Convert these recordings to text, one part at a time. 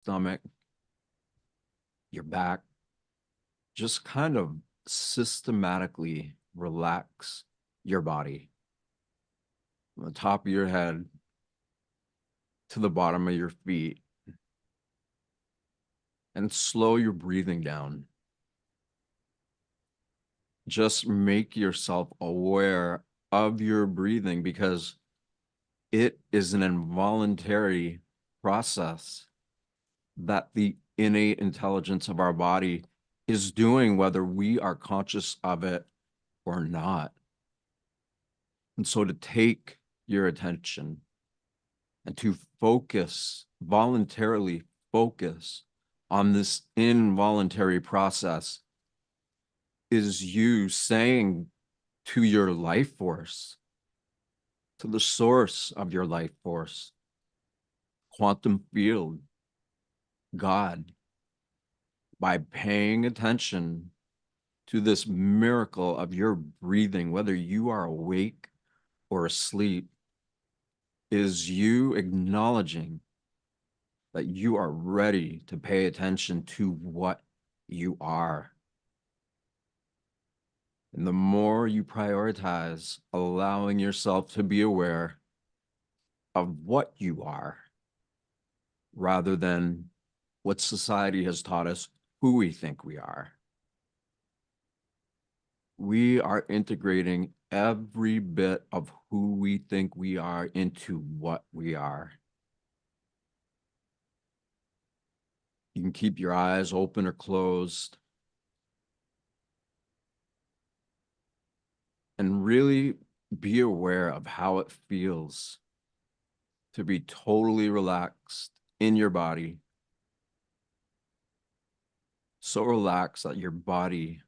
stomach, your back. Just kind of systematically relax your body from the top of your head to the bottom of your feet and slow your breathing down. Just make yourself aware of your breathing because it is an involuntary process that the innate intelligence of our body is doing, whether we are conscious of it or not. And so to take your attention and to focus, voluntarily focus on this involuntary process is you saying to your life force, to the source of your life force, quantum field, God, by paying attention to this miracle of your breathing, whether you are awake or asleep, is you acknowledging that you are ready to pay attention to what you are. And the more you prioritize allowing yourself to be aware of what you are, rather than what society has taught us who we think we are, we are integrating every bit of who we think we are into what we are. You can keep your eyes open or closed and really be aware of how it feels to be totally relaxed in your body. So relaxed that your body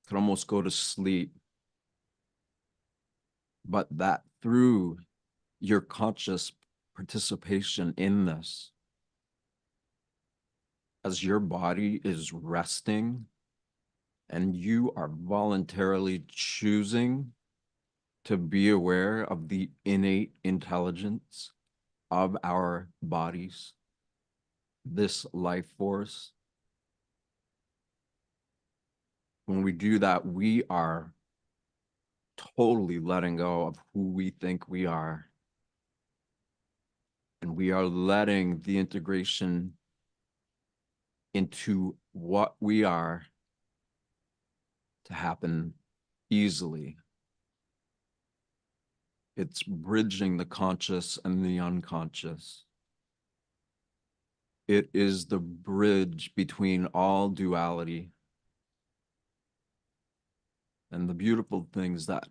can almost go to sleep, but that through your conscious participation in this, as your body is resting and you are voluntarily choosing to be aware of the innate intelligence of our bodies, this life force. When we do that, we are totally letting go of who we think we are. And we are letting the integration into what we are to happen easily. It's bridging the conscious and the unconscious. It is the bridge between all duality. And the beautiful thing is that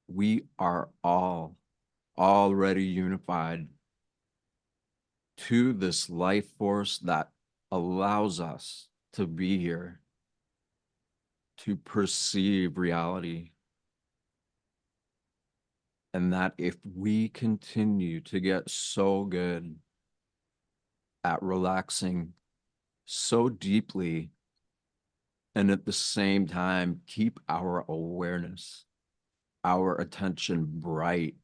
we are all already unified to this life force that allows us to be here, to perceive reality. And that if we continue to get so good at relaxing so deeply and at the same time keep our awareness, our attention bright,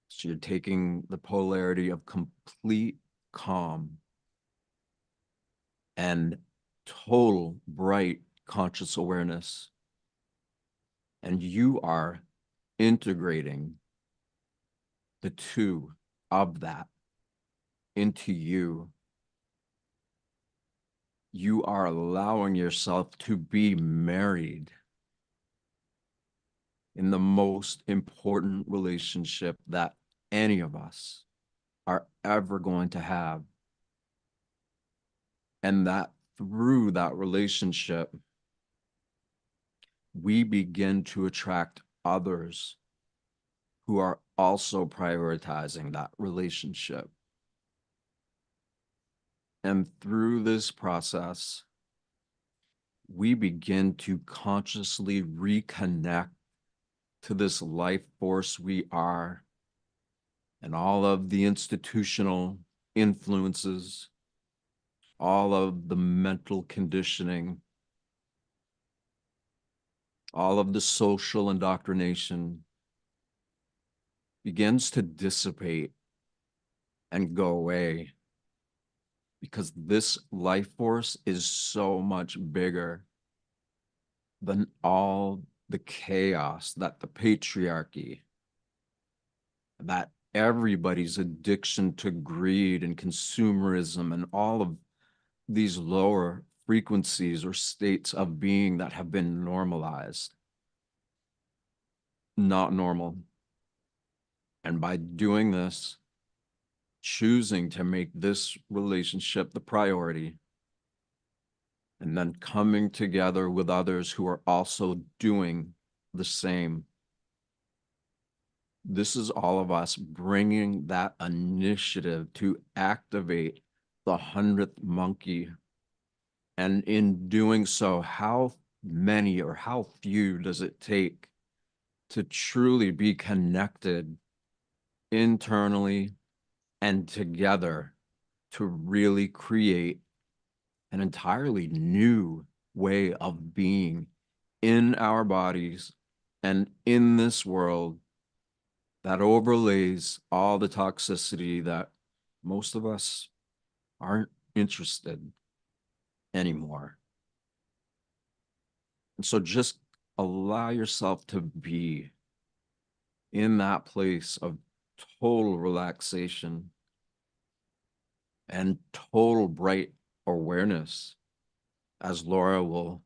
so you're taking the polarity of complete calm and total bright conscious awareness, and you are integrating the two of that into you. You are allowing yourself to be married in the most important relationship that any of us are ever going to have. And that through that relationship, we begin to attract others who are also prioritizing that relationship. And through this process, we begin to consciously reconnect to this life force we are and all of the institutional influences, all of the mental conditioning, all of the social indoctrination begins to dissipate and go away. because this life force is so much bigger than all the chaos that the patriarchy, that everybody's addiction to greed and consumerism and all of these lower frequencies or states of being that have been normalized, not normal. And by doing this, choosing to make this relationship the priority, and then coming together with others who are also doing the same. This is all of us bringing that initiative to activate the 100th monkey. And in doing so, how many or how few does it take to truly be connected internally and together to really create an entirely new way of being in our bodies and in this world that overlays all the toxicity that most of us aren't interested anymore. And so just allow yourself to be in that place of total relaxation and total bright awareness, as Laura will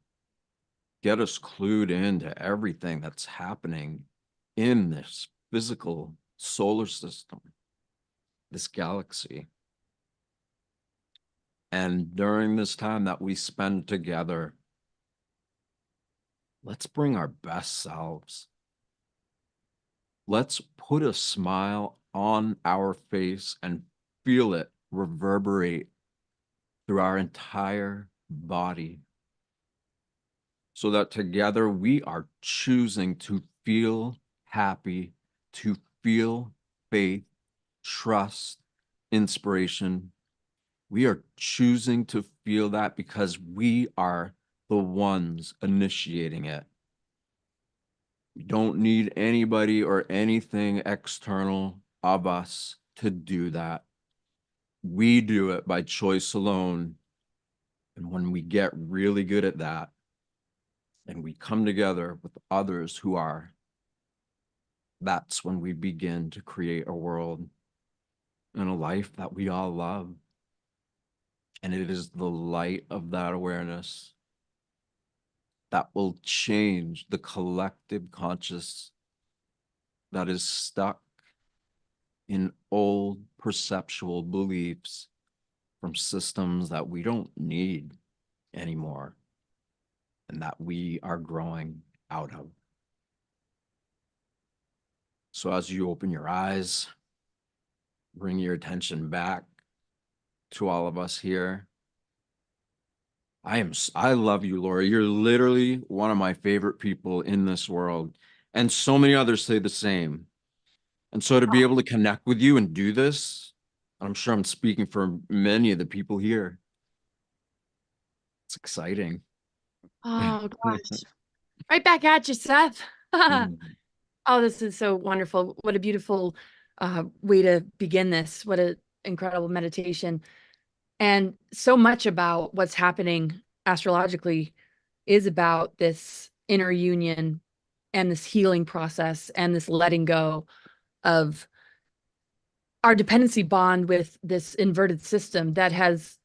get us clued into everything that's happening in this physical solar system, this galaxy. And during this time that we spend together, let's bring our best selves. Let's put a smile on our face and feel it reverberate through our entire body, so that together we are choosing to feel happy, to feel faith, trust, inspiration. We are choosing to feel that because we are the ones initiating it. We don't need anybody or anything external of us to do that. We do it by choice alone. And when we get really good at that, and we come together with others who are, that's when we begin to create a world and a life that we all love. And it is the light of that awareness that will change the collective conscious that is stuck in old perceptual beliefs from systems that we don't need anymore and that we are growing out of. So as you open your eyes, bring your attention back to all of us here. I love you, Laura. You're literally one of my favorite people in this world. And so many others say the same. And so to be able to connect with you and do this, I'm sure I'm speaking for many of the people here. It's exciting. Oh gosh. Right back at you, Seth. Oh, this is so wonderful. What a beautiful way to begin this. What an incredible meditation. And so much about what's happening astrologically is about this inner union and this healing process and this letting go of our dependency bond with this inverted system that has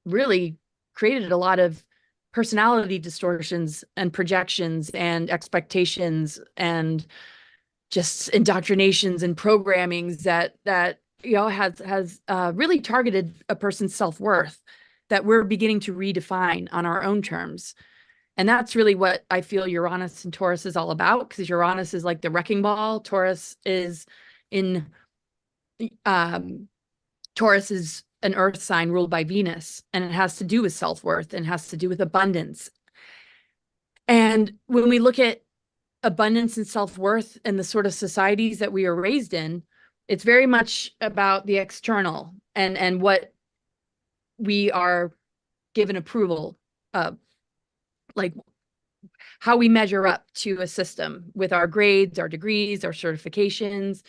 really created a lot of personality distortions and projections and expectations and just indoctrinations and programmings that has really targeted a person's self-worth that we're beginning to redefine on our own terms. And that's really what I feel Uranus and Taurus is all about, because Uranus is like the wrecking ball. Um, Taurus is an earth sign ruled by Venus, and it has to do with self-worth and has to do with abundance. And when we look at abundance and self-worth and the sort of societies that we are raised in, it's very much about the external and what we are given approval of, like how we measure up to a system with our grades, our degrees, our certifications.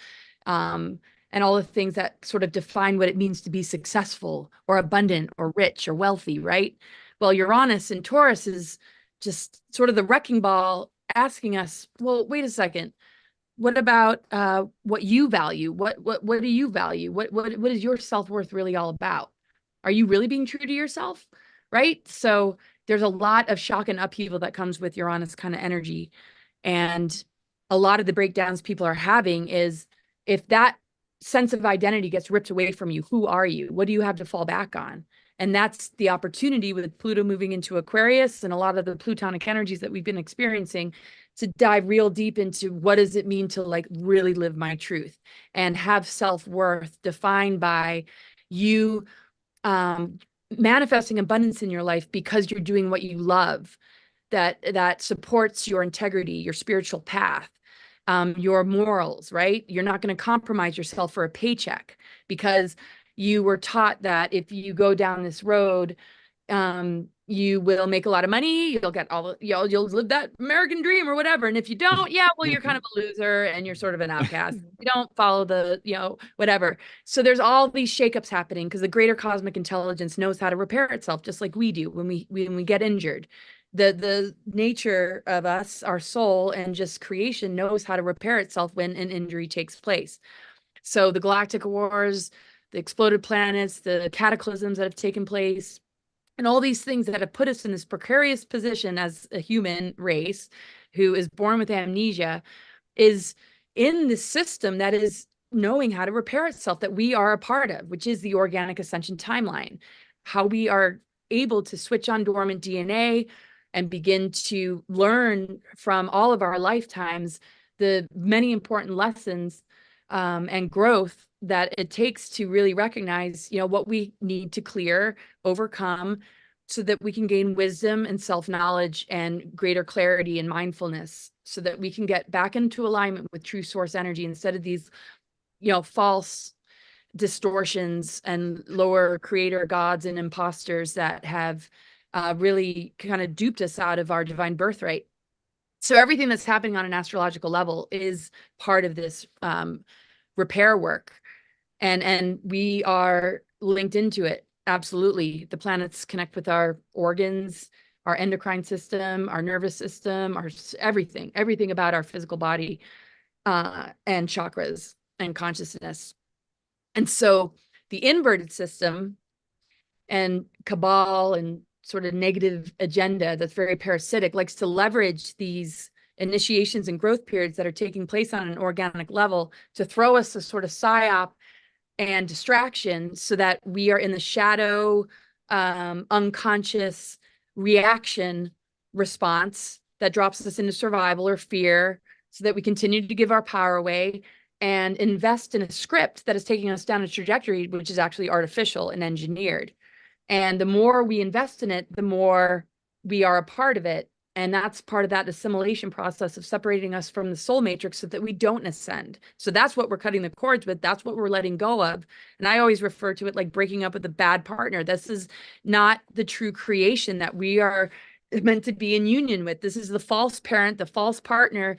and all the things that sort of define what it means to be successful or abundant or rich or wealthy, right? Well, Uranus and Taurus is just sort of the wrecking ball asking us, well, wait a second. What about what you value? What do you value? What is your self-worth really all about? Are you really being true to yourself? Right? So there's a lot of shock and upheaval that comes with Uranus kind of energy. And a lot of the breakdowns people are having is, if that sense of identity gets ripped away from you, who are you? What do you have to fall back on? And that's the opportunity with Pluto moving into Aquarius and a lot of the plutonic energies that we've been experiencing, to dive real deep into what does it mean to like really live my truth and have self-worth defined by you manifesting abundance in your life because you're doing what you love, that supports your integrity, your spiritual path, your morals, right? You're not going to compromise yourself for a paycheck because you were taught that if you go down this road, you will make a lot of money, you'll get all the, you'll live that American dream or whatever. And if you don't, yeah, well, you're kind of a loser and you're sort of an outcast. You don't follow the, whatever. So there's all these shakeups happening because the greater cosmic intelligence knows how to repair itself, just like we do when we get injured. The nature of us, our soul, and just creation knows how to repair itself when an injury takes place. So the galactic wars, the exploded planets, the cataclysms that have taken place, and all these things that have put us in this precarious position as a human race who is born with amnesia, is in this system that is knowing how to repair itself, that we are a part of, which is the organic ascension timeline. How we are able to switch on dormant DNA and begin to learn from all of our lifetimes the many important lessons and growth that it takes to really recognize, what we need to clear, overcome, so that we can gain wisdom and self-knowledge and greater clarity and mindfulness, so that we can get back into alignment with true source energy instead of these, false distortions and lower creator gods and imposters that have really kind of duped us out of our divine birthright. So everything that's happening on an astrological level is part of this repair work, and we are linked into it. Absolutely. The planets connect with our organs, our endocrine system, our nervous system, our everything about our physical body, and chakras and consciousness. And so the inverted system and cabal and sort of negative agenda that's very parasitic likes to leverage these initiations and growth periods that are taking place on an organic level to throw us a sort of psyop and distraction, so that we are in the shadow, unconscious reaction response that drops us into survival or fear, so that we continue to give our power away and invest in a script that is taking us down a trajectory which is actually artificial and engineered. And the more we invest in it, the more we are a part of it. And that's part of that assimilation process of separating us from the soul matrix so that we don't ascend. So that's what we're cutting the cords with. That's what we're letting go of. And I always refer to it like breaking up with a bad partner. This is not the true creation that we are meant to be in union with. This is the false parent, the false partner,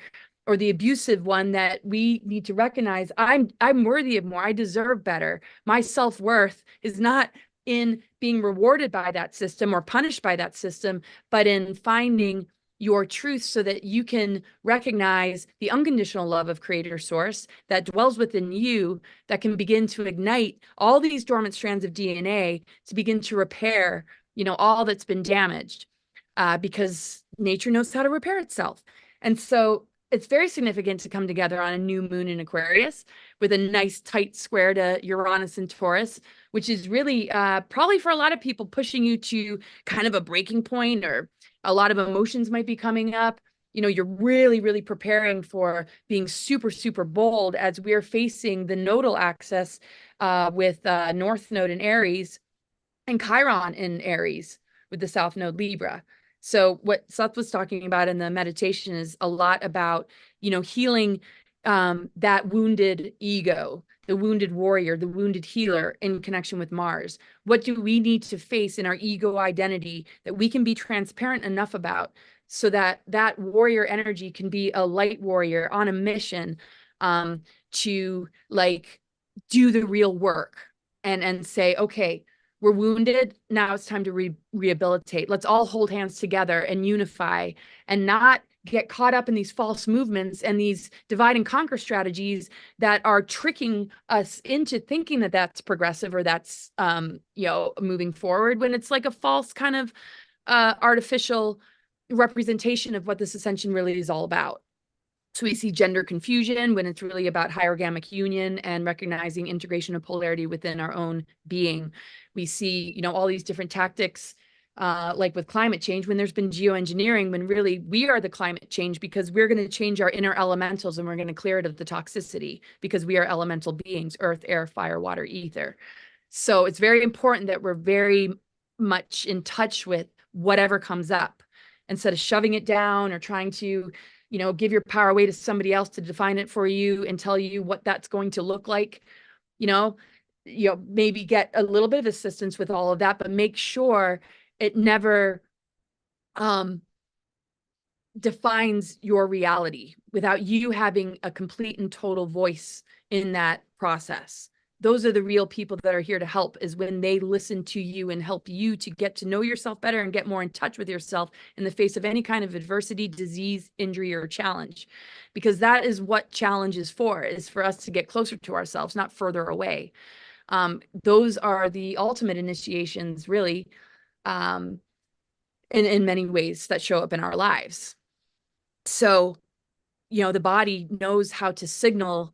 or the abusive one that we need to recognize. I'm worthy of more. I deserve better. My self-worth is not in being rewarded by that system or punished by that system, but in finding your truth so that you can recognize the unconditional love of creator source that dwells within you, that can begin to ignite all these dormant strands of DNA to begin to repair, all that's been damaged, because nature knows how to repair itself. And so it's very significant to come together on a new moon in Aquarius with a nice tight square to Uranus and Taurus, which is really probably for a lot of people pushing you to kind of a breaking point, or a lot of emotions might be coming up. You're really, really preparing for being super, super bold as we're facing the nodal axis with North Node in Aries and Chiron in Aries with the South Node Libra. So what Seth was talking about in the meditation is a lot about, healing that wounded ego, the wounded warrior, the wounded healer in connection with Mars. What do we need to face in our ego identity that we can be transparent enough about, so that that warrior energy can be a light warrior on a mission to do the real work and say, okay, we're wounded. Now it's time to rehabilitate. Let's all hold hands together and unify and not get caught up in these false movements and these divide and conquer strategies that are tricking us into thinking that that's progressive or that's, moving forward, when it's like a false kind of artificial representation of what this ascension really is all about. So we see gender confusion when it's really about hierogamic union and recognizing integration of polarity within our own being. We see, all these different tactics, like with climate change, when there's been geoengineering, when really we are the climate change, because we're going to change our inner elementals and we're going to clear it of the toxicity, because we are elemental beings: earth, air, fire, water, ether. So it's very important that we're very much in touch with whatever comes up, instead of shoving it down or trying to give your power away to somebody else to define it for you and tell you what that's going to look like. Maybe get a little bit of assistance with all of that, but make sure it never defines your reality without you having a complete and total voice in that process. Those are the real people that are here to help, is when they listen to you and help you to get to know yourself better and get more in touch with yourself in the face of any kind of adversity, disease, injury, or challenge. Because that is what challenge is for us to get closer to ourselves, not further away. Those are the ultimate initiations, really, in many ways that show up in our lives. So, the body knows how to signal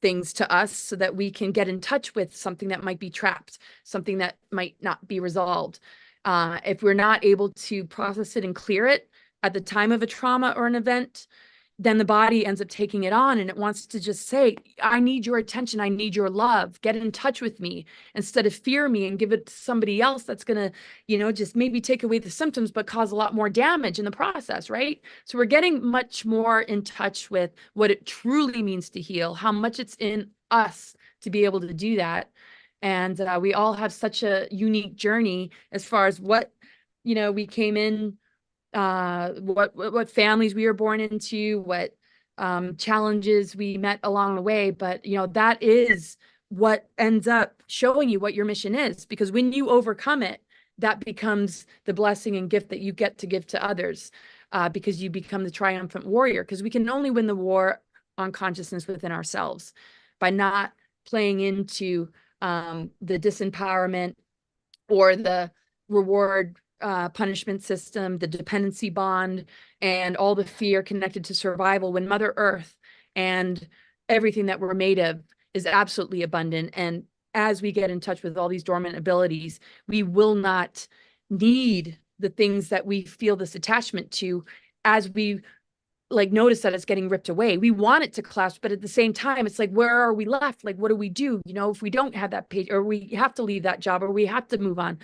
things to us so that we can get in touch with something that might be trapped, something that might not be resolved. If we're not able to process it and clear it at the time of a trauma or an event, then the body ends up taking it on, and it wants to just say, I need your attention. I need your love. Get in touch with me, instead of fear me and give it to somebody else that's going to, just maybe take away the symptoms, but cause a lot more damage in the process, right? So we're getting much more in touch with what it truly means to heal, how much it's in us to be able to do that. And we all have such a unique journey as far as what, we came in, what families we were born into, what challenges we met along the way. But that is what ends up showing you what your mission is, because when you overcome it, that becomes the blessing and gift that you get to give to others, because you become the triumphant warrior. Because we can only win the war on consciousness within ourselves by not playing into the disempowerment or the reward punishment system, the dependency bond, and all the fear connected to survival, when Mother Earth and everything that we're made of is absolutely abundant. And as we get in touch with all these dormant abilities, we will not need the things that we feel this attachment to, as we notice that it's getting ripped away. We want it to clasp, but at the same time, it's like, where are we left? Like, what do we do? If we don't have that page, or we have to leave that job, or we have to move on.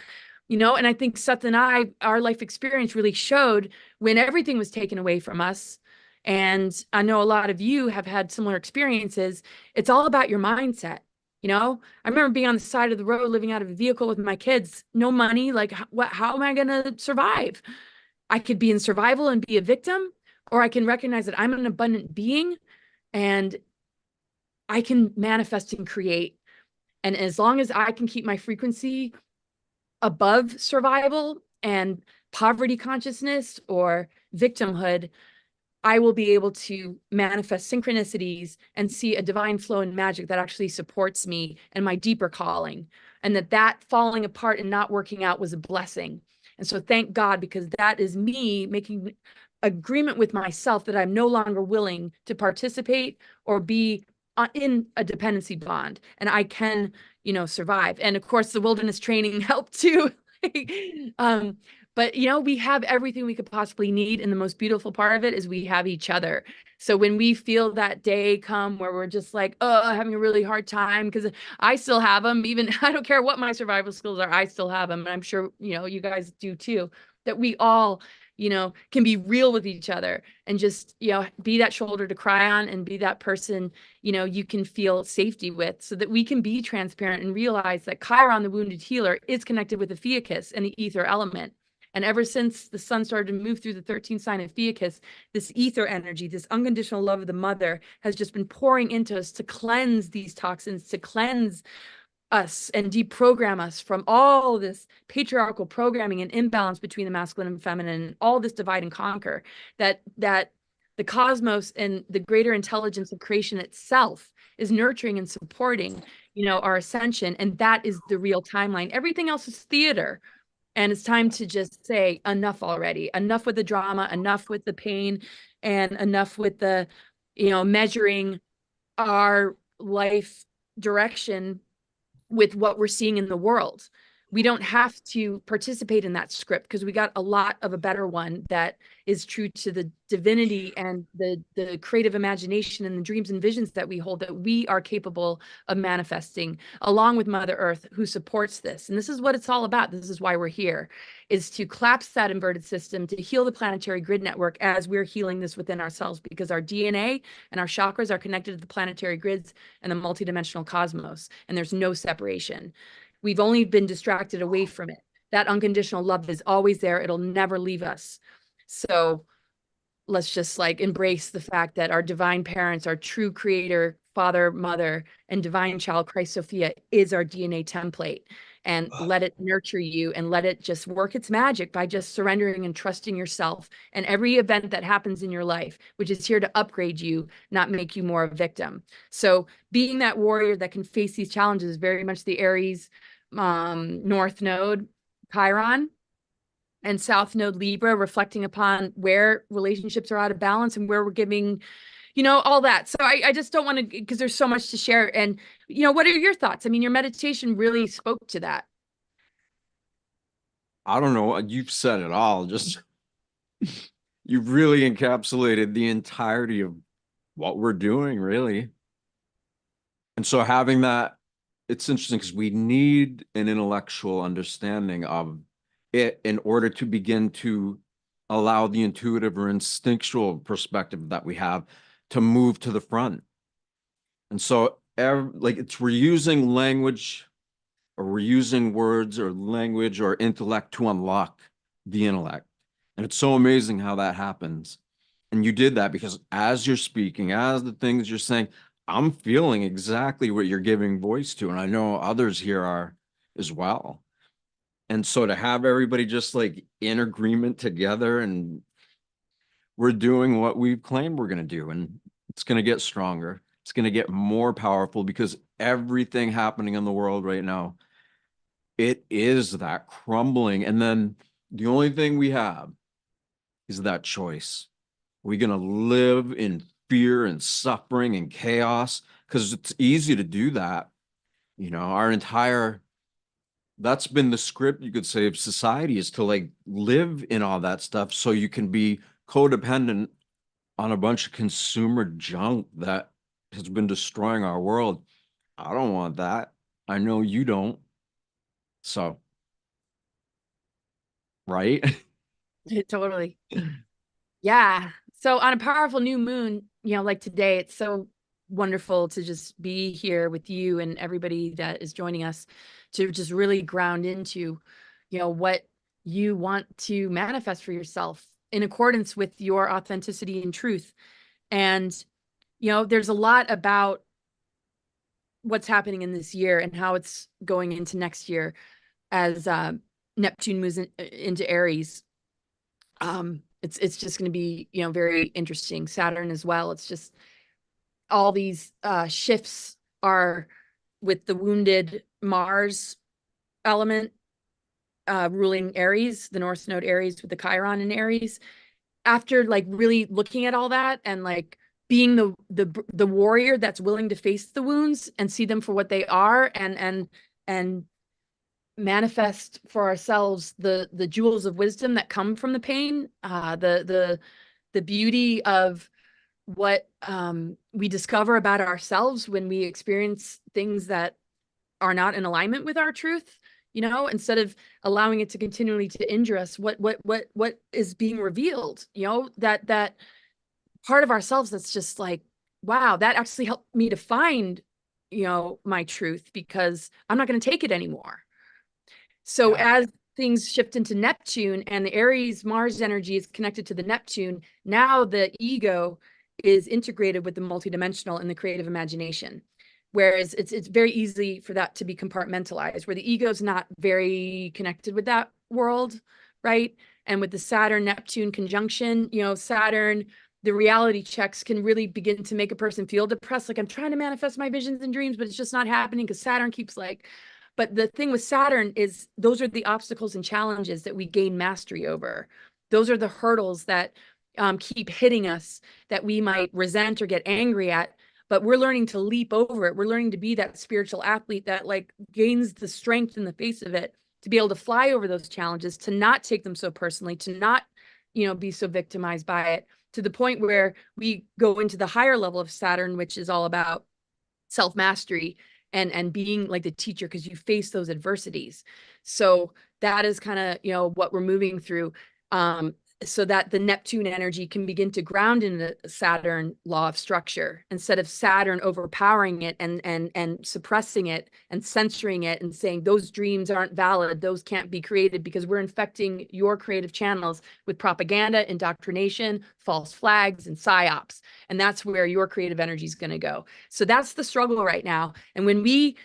And I think Seth and our life experience really showed when everything was taken away from us. And I know a lot of you have had similar experiences. It's all about your mindset. I remember being on the side of the road, living out of a vehicle with my kids, no money. Like, how am I going to survive? I could be in survival and be a victim, or I can recognize that I'm an abundant being and I can manifest and create. And as long as I can keep my frequency above survival and poverty consciousness or victimhood, I will be able to manifest synchronicities and see a divine flow and magic that actually supports me and my deeper calling. And that falling apart and not working out was a blessing. And so thank God, because that is me making agreement with myself that I'm no longer willing to participate or be in a dependency bond, and I can, survive. And of course, the wilderness training helped too. But we have everything we could possibly need, and the most beautiful part of it is we have each other. So when we feel that day come where we're just like, oh, having a really hard time, because I still have them, even I don't care what my survival skills are, I still have them, and I'm sure you guys do too. That we all can be real with each other and just, be that shoulder to cry on, and be that person, you can feel safety with, so that we can be transparent and realize that Chiron, the wounded healer, is connected with the Ophiuchus and the ether element. And ever since the sun started to move through the 13th sign of Theicus, this ether energy, this unconditional love of the mother has just been pouring into us to cleanse these toxins, to cleanse us and deprogram us from all this patriarchal programming and imbalance between the masculine and feminine, and all this divide and conquer that the cosmos and the greater intelligence of creation itself is nurturing and supporting, our ascension. And that is the real timeline. Everything else is theater. And it's time to just say enough already. Enough with the drama, enough with the pain, and enough with the, measuring our life direction with what we're seeing in the world. We don't have to participate in that script because we got a lot of a better one that is true to the divinity and the creative imagination and the dreams and visions that we hold, that we are capable of manifesting, along with Mother Earth, who supports this. And this is what it's all about. This is why we're here, is to collapse that inverted system, to heal the planetary grid network as we're healing this within ourselves, because our DNA and our chakras are connected to the planetary grids and the multidimensional cosmos, and there's no separation. We've only been distracted away from it. That unconditional love is always there. It'll never leave us. So let's just embrace the fact that our divine parents, our true creator, father, mother, and divine child, Christ Sophia, is our DNA template. And let it nurture you, and let it just work its magic by just surrendering and trusting yourself and every event that happens in your life, which is here to upgrade you, not make you more a victim. So being that warrior that can face these challenges is very much the Aries North Node Chiron and South Node Libra, reflecting upon where relationships are out of balance and where we're giving, all that. So I just don't want to, because there's so much to share. And, what are your thoughts? I mean, your meditation really spoke to that. I don't know. You've said it all. Just you've really encapsulated the entirety of what we're doing, really. And so having that, it's interesting because we need an intellectual understanding of it in order to begin to allow the intuitive or instinctual perspective that we have to move to the front. And so we're using language, or we're using words or language or intellect to unlock the intellect. And it's so amazing how that happens. And you did that because as you're speaking, as the things you're saying, I'm feeling exactly what you're giving voice to. And I know others here are as well. And so to have everybody just in agreement together, and we're doing what we've claimed we're going to do, and it's going to get stronger. It's going to get more powerful because everything happening in the world right now, it is that crumbling. And then the only thing we have is that choice. We're going to live in fear and suffering and chaos because it's easy to do that. That's been the script, you could say, of society, is to live in all that stuff so you can be codependent on a bunch of consumer junk that has been destroying our world. I don't want that. I know you don't. So, right? Totally. Yeah. So on a powerful new moon, like today, it's so wonderful to just be here with you and everybody that is joining us, to just really ground into, what you want to manifest for yourself in accordance with your authenticity and truth. And, there's a lot about what's happening in this year and how it's going into next year as Neptune moves into Aries. It's just going to be, very interesting. Saturn as well. It's just all these shifts are with the wounded Mars element ruling Aries, the North Node Aries with the Chiron in Aries. After really looking at all that and being the warrior that's willing to face the wounds and see them for what they are, and manifest for ourselves the jewels of wisdom that come from the pain, the beauty of what we discover about ourselves when we experience things that are not in alignment with our truth, instead of allowing it to continually to injure us. What is being revealed, that part of ourselves that's just wow, that actually helped me to find, my truth, because I'm not going to take it anymore. So Yeah. things shift into Neptune and the Aries Mars energy is connected to the Neptune, now the ego is integrated with the multidimensional and the creative imagination. Whereas it's very easy for that to be compartmentalized, where the ego is not very connected with that world, right? And with the Saturn Neptune conjunction, Saturn, the reality checks can really begin to make a person feel depressed. Like, I'm trying to manifest my visions and dreams, but it's just not happening because Saturn keeps like, but the thing with Saturn is those are the obstacles and challenges that we gain mastery over. Those are the hurdles that keep hitting us that we might resent or get angry at, but we're learning to leap over it. We're learning to be that spiritual athlete that like gains the strength in the face of it to be able to fly over those challenges, to not take them so personally, to not, be so victimized by it, to the point where we go into the higher level of Saturn, which is all about self-mastery and being like the teacher because you face those adversities. So that is kind of, what we're moving through. So that the Neptune energy can begin to ground in the Saturn law of structure instead of Saturn overpowering it and suppressing it and censoring it and saying those dreams aren't valid, those can't be created, because we're infecting your creative channels with propaganda, indoctrination, false flags, and psyops. And that's where your creative energy is going to go. So that's the struggle right now. And when we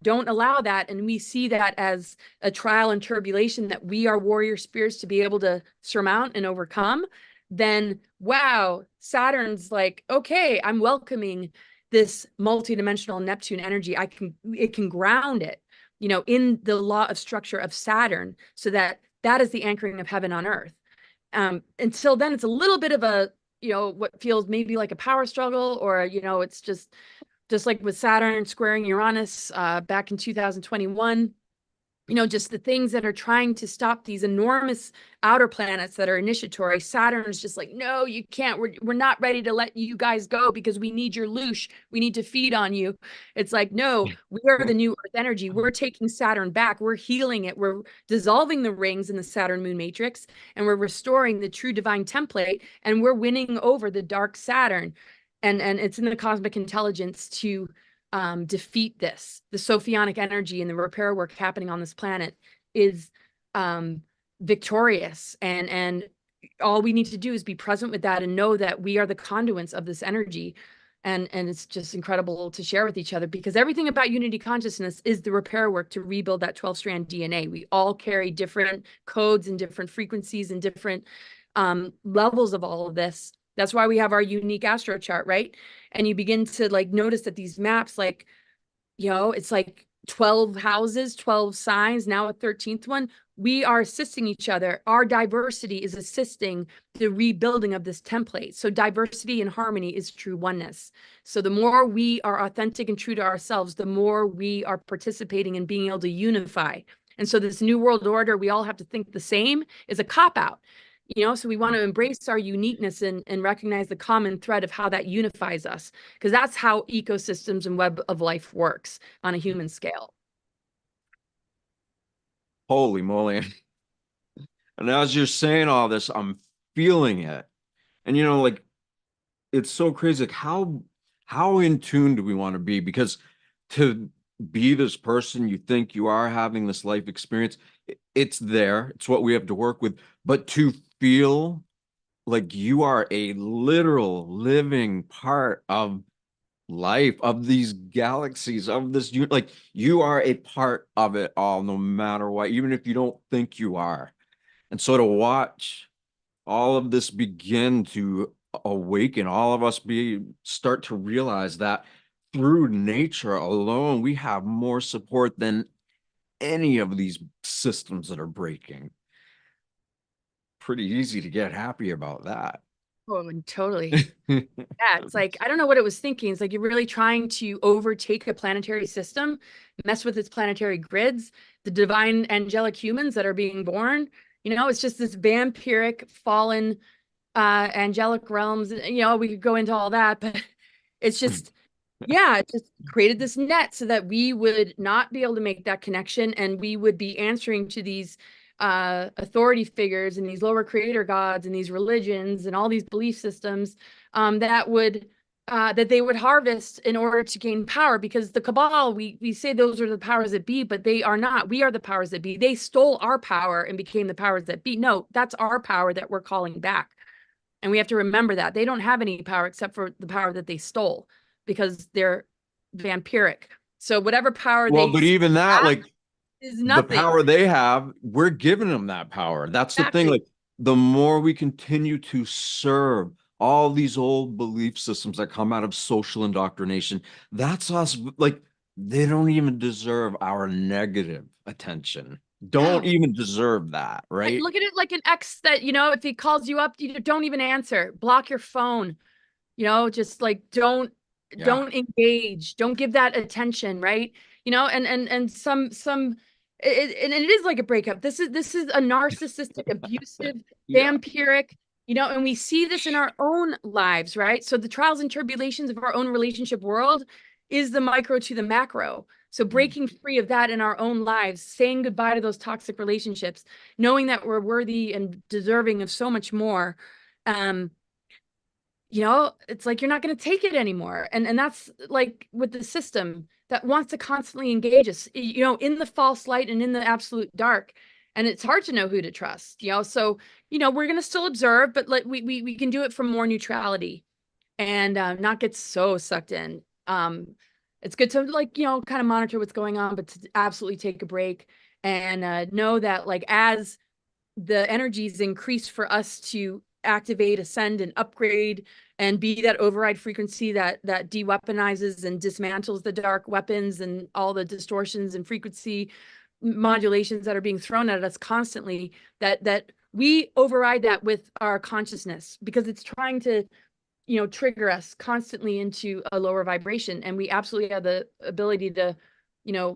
don't allow that, and we see that as a trial and tribulation that we are warrior spirits to be able to surmount and overcome, then wow, Saturn's like, okay, I'm welcoming this multidimensional Neptune energy. It can ground it, in the law of structure of Saturn, so that is the anchoring of heaven on earth. Until then, it's a little bit of a, what feels maybe like a power struggle, or, it's just like with Saturn squaring Uranus back in 2021, just the things that are trying to stop these enormous outer planets that are initiatory. Saturn is just like, no, you can't. We're not ready to let you guys go because we need your loosh. We need to feed on you. It's like, no, we are the new Earth energy. We're taking Saturn back. We're healing it. We're dissolving the rings in the Saturn moon matrix, and we're restoring the true divine template, and we're winning over the dark Saturn. And it's in the cosmic intelligence to defeat this. The Sophionic energy and the repair work happening on this planet is victorious. And all we need to do is be present with that and know that we are the conduits of this energy. And it's just incredible to share with each other, because everything about unity consciousness is the repair work to rebuild that 12-strand DNA. We all carry different codes and different frequencies and different levels of all of this. That's why we have our unique astro chart, right? And you begin to like notice that these maps, like, it's like 12 houses, 12 signs, now a 13th one. We are assisting each other. Our diversity is assisting the rebuilding of this template. So diversity and harmony is true oneness. So the more we are authentic and true to ourselves, the more we are participating in being able to unify. And so this new world order, we all have to think the same, is a cop-out. So we want to embrace our uniqueness and recognize the common thread of how that unifies us, because that's how ecosystems and web of life works on a human scale. Holy moly. And as you're saying all this, I'm feeling it. And like, it's so crazy. Like, how in tune do we want to be? Because to be this person you think you are, having this life experience, it's there. It's what we have to work with. But to feel like you are a literal living part of life, of these galaxies, of this, like, you are a part of it all, no matter what, even if you don't think you are. And so to watch all of this begin to awaken, all of us start to realize that through nature alone, we have more support than any of these systems that are breaking. Pretty easy to get happy about that. Oh, and totally. Yeah, it's like, I don't know what it was thinking. It's like you're really trying to overtake a planetary system, mess with its planetary grids, the divine angelic humans that are being born. It's just this vampiric, fallen, angelic realms. We could go into all that, but it's just, yeah, it just created this net so that we would not be able to make that connection, and we would be answering to these authority figures and these lower creator gods and these religions and all these belief systems that would that they would harvest in order to gain power, because the cabal, we say those are the powers that be, but they are not. We are the powers that be. They stole our power and became the powers that be. No, that's our power that we're calling back. And we have to remember that they don't have any power except for the power that they stole, because they're vampiric. So whatever power Well, they but even that, have like is the nothing. power they have, we're giving them that power. That's the thing. Exactly. Like the more we continue to serve all these old belief systems that come out of social indoctrination, that's us. Like they don't even deserve our negative attention. Don't No. even deserve that, right? Look at it like an ex that, if he calls you up, you don't even answer. Block your phone. Just like Yeah. don't engage, don't give that attention, right? And some and it is like a breakup. This is a narcissistic, abusive, Yeah. vampiric, and we see this in our own lives, right? So the trials and tribulations of our own relationship world is the micro to the macro. So Mm. breaking free of that in our own lives, saying goodbye to those toxic relationships, knowing that we're worthy and deserving of so much more. um it's like you're not going to take it anymore. And that's like with the system that wants to constantly engage us, in the false light and in the absolute dark. And it's hard to know who to trust, so we're going to still observe, but like we can do it from more neutrality, and not get so sucked in. It's good to, like, kind of monitor what's going on, but to absolutely take a break, and know that, like, as the energies increase for us to activate, ascend, and upgrade, and be that override frequency that de-weaponizes and dismantles the dark weapons and all the distortions and frequency modulations that are being thrown at us constantly, that we override that with our consciousness, because it's trying to trigger us constantly into a lower vibration, and we absolutely have the ability to you know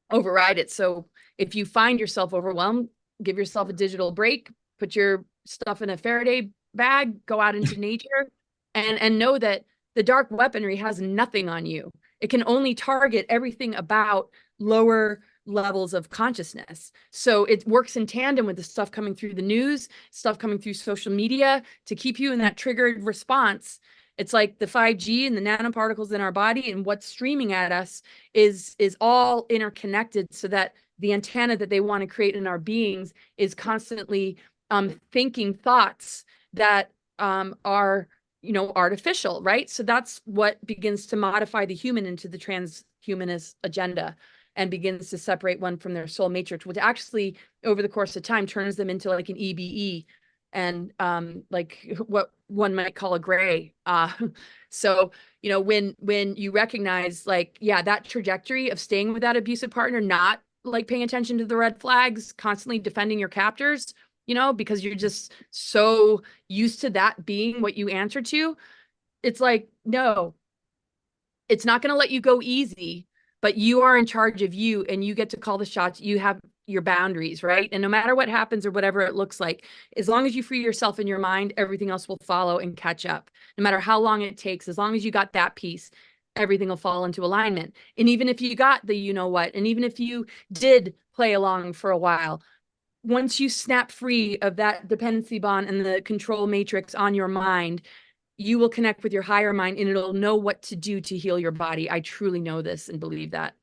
override it. So if you find yourself overwhelmed, give yourself a digital break, put your stuff in a Faraday bag, go out into nature, and know that the dark weaponry has nothing on you. It can only target everything about lower levels of consciousness. So it works in tandem with the stuff coming through the news, stuff coming through social media, to keep you in that triggered response. It's like the 5G and the nanoparticles in our body, and what's streaming at us is all interconnected, so that the antenna that they want to create in our beings is constantly thinking thoughts that are artificial, right? So that's what begins to modify the human into the transhumanist agenda, and begins to separate one from their soul matrix, which actually over the course of time turns them into like an EBE, and like what one might call a gray. So when you recognize, like, yeah, that trajectory of staying with that abusive partner, not like paying attention to the red flags, constantly defending your captors, because you're just so used to that being what you answer to. It's like, no, it's not going to let you go easy, but you are in charge of you, and you get to call the shots. You have your boundaries, right? And no matter what happens or whatever it looks like, as long as you free yourself in your mind, everything else will follow and catch up. No matter how long it takes, as long as you got that piece, everything will fall into alignment. And even if you got the what, and even if you did play along for a while, once you snap free of that dependency bond and the control matrix on your mind, you will connect with your higher mind, and it'll know what to do to heal your body. I truly know this and believe that.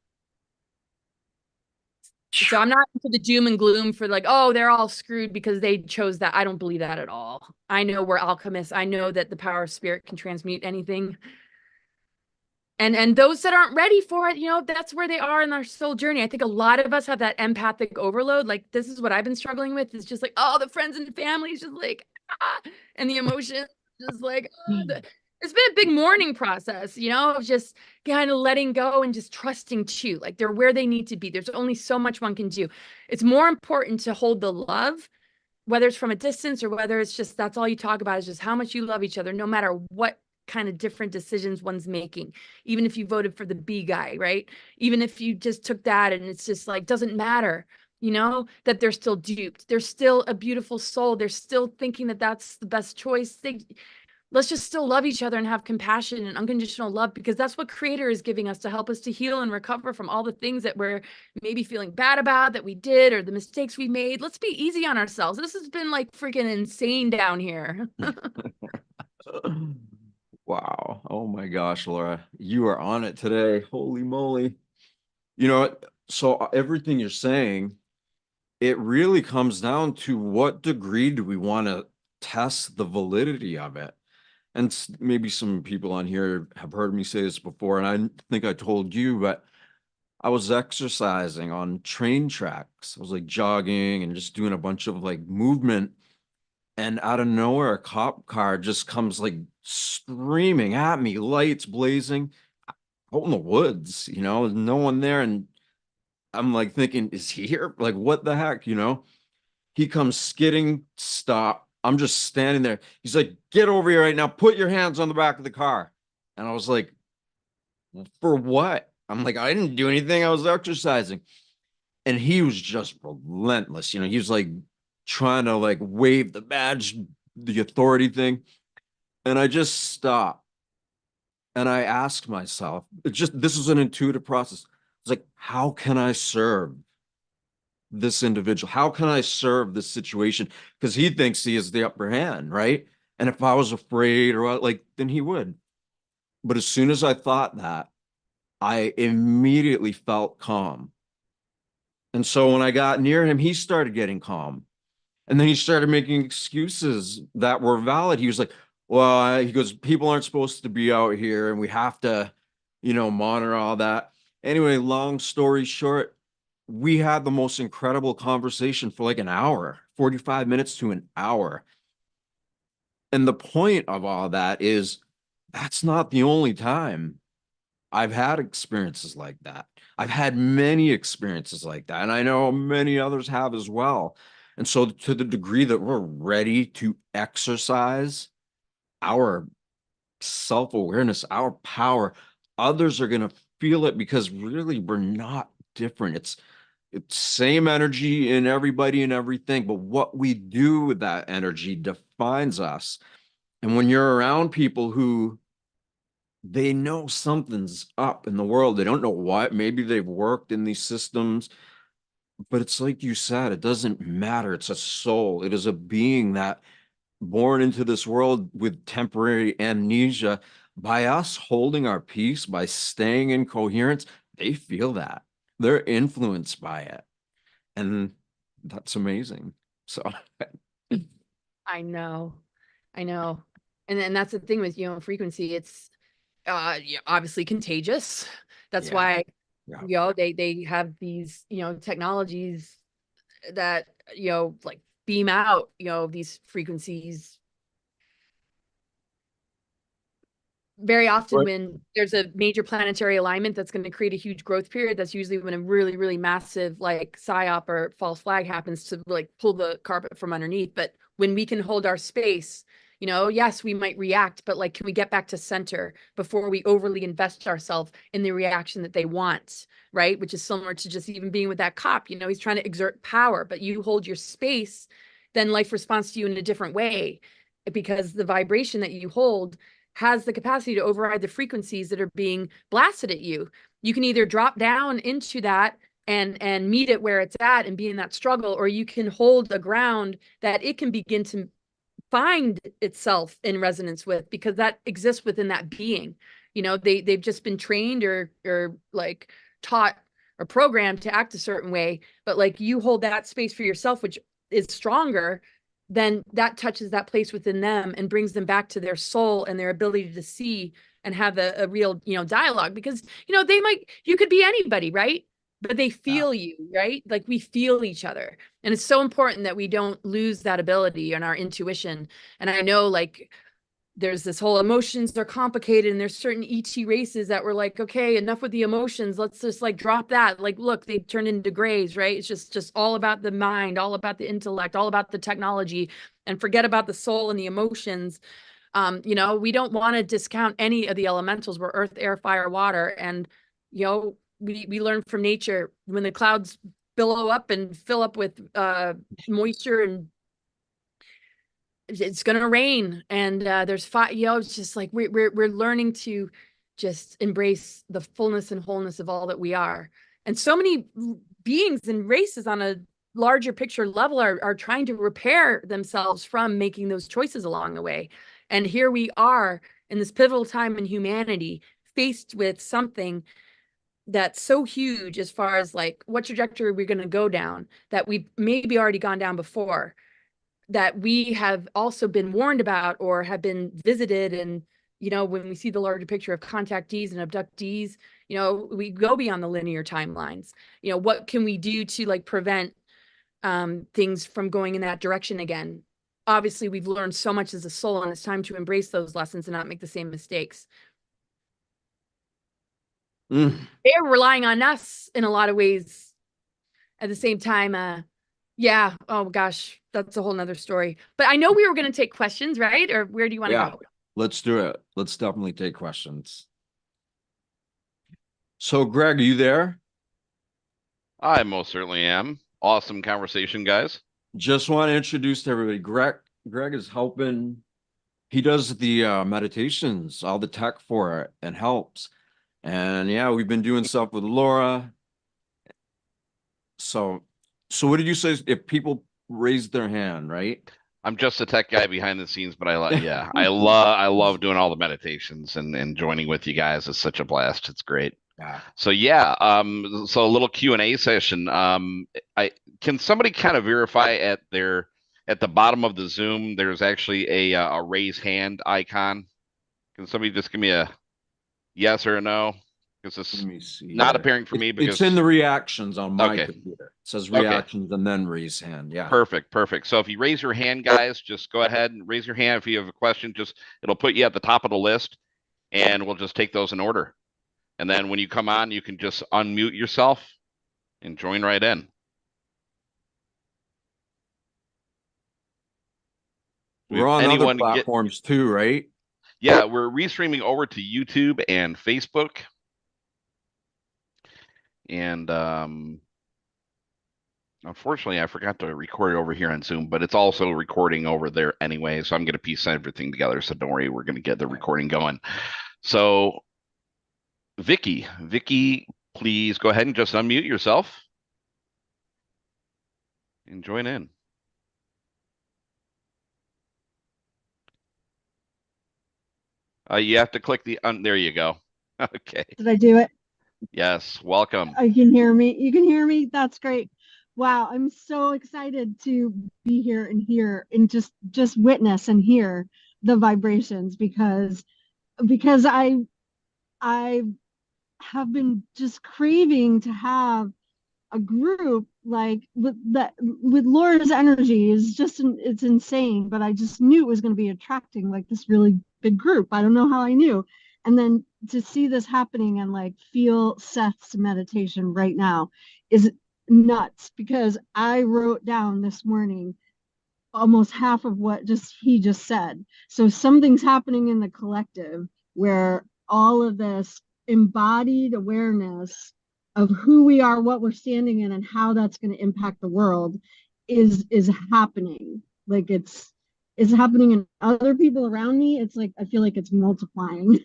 So I'm not into the doom and gloom for, like, oh, they're all screwed because they chose that. I don't believe that at all. I know we're alchemists. I know that the power of spirit can transmute anything. And those that aren't ready for it, that's where they are in their soul journey. I think a lot of us have that empathic overload. Like, this is what I've been struggling with. It's just like, oh, the friends and the family is just like, and the emotion just like, it's been a big mourning process, of just kind of letting go and just trusting too. Like, they're where they need to be. There's only so much one can do. It's more important to hold the love, whether it's from a distance or whether it's just that's all you talk about, is just how much you love each other, no matter what kind of different decisions one's making. Even if you voted for the B guy, right? Even if you just took that, and it's just like, doesn't matter, that they're still duped. They're still a beautiful soul. They're still thinking that that's the best choice. Let's just still love each other and have compassion and unconditional love, because that's what creator is giving us to help us to heal and recover from all the things that we're maybe feeling bad about that we did, or the mistakes we made. Let's be easy on ourselves. This has been like freaking insane down here. Wow. Oh my gosh, Laura, you are on it today. Holy moly. You know what? So everything you're saying, it really comes down to what degree do we want to test the validity of it? And maybe some people on here have heard me say this before, and I think I told you, but I was exercising on train tracks. I was like jogging and just doing a bunch of like movement. And out of nowhere, a cop car just comes like screaming at me, lights blazing, out in the woods, there's no one there. And I'm like thinking, is he here? Like, what the heck, He comes skidding, stop. I'm just standing there. He's like, get over here right now. Put your hands on the back of the car. And I was like, for what? I'm like, I didn't do anything. I was exercising. And he was just relentless. He was like trying to like wave the badge, the authority thing. And I just stopped and I asked myself, this is an intuitive process. It's like, how can I serve this individual? How can I serve this situation? Because he thinks he has the upper hand, right? And if I was afraid or what, like, then he would. But as soon as I thought that, I immediately felt calm. And so when I got near him, he started getting calm. And then he started making excuses that were valid. He was like, well, he goes, people aren't supposed to be out here and we have to, monitor all that. Anyway, long story short, we had the most incredible conversation for like an hour, 45 minutes to an hour. And the point of all that is that's not the only time I've had experiences like that. I've had many experiences like that, and I know many others have as well. And so, to the degree that we're ready to exercise our self awareness, our power, others are going to feel it because really we're not different. It's same energy in everybody and everything, but what we do with that energy defines us. And when you're around people who they know something's up in the world. They don't know what. Maybe they've worked in these systems, but it's like you said, it doesn't matter. It's a soul. It is a being that born into this world with temporary amnesia. By us holding our peace, by staying in coherence, they feel that. They're influenced by it. And that's amazing. So I know. I know. And then that's the thing with, frequency. It's yeah, obviously contagious. That's yeah, why, yeah. they have these, technologies that, like beam out, these frequencies very often Right. when there's a major planetary alignment that's going to create a huge growth period. That's usually when a really, really massive like psyop or false flag happens to like pull the carpet from underneath. But when we can hold our space, yes, we might react, but like, can we get back to center before we overly invest ourselves in the reaction that they want, right? Which is similar to just even being with that cop, he's trying to exert power, but you hold your space, then life responds to you in a different way because the vibration that you hold has the capacity to override the frequencies that are being blasted at you. You can either drop down into that and meet it where it's at and be in that struggle, or you can hold a ground that it can begin to find itself in resonance with, because that exists within that being. They've just been trained or like taught or programmed to act a certain way, but like you hold that space for yourself, which is stronger, then that touches that place within them and brings them back to their soul and their ability to see and have a real, dialogue. Because, you could be anybody, right? But they Yeah. feel you, right? Like we feel each other. And it's so important that we don't lose that ability and our intuition. And I know like there's this whole emotions are complicated, and there's certain ET races that were like, okay, enough with the emotions. Let's just like drop that. Like, look, they turned into grays, right? It's just all about the mind, all about the intellect, all about the technology, and forget about the soul and the emotions. We don't want to discount any of the elementals. We're earth, air, fire, water. And, we learn from nature when the clouds billow up and fill up with moisture, and it's gonna rain, and there's fire. It's just like we're learning to just embrace the fullness and wholeness of all that we are. And so many beings and races on a larger picture level are trying to repair themselves from making those choices along the way. And here we are in this pivotal time in humanity, faced with something that's so huge as far as like what trajectory we're going to go down, that we've maybe already gone down before, that we have also been warned about or have been visited. And, you know, when we see the larger picture of contactees and abductees, you know, we go beyond the linear timelines. You know, what can we do to like prevent things from going in that direction again? Obviously, we've learned so much as a soul, and it's time to embrace those lessons and not make the same mistakes. They're relying on us in a lot of ways. At the same time, yeah, oh gosh, that's a whole nother story. But I know we were going to take questions, right? Or where do you want to go? Let's do it. Let's definitely take questions. So, Greg, are you there? I most certainly am. Awesome conversation, guys. Just want to introduce to everybody. Greg is helping. He does the meditations, all the tech for it, and helps. And yeah, we've been doing stuff with Laura. So what did you say if people raise their hand, right? I'm just a tech guy behind the scenes, but I love doing all the meditations and joining with you guys. It's such a blast. It's great. Yeah. So so a little Q&A session. I can somebody kind of verify at the bottom of the Zoom, there's actually a raise hand icon. Can somebody just give me a yes or a no? Because it's not appearing for me because it's in the reactions on my Okay. computer. It says reactions and then raise hand. Yeah. Perfect. So if you raise your hand, guys, just go ahead and raise your hand. If you have a question, it'll put you at the top of the list, and we'll just take those in order. And then when you come on, you can just unmute yourself and join right in. We're on other platforms too, right? Yeah, we're restreaming over to YouTube and Facebook. And unfortunately, I forgot to record it over here on Zoom, but it's also recording over there anyway. So I'm going to piece everything together. So don't worry, we're going to get the recording going. So Vicky, please go ahead and just unmute yourself and join in. You have to click there you go. Okay. Did I do it? Yes. Welcome. You can hear me. You can hear me. That's great. Wow. I'm so excited to be here and hear and just witness and hear the vibrations because I have been just craving to have a group like with Laura's energy is just it's insane, but I just knew it was going to be attracting like this really big group. I don't know how I knew. And then to see this happening and like feel Seth's meditation right now is nuts because I wrote down this morning almost half of what he just said. So something's happening in the collective where all of this embodied awareness of who we are, what we're standing in, and how that's going to impact the world is happening. Like it's happening in other people around me. It's like I feel like it's multiplying.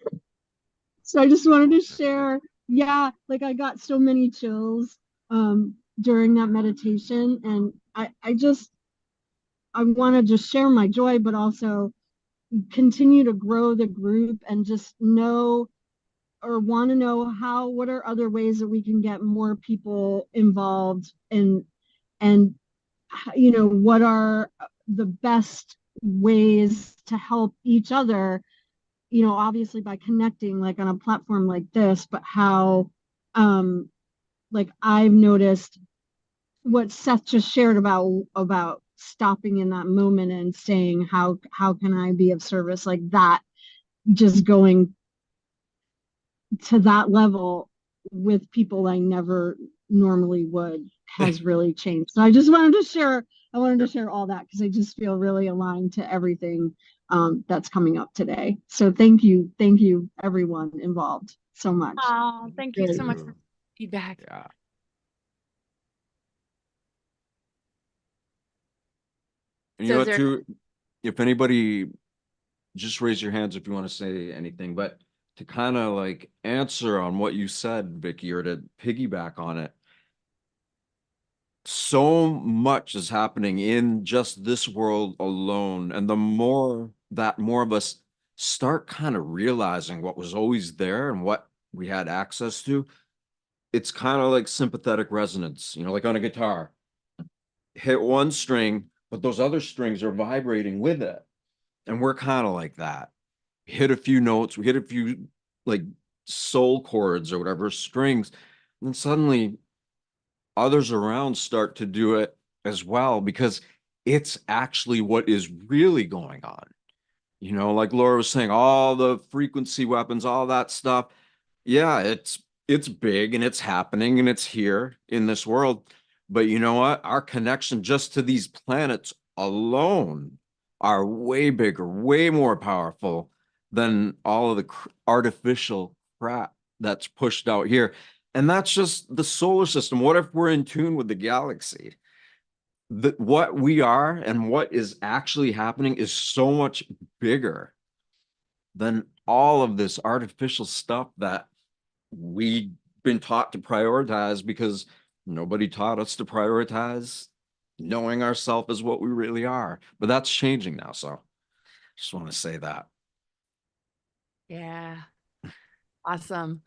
So I just wanted to share. Yeah, like I got so many chills during that meditation, and I want to just share my joy, but also continue to grow the group and just know or want to know what are other ways that we can get more people involved and you know what are the best ways to help each other, you know, obviously by connecting like on a platform like this, but how like I've noticed what Seth just shared about stopping in that moment and saying how can I be of service, like that, just going to that level with people I never normally would has really changed. So I just wanted to share all that because I just feel really aligned to everything that's coming up today. So thank you everyone involved so much. Oh, thank you so much for feedback. Yeah. And you know what, too, if anybody, just raise your hands if you want to say anything, but to kind of like answer on what you said, Vicky, or to piggyback on it, so much is happening in just this world alone. And the more of us start kind of realizing what was always there and what we had access to. It's kind of like sympathetic resonance, you know, like on a guitar. Hit one string, but those other strings are vibrating with it. And we're kind of like that. Hit a few notes, we hit a few like soul chords or whatever, strings, and then suddenly others around start to do it as well because it's actually what is really going on. You know, like Laura was saying, all the frequency weapons, all that stuff. Yeah, it's big and it's happening and it's here in this world. But you know what? Our connection just to these planets alone are way bigger, way more powerful than all of the artificial crap that's pushed out here. And that's just the solar system. What if we're in tune with the galaxy? What we are and what is actually happening is so much bigger than all of this artificial stuff that we've been taught to prioritize because nobody taught us to prioritize knowing ourselves as what we really are. But that's changing now. So just want to say that. Yeah. Awesome.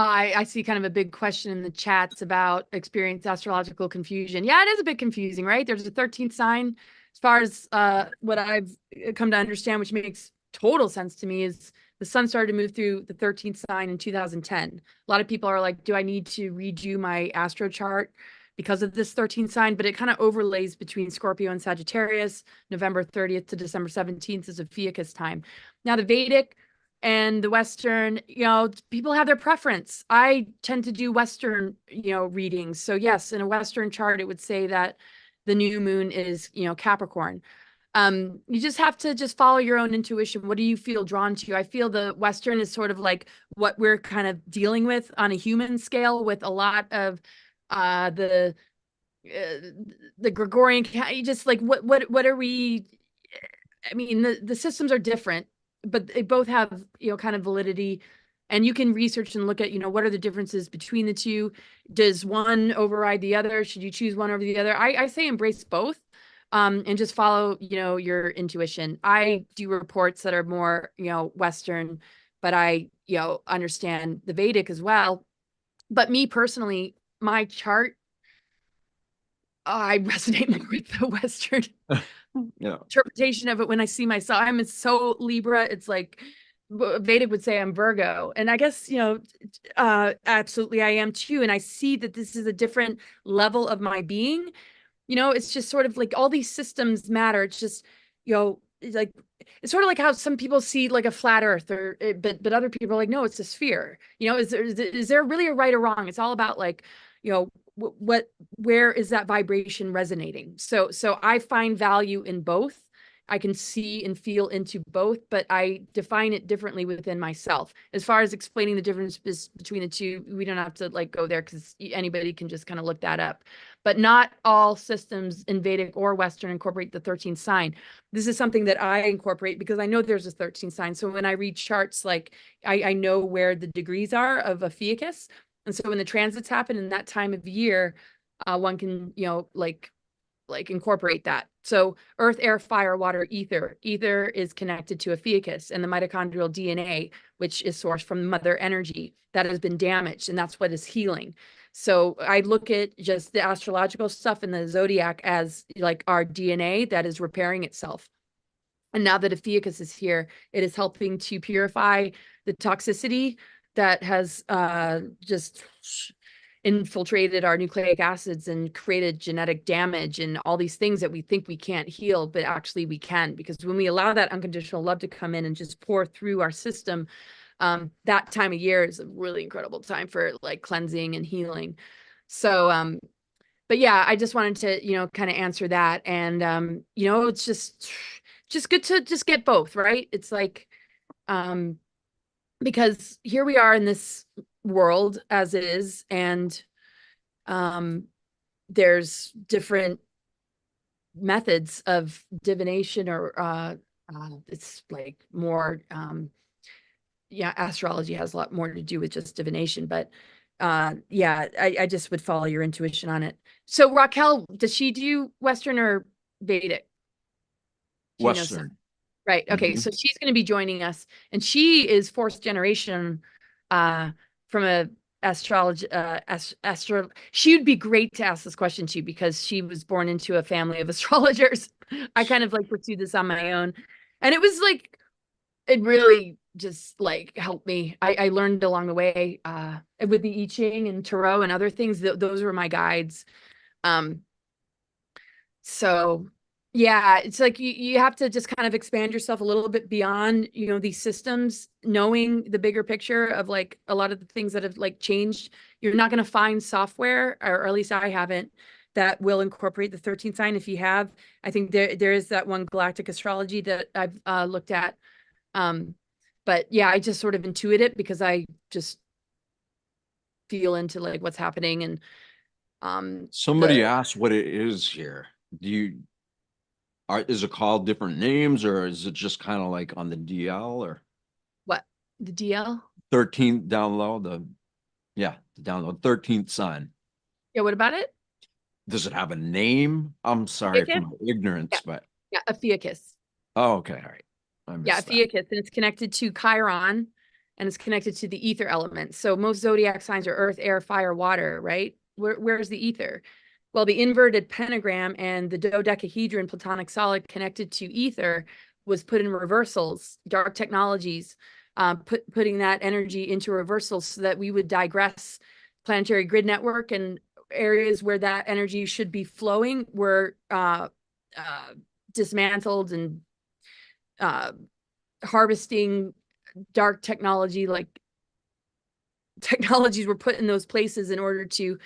I see kind of a big question in the chats about experience astrological confusion. Yeah, it is a bit confusing, right? There's a 13th sign. As far as what I've come to understand, which makes total sense to me, is the sun started to move through the 13th sign in 2010. A lot of people are like, do I need to redo my astro chart because of this 13th sign? But it kind of overlays between Scorpio and Sagittarius. November 30th to December 17th is Ophiuchus time. Now, the Vedic and the Western, you know, people have their preference. I tend to do Western, you know, readings. So yes, in a Western chart, it would say that the new moon is, you know, Capricorn. You just have to just follow your own intuition. What do you feel drawn to? I feel the Western is sort of like what we're kind of dealing with on a human scale, with a lot of the Gregorian, just like what are we? I mean, the systems are different, but they both have, you know, kind of validity. And you can research and look at, you know, what are the differences between the two? Does one override the other? Should you choose one over the other? I say embrace both, and just follow, you know, your intuition. I do reports that are more, you know, Western, but I, you know, understand the Vedic as well. But me personally, my chart, I resonate more with the Western Yeah. interpretation of it when I see myself. I'm so Libra. It's like Vedic would say I'm Virgo. And I guess, you know, absolutely I am too. And I see that this is a different level of my being. You know, it's just sort of like all these systems matter. It's just, you know, it's like, it's sort of like how some people see like a flat earth, or but other people are like, no, it's a sphere. You know, is there really a right or wrong? It's all about like, you know, where is that vibration resonating? So I find value in both. I can see and feel into both, but I define it differently within myself. As far as explaining the difference between the two, we don't have to like go there because anybody can just kind of look that up. But not all systems in Vedic or Western incorporate the 13th sign. This is something that I incorporate because I know there's a 13th sign. So when I read charts, like I know where the degrees are of Ophiuchus. And so when the transits happen in that time of year, one can, you know, like incorporate that. So earth, air, fire, water, ether. Ether is connected to Ophiuchus and the mitochondrial DNA, which is sourced from mother energy that has been damaged. And that's what is healing. So I look at just the astrological stuff in the zodiac as like our DNA that is repairing itself. And now that Ophiuchus is here, it is helping to purify the toxicity that has just infiltrated our nucleic acids and created genetic damage and all these things that we think we can't heal, but actually we can, because when we allow that unconditional love to come in and just pour through our system, that time of year is a really incredible time for like cleansing and healing. So, but yeah, I just wanted to, you know, kind of answer that. And, you know, it's just good to just get both, right? It's like, because here we are in this world as it is, and there's different methods of divination, or it's like more yeah, astrology has a lot more to do with just divination, but yeah, I just would follow your intuition on it. So Raquel, does she do Western or Vedic? Do you know, Western. Right. Okay. Mhm. So she's going to be joining us, and she is fourth generation from a astro. She would be great to ask this question to because she was born into a family of astrologers. I kind of like pursued this on my own, and it was like it really just like helped me. I learned along the way with the I Ching and Tarot and other things. Those were my guides. Um, so yeah, it's like you have to just kind of expand yourself a little bit beyond, these systems, knowing the bigger picture of like a lot of the things that have like changed. You're not going to find software, or at least I haven't, that will incorporate the 13th sign. If you have, I think there is that one galactic astrology that I've looked at. But yeah, I just sort of intuit it because I just feel into like what's happening. And Somebody asked what it is here. Is it called different names, or is it just kind of like on the DL, or what the DL? 13th down low? The down low 13th sign. Yeah, what about it? Does it have a name? I'm sorry for my ignorance, but Yeah, Ophiuchus. oh, okay, all right. I Yeah, missed that. Ophiuchus, and it's connected to Chiron, and it's connected to the ether element. So most zodiac signs are earth, air, fire, water, right? Where's the ether? Well, the inverted pentagram and the dodecahedron platonic solid connected to ether was put in reversals, dark technologies, putting that energy into reversals so that we would digress planetary grid network, and areas where that energy should be flowing were dismantled, and harvesting dark technology, like technologies were put in those places in order to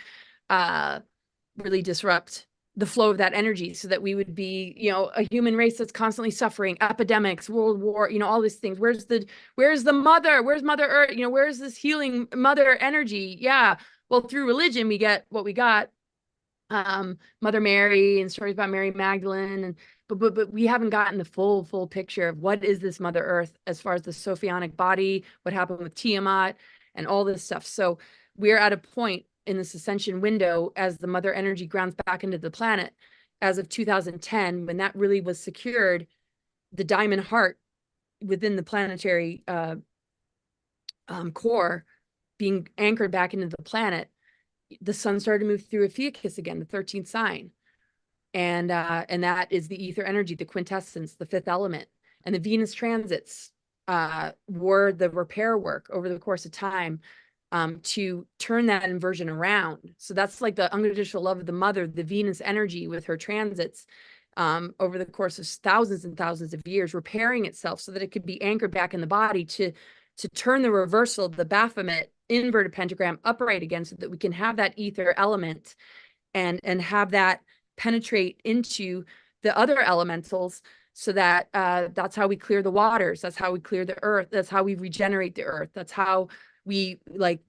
really disrupt the flow of that energy so that we would be, a human race that's constantly suffering, epidemics, world war, all these things. Where's the mother? Where's Mother Earth? Where's this healing mother energy? Yeah. Well, through religion, we get what we got. Mother Mary and stories about Mary Magdalene, and but we haven't gotten the full picture of what is this Mother Earth as far as the Sophionic body, what happened with Tiamat, and all this stuff. So we're at a point in this ascension window as the mother energy grounds back into the planet as of 2010, when that really was secured, the diamond heart within the planetary core being anchored back into the planet. The sun started to move through Ophiuchus again, the 13th sign. And that is the ether energy, the quintessence, the fifth element. And the Venus transits were the repair work over the course of time to turn that inversion around. So that's like the unconditional love of the mother, the Venus energy with her transits over the course of thousands and thousands of years, repairing itself so that it could be anchored back in the body to turn the reversal, the Baphomet inverted pentagram upright again, so that we can have that ether element and have that penetrate into the other elementals, so that that's how we clear the waters, that's how we clear the earth, that's how we regenerate the earth, that's how we like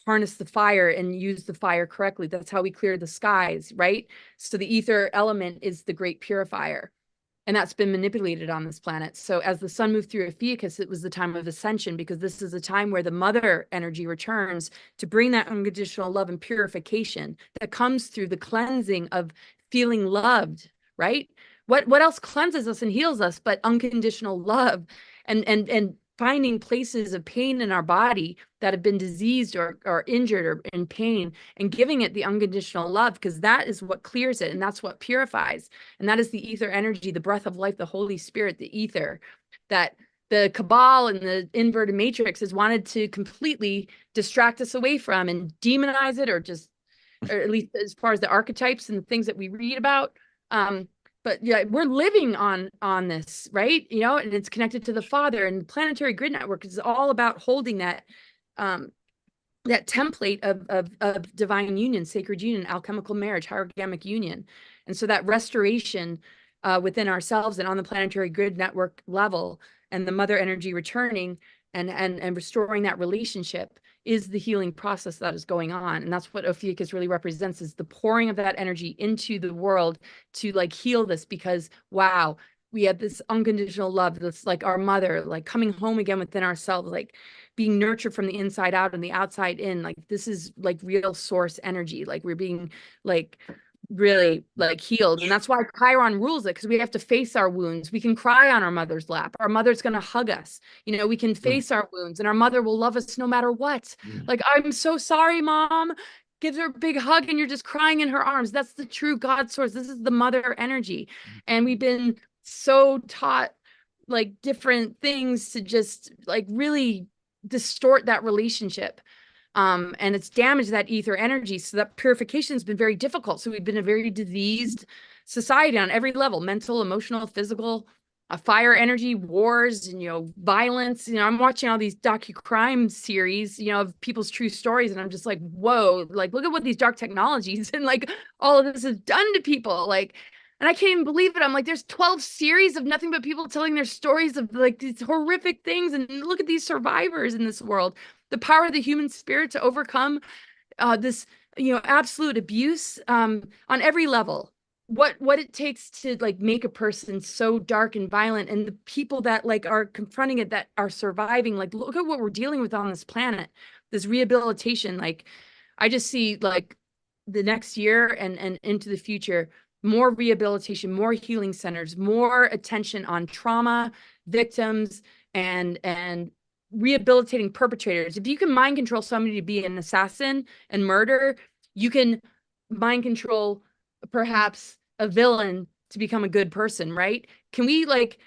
harness the fire and use the fire correctly, that's how we clear the skies, right? So the ether element is the great purifier, and that's been manipulated on this planet. So as the sun moved through Ophiuchus, it was the time of ascension, because this is a time where the mother energy returns to bring that unconditional love and purification that comes through the cleansing of feeling loved, right? What else cleanses us and heals us but unconditional love, and finding places of pain in our body that have been diseased or injured or in pain, and giving it the unconditional love, because that is what clears it, and that's what purifies. And that is the ether energy, the breath of life, the Holy Spirit, the ether, that the cabal and the inverted matrix has wanted to completely distract us away from and demonize it, or at least as far as the archetypes and the things that we read about. But yeah, we're living on this, right? And it's connected to the Father, and the planetary grid network is all about holding that that template of divine union, sacred union, alchemical marriage, hierogamic union. And so that restoration within ourselves and on the planetary grid network level, and the mother energy returning and restoring that relationship, is the healing process that is going on. And that's what Ophiuchus really represents, is the pouring of that energy into the world to like heal this, because wow, we have this unconditional love that's like our mother, like coming home again within ourselves, like being nurtured from the inside out and the outside in. Like this is like real source energy. Like we're being like really like healed. And that's why Chiron rules it, because we have to face our wounds. We can cry on our mother's lap. Our mother's going to hug us. You know, we can face our wounds, and our mother will love us no matter what. Like, I'm so sorry, mom. Gives her a big hug, and you're just crying in her arms. That's the true God source. This is the mother energy. And we've been so taught like different things to just like really distort that relationship. And it's damaged that ether energy. So that purification has been very difficult. So we've been a very diseased society on every level, mental, emotional, physical, fire energy, wars, and, you know, violence. You know, I'm watching all these docu-crime series, you know, of people's true stories. And I'm just like, whoa, like, look at what these dark technologies and like all of this has done to people. Like, and I can't even believe it. I'm like, there's 12 series of nothing but people telling their stories of like these horrific things. And look at these survivors in this world. The power of the human spirit to overcome this, you know, absolute abuse on every level. What it takes to like make a person so dark and violent, and the people that like are confronting it, that are surviving. Like, look at what we're dealing with on this planet. This rehabilitation, like, I just see like the next year and into the future, more rehabilitation, more healing centers, more attention on trauma victims, and rehabilitating perpetrators. If you can mind control somebody to be an assassin and murder, you can mind control perhaps a villain to become a good person, right? Can we like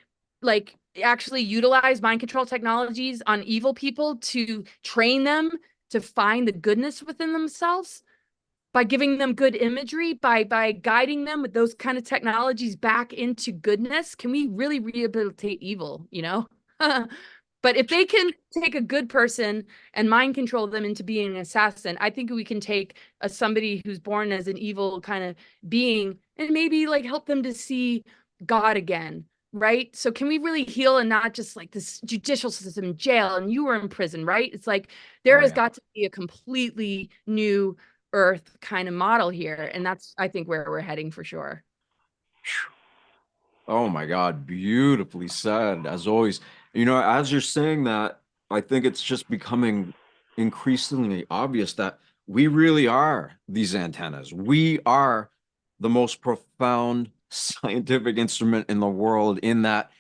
actually utilize mind control technologies on evil people to train them to find the goodness within themselves? By giving them good imagery, by guiding them with those kind of technologies back into goodness, can we really rehabilitate evil, you know? But if they can take a good person and mind control them into being an assassin, I think we can take somebody who's born as an evil kind of being and maybe like help them to see God again, right? So can we really heal, and not just like this judicial system in jail and you were in prison, right? It's like there has got to be a completely new earth kind of model here. And that's, I think, where we're heading for sure. Oh my God, beautifully said, as always. You know, as you're saying that, I think it's just becoming increasingly obvious that we really are these antennas. We are the most profound scientific instrument in the world, in that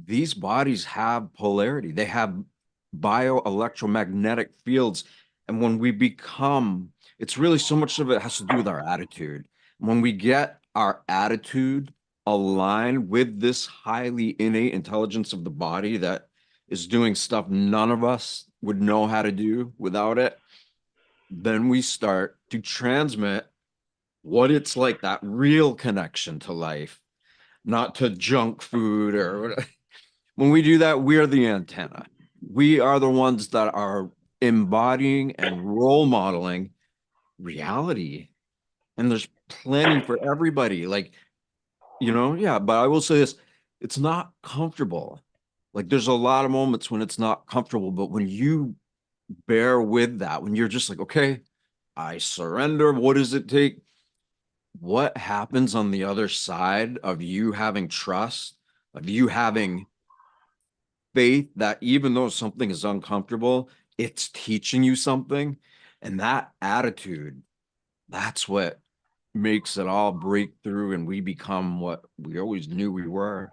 these bodies have polarity. They have bioelectromagnetic fields. And when we become, it's really so much of it has to do with our attitude. When we get our attitude aligned with this highly innate intelligence of the body that is doing stuff none of us would know how to do without it, then we start to transmit what it's like, that real connection to life, not to junk food or whatever. When we do that, we are the antenna. We are the ones that are embodying and role modeling reality. And there's plenty for everybody. Like, you know, yeah, but I will say this, it's not comfortable. Like, there's a lot of moments when it's not comfortable, but when you bear with that, when you're just like, okay, I surrender, what does it take? What happens on the other side of you having trust, of you having faith that even though something is uncomfortable, it's teaching you something? And that attitude, that's what makes it all break through, and we become what we always knew we were,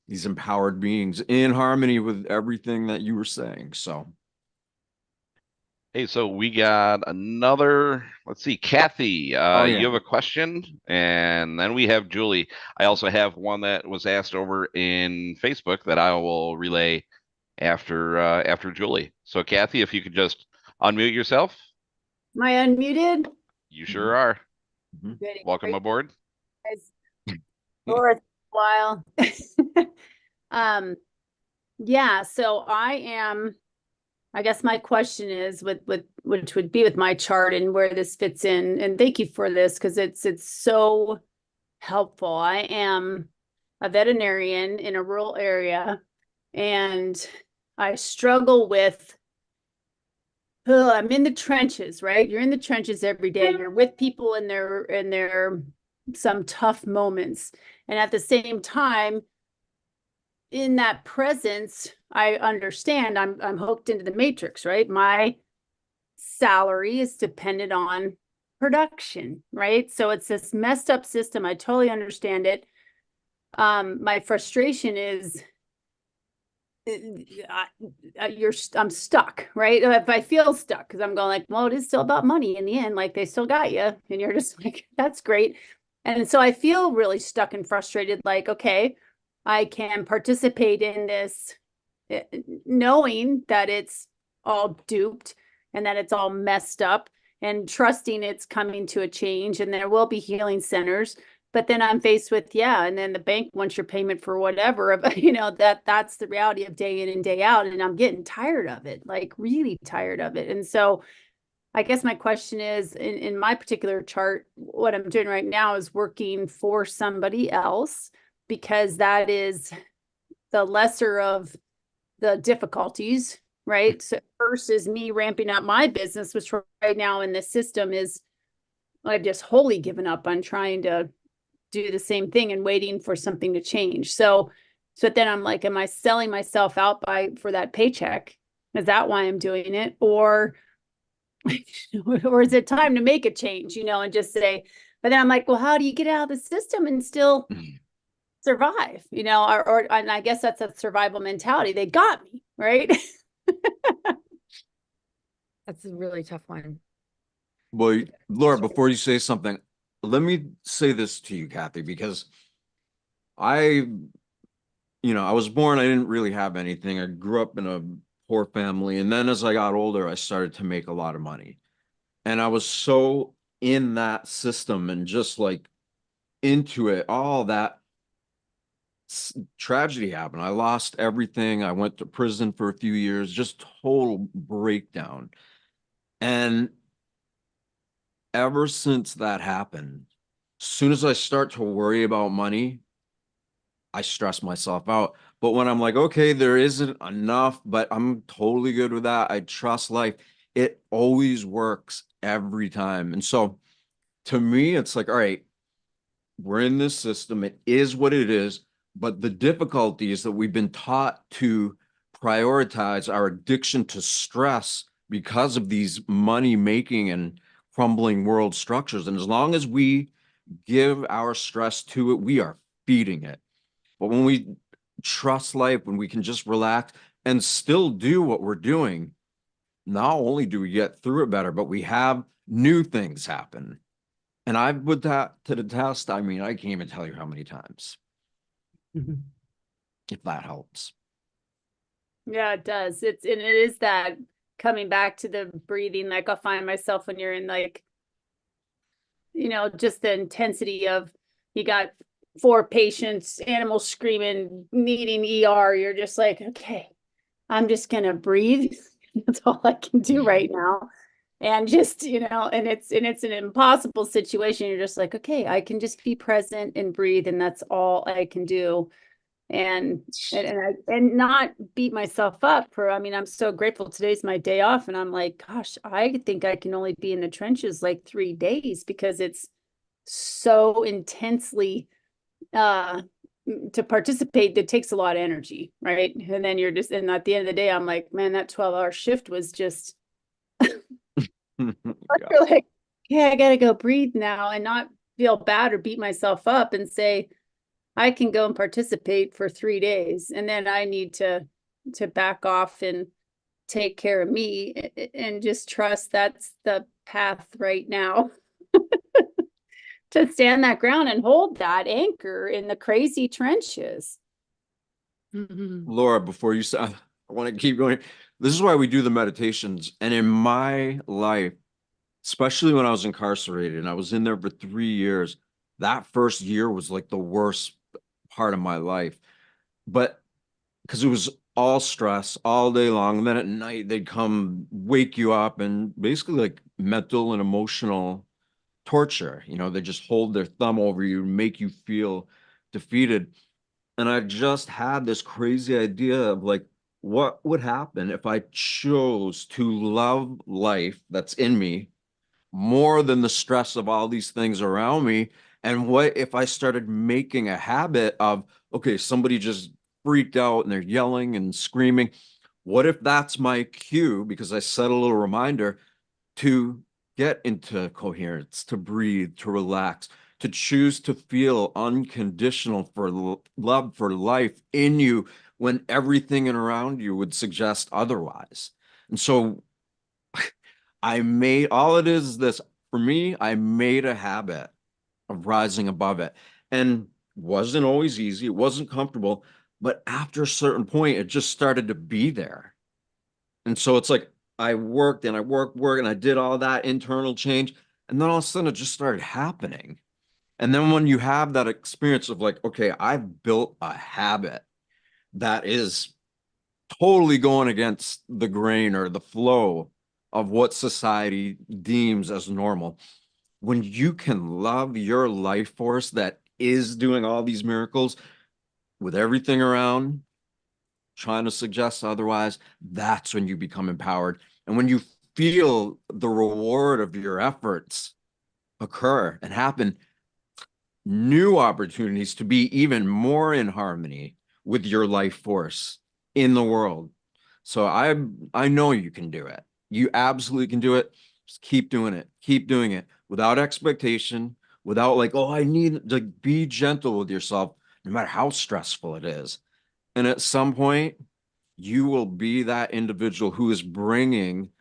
these empowered beings in harmony with everything that you were saying. So Hey, so we got another, let's see, Kathy, yeah. you have a question, and then we have Julie. I also have one that was asked over in Facebook that I will relay after Julie. So Kathy, if you could just unmute yourself. Am I unmuted? You sure are. Good. Welcome aboard. Guys. For a while. Yeah, so I guess my question is with which would be with my chart and where this fits in. And thank you for this, because it's so helpful. I am a veterinarian in a rural area, and I struggle with I'm in the trenches, right? You're in the trenches every day. You're with people in their some tough moments. And at the same time, in that presence, I understand I'm hooked into the matrix, right? My salary is dependent on production, right? So it's this messed up system. I totally understand it. My frustration is I'm stuck, right? If I feel stuck, because I'm going like, well, it is still about money in the end. Like they still got you, and you're just like, that's great. And so I feel really stuck and frustrated. Like, okay, I can participate in this, knowing that it's all duped and that it's all messed up, and trusting it's coming to a change, and there will be healing centers. But then I'm faced with, yeah, and then the bank wants your payment for whatever, that's the reality of day in and day out. And I'm getting tired of it, like really tired of it. And so I guess my question is, in my particular chart, what I'm doing right now is working for somebody else, because that is the lesser of the difficulties, right? So versus me ramping up my business, which right now in the system is, I've just wholly given up on trying to do the same thing and waiting for something to change. So then I'm like, am I selling myself out for that paycheck? Is that why I'm doing it? Or is it time to make a change, and just say, but then I'm like, well, how do you get out of the system and still survive, and I guess that's a survival mentality. They got me, right? That's a really tough one. Well, Laura, before you say something, let me say this to you, Kathy, because I was born, I didn't really have anything. I grew up in a poor family. And then as I got older, I started to make a lot of money. And I was so in that system and just like into it, all that tragedy happened. I lost everything. I went to prison for a few years, just total breakdown. And ever since that happened, as soon as I start to worry about money, I stress myself out. But when I'm like, okay, there isn't enough, but I'm totally good with that. I trust life. It always works every time. And so to me, it's like, all right, we're in this system. It is what it is. But the difficulty is that we've been taught to prioritize our addiction to stress because of these money making and crumbling world structures. And as long as we give our stress to it, we are feeding it. But when we trust life, when we can just relax and still do what we're doing, not only do we get through it better, but we have new things happen. And I've put that to the test. I mean, I can't even tell you how many times, if that helps. Yeah, it does. And it is that coming back to the breathing. Like I'll find myself when you're in like, just the intensity of, you got 4 patients, animals screaming, needing ER. You're just like, okay, I'm just gonna breathe. That's all I can do right now. And just, and it's an impossible situation. You're just like, okay, I can just be present and breathe, and that's all I can do. And not beat myself up for, I'm so grateful today's my day off, and I'm like, gosh, I think I can only be in the trenches like 3 days, because it's so intensely to participate that takes a lot of energy, right? And then you're just, and at the end of the day, I'm like, man, that 12-hour shift was just Yeah. you're like, yeah, I gotta go breathe now and not feel bad or beat myself up, and say, I can go and participate for 3 days, and then I need to back off and take care of me, and just trust that's the path right now. To stand that ground and hold that anchor in the crazy trenches. Laura, before you say, I want to keep going. This is why we do the meditations. And in my life, especially when I was incarcerated and I was in there for 3 years, that first year was like the worst part of my life. But because it was all stress all day long. And then at night, they'd come wake you up and basically like mental and emotional torture. They just hold their thumb over you and make you feel defeated. And I just had this crazy idea of like, what would happen if I chose to love life that's in me more than the stress of all these things around me? And what if I started making a habit of, okay, somebody just freaked out and they're yelling and screaming. What if that's my cue, because I set a little reminder to get into coherence, to breathe, to relax, to choose to feel unconditional for love for life in you when everything in around you would suggest otherwise. And so I made all it is this for me, I made a habit of rising above it. And wasn't always easy, it wasn't comfortable, but after a certain point, it just started to be there. And so it's like I worked and I worked, and I did all that internal change. And then all of a sudden it just started happening. And then when you have that experience of like, okay, I've built a habit that is totally going against the grain or the flow of what society deems as normal. When you can love your life force that is doing all these miracles with everything around, trying to suggest otherwise, that's when you become empowered. And when you feel the reward of your efforts occur and happen, new opportunities to be even more in harmony with your life force in the world. So I know you can do it. You absolutely can do it. Just keep doing it. Keep doing it without expectation, without like, oh, I need to be gentle with yourself, no matter how stressful it is. And at some point, you will be that individual who is bringing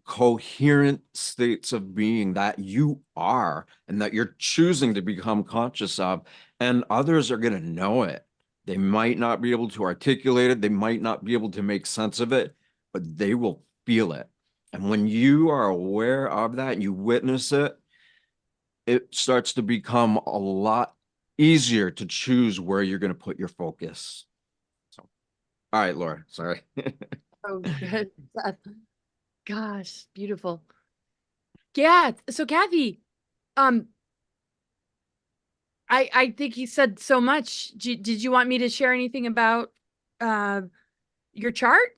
coherent states of being that you are and that you're choosing to become conscious of, and others are going to know it. They might not be able to articulate it, they might not be able to make sense of it, but they will feel it. And when you are aware of that and you witness it, it starts to become a lot easier to choose where you're going to put your focus. So, all right, Laura, sorry. Oh, good. Gosh, beautiful. Yeah. So Kathy, um, I think you said so much. Did you want me to share anything about your chart?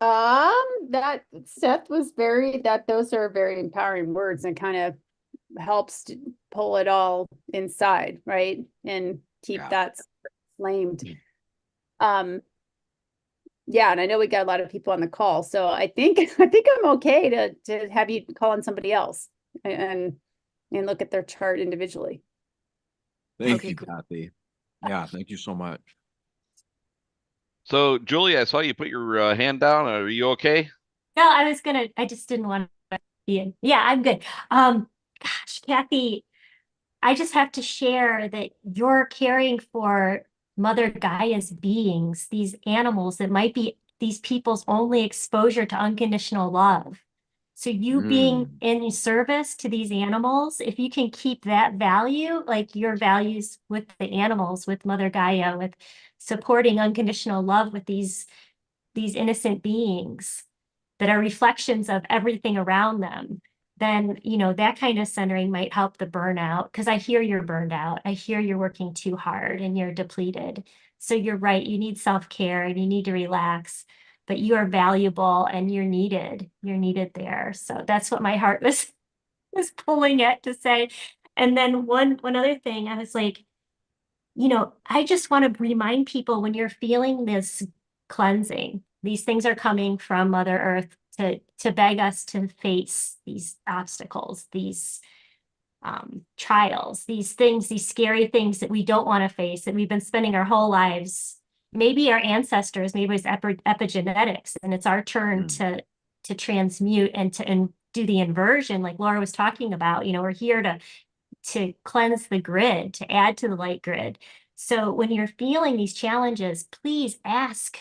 That Seth was very, that those are very empowering words and kind of helps to pull it all inside, right? And keep Yeah. that flamed. Yeah, and I know we got a lot of people on the call, so I think I'm okay to have you call on somebody else and look at their chart individually. Thank Okay, you, cool. Kathy. Yeah, thank you so much. So, Julie, I saw you put your hand down. Are you okay? No, I just didn't want to be in. Yeah, I'm good. Gosh, Kathy, I just have to share that you're caring for Mother Gaia's beings, these animals that might be these people's only exposure to unconditional love. So you being in service to these animals, if you can keep that value, like your values with the animals, with Mother Gaia, with supporting unconditional love with these innocent beings that are reflections of everything around them, then, you know, that kind of centering might help the burnout. Because I hear you're burned out. I hear you're working too hard and you're depleted. So you're right. You need self-care and you need to relax, but you are valuable and you're needed. You're needed there. So that's what my heart was pulling at to say. And then one other thing, I was like, you know, I just want to remind people when you're feeling this cleansing, these things are coming from Mother Earth to beg us to face these obstacles, these trials, these things, these scary things that we don't want to face, that we've been spending our whole lives. Maybe our ancestors, maybe it's epigenetics, and it's our turn to transmute and do the inversion, like Laura was talking about. You know, we're here to cleanse the grid, to add to the light grid. So when you're feeling these challenges, please ask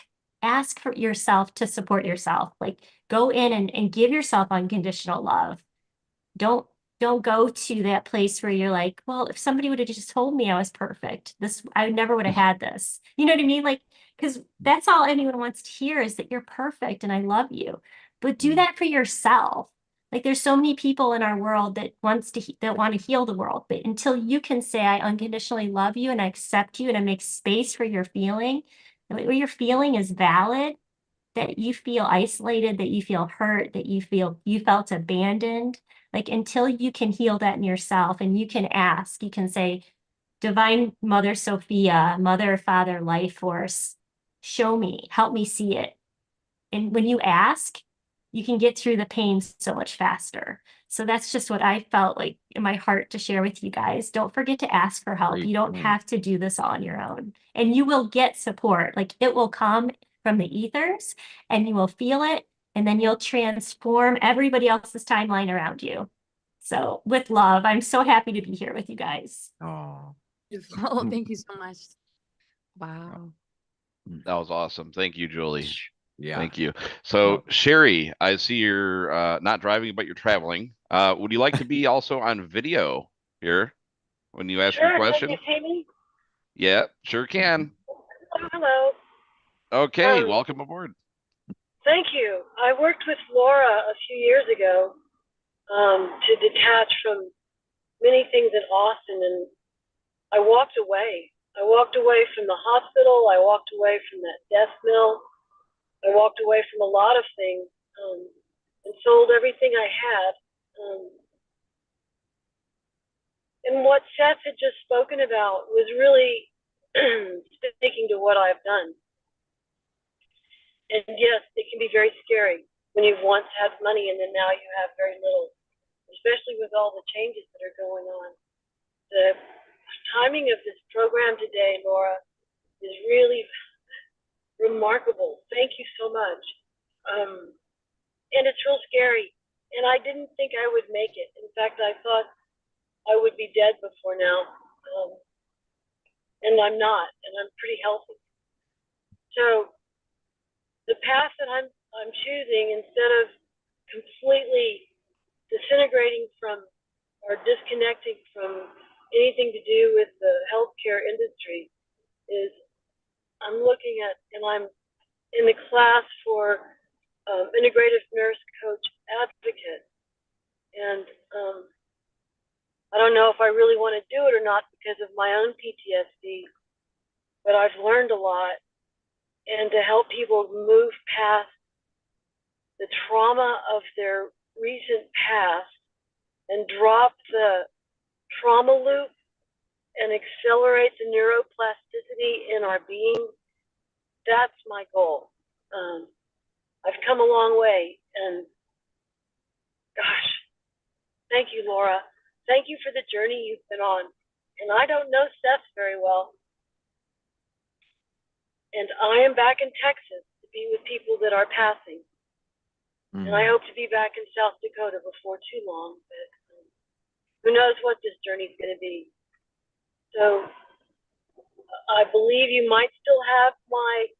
for yourself to support yourself. Like go in and give yourself unconditional love. Don't go to that place where you're like, well, if somebody would have just told me I was perfect, I never would have had this. You know what I mean? Like, because that's all anyone wants to hear is that you're perfect and I love you. But do that for yourself. Like there's so many people in our world that want to heal the world, but until you can say I unconditionally love you and I accept you and I make space for your feeling, what you're feeling is valid, that you feel isolated, that you feel hurt, that you felt abandoned, like until you can heal that in yourself and you can ask, you can say, Divine Mother Sophia, Mother, Father, Life Force, show me, help me see it. And when you ask, you can get through the pain so much faster. So that's just what I felt like in my heart to share with you guys. Don't forget to ask for help. Great You don't point. have to do this all on your own. And you will get support. Like it will come from the ethers and you will feel it. And then you'll transform everybody else's timeline around you. So with love, I'm so happy to be here with you guys. Oh, Beautiful. Thank you so much. Wow. That was awesome. Thank you, Julie. yeah. Thank you. So, Well- Sherry, I see you're not driving, but you're traveling. Would you like to be also on video here when you ask your Sure, can question? you see me? Yeah, sure can. Oh, hello. Okay, Um, welcome aboard. Thank you. I worked with Laura a few years ago to detach from many things in Austin, and I walked away. I walked away from the hospital. I walked away from that death mill. I walked away from a lot of things and sold everything I had. And what Seth had just spoken about was really speaking to what I've done. And yes, it can be very scary when you've once had money and then now you have very little, especially with all the changes that are going on. The timing of this program today, Laura, is really remarkable. Thank you so much. And it's real scary. And I didn't think I would make it. In fact, I thought I would be dead before now. And I'm not, and I'm pretty healthy. So the path that I'm choosing, instead of completely disintegrating from or disconnecting from anything to do with the healthcare industry, is I'm looking at, and I'm in the class for integrative nurse coach advocate, and I don't know if I really want to do it or not because of my own PTSD, but I've learned a lot, and to help people move past the trauma of their recent past and drop the trauma loop and accelerate the neuroplasticity in our being. That's my goal. I've come a long way, and gosh, thank you, Laura. Thank you for the journey you've been on. And I don't know Seth very well. And I am back in Texas to be with people that are passing. And I hope to be back in South Dakota before too long. But who knows what this journey is going to be. So I believe you might still have my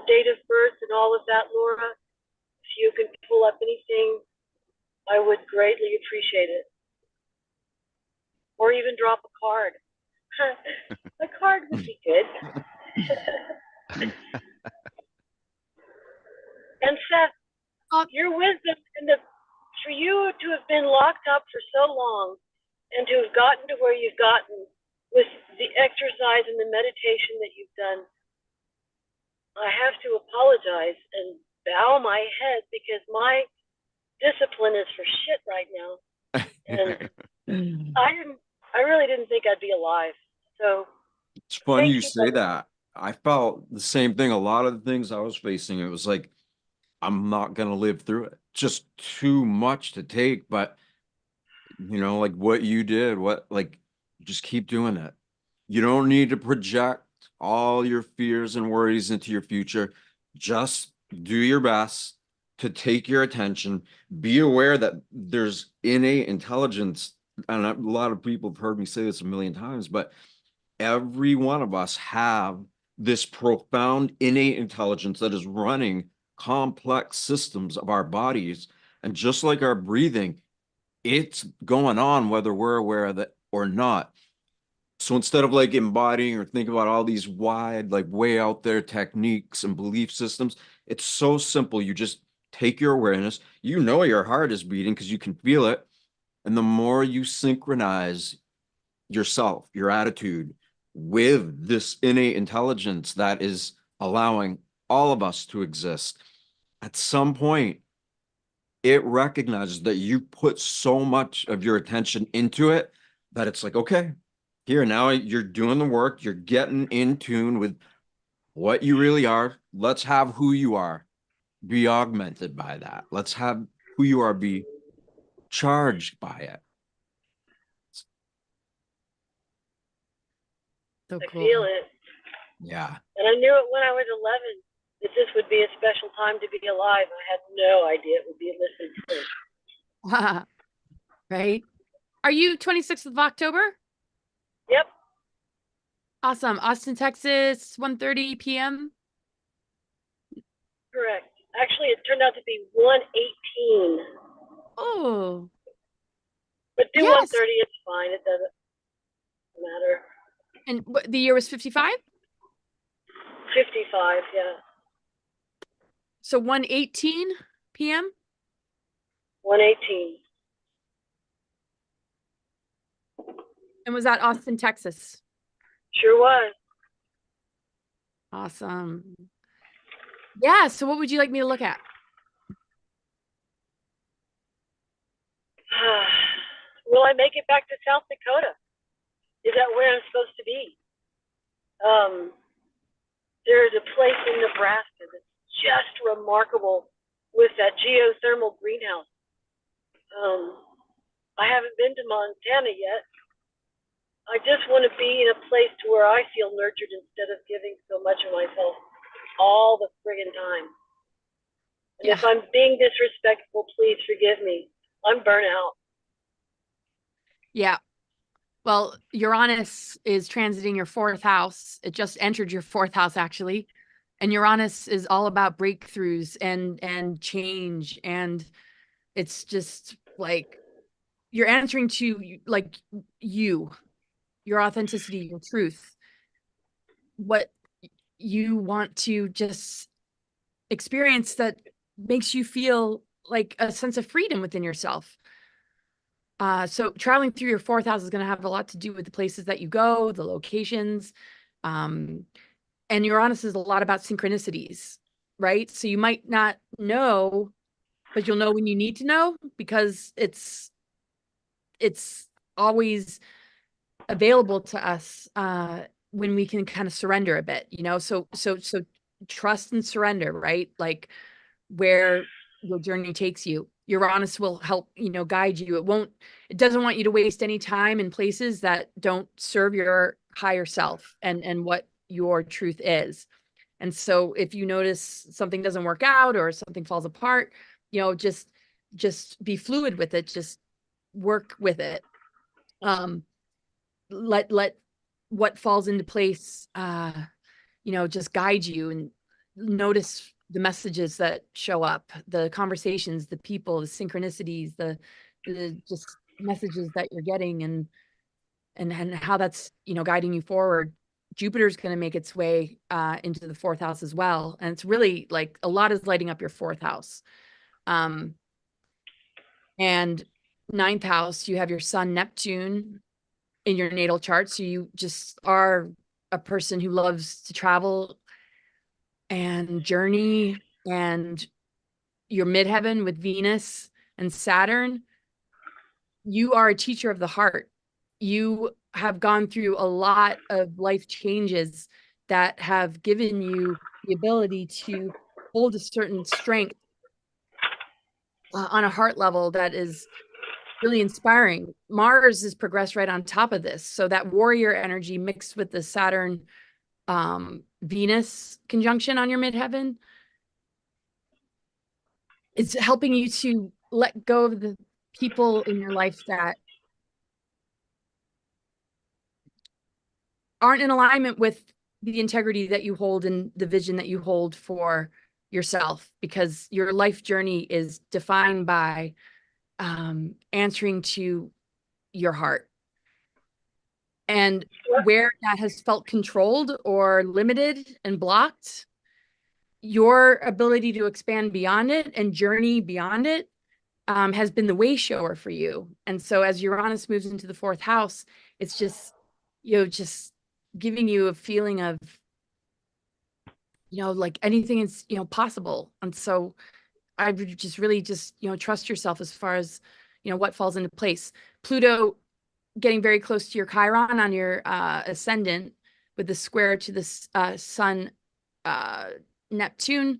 date of birth and all of that, Laura. If you can pull up anything, I would greatly appreciate it. Or even drop a card. A card would be good. And Seth, your wisdom and for you to have been locked up for so long and to have gotten to where you've gotten with the exercise and the meditation that you've done, I have to apologize and bow my head because my discipline is for shit right now. And I really didn't think I'd be alive. So It's funny you you say for that. I felt the same thing. A lot of the things I was facing, it was like, I'm not going to live through it. Just too much to take. But, like what you did, just keep doing it. You don't need to project all your fears and worries into your future. Just do your best to take your attention. Be aware that there's innate intelligence. And a lot of people have heard me say this a million times, but every one of us have this profound innate intelligence that is running complex systems of our bodies. And just like our breathing, it's going on whether we're aware of it or not. So instead of like embodying or thinking about all these wide, like way out there techniques and belief systems, it's so simple. You just take your awareness, your heart is beating because you can feel it. And the more you synchronize yourself, your attitude with this innate intelligence that is allowing all of us to exist, at some point, it recognizes that you put so much of your attention into it that it's like, okay, here, now you're doing the work, you're getting in tune with what you really are. Let's have who you are. be augmented by that. Let's have who you are be charged by it. So I cool. feel it. Yeah. And I knew it when I was 11 that this would be a special time to be alive. I had no idea it would be listed. Right. Are you 26th of October? Yep, Awesome. Austin, Texas, 1:30 p.m. correct. Actually, it turned out to be 1:18. Oh, But do yes. 1:30, it's fine. It doesn't matter. And what, the year was 55? 55, yeah. So 1:18 p.m. 1:18. And was that Austin, Texas? Sure was. Awesome. Yeah. So what would you like me to look at? Will I make it back to South Dakota? Is that where I'm supposed to be? There's a place in Nebraska that's just remarkable with that geothermal greenhouse. I haven't been to Montana yet. I just want to be in a place to where I feel nurtured instead of giving so much of myself all the friggin' time. And if I'm being disrespectful, please forgive me. I'm burnt out. Yeah. Well, Uranus is transiting your fourth house. It just entered your fourth house, actually. And Uranus is all about breakthroughs and change. And it's just like you're answering to like your authenticity, your truth, what you want to just experience that makes you feel like a sense of freedom within yourself. So traveling through your fourth house is going to have a lot to do with the places that you go, the locations. And Uranus is a lot about synchronicities, right? So you might not know, but you'll know when you need to know because it's always available to us when we can kind of surrender a bit, so trust and surrender, right? Like where your journey takes you. Uranus will help, guide you. It doesn't want you to waste any time in places that don't serve your higher self and what your truth is. And so if you notice something doesn't work out or something falls apart, just be fluid with it. Just work with it. Let what falls into place, just guide you, and notice the messages that show up, the conversations, the people, the synchronicities, the just messages that you're getting, and how that's, guiding you forward. Jupiter's going to make its way into the fourth house as well. And it's really like a lot is lighting up your fourth house. And ninth house, you have your sun, Neptune in your natal chart. So you just are a person who loves to travel and journey, and your midheaven with Venus and Saturn. You are a teacher of the heart. You have gone through a lot of life changes that have given you the ability to hold a certain strength on a heart level that is really inspiring. Mars is progressed right on top of this. So that warrior energy mixed with the Saturn Venus conjunction on your midheaven, it's helping you to let go of the people in your life that aren't in alignment with the integrity that you hold and the vision that you hold for yourself, because your life journey is defined by answering to your heart. And where that has felt controlled or limited and blocked, your ability to expand beyond it and journey beyond it has been the way shower for you. And so as Uranus moves into the fourth house, it's just, just giving you a feeling of, like anything is, possible. And so I would just really just, trust yourself as far as, what falls into place. Pluto getting very close to your Chiron on your ascendant with the square to the sun, Neptune.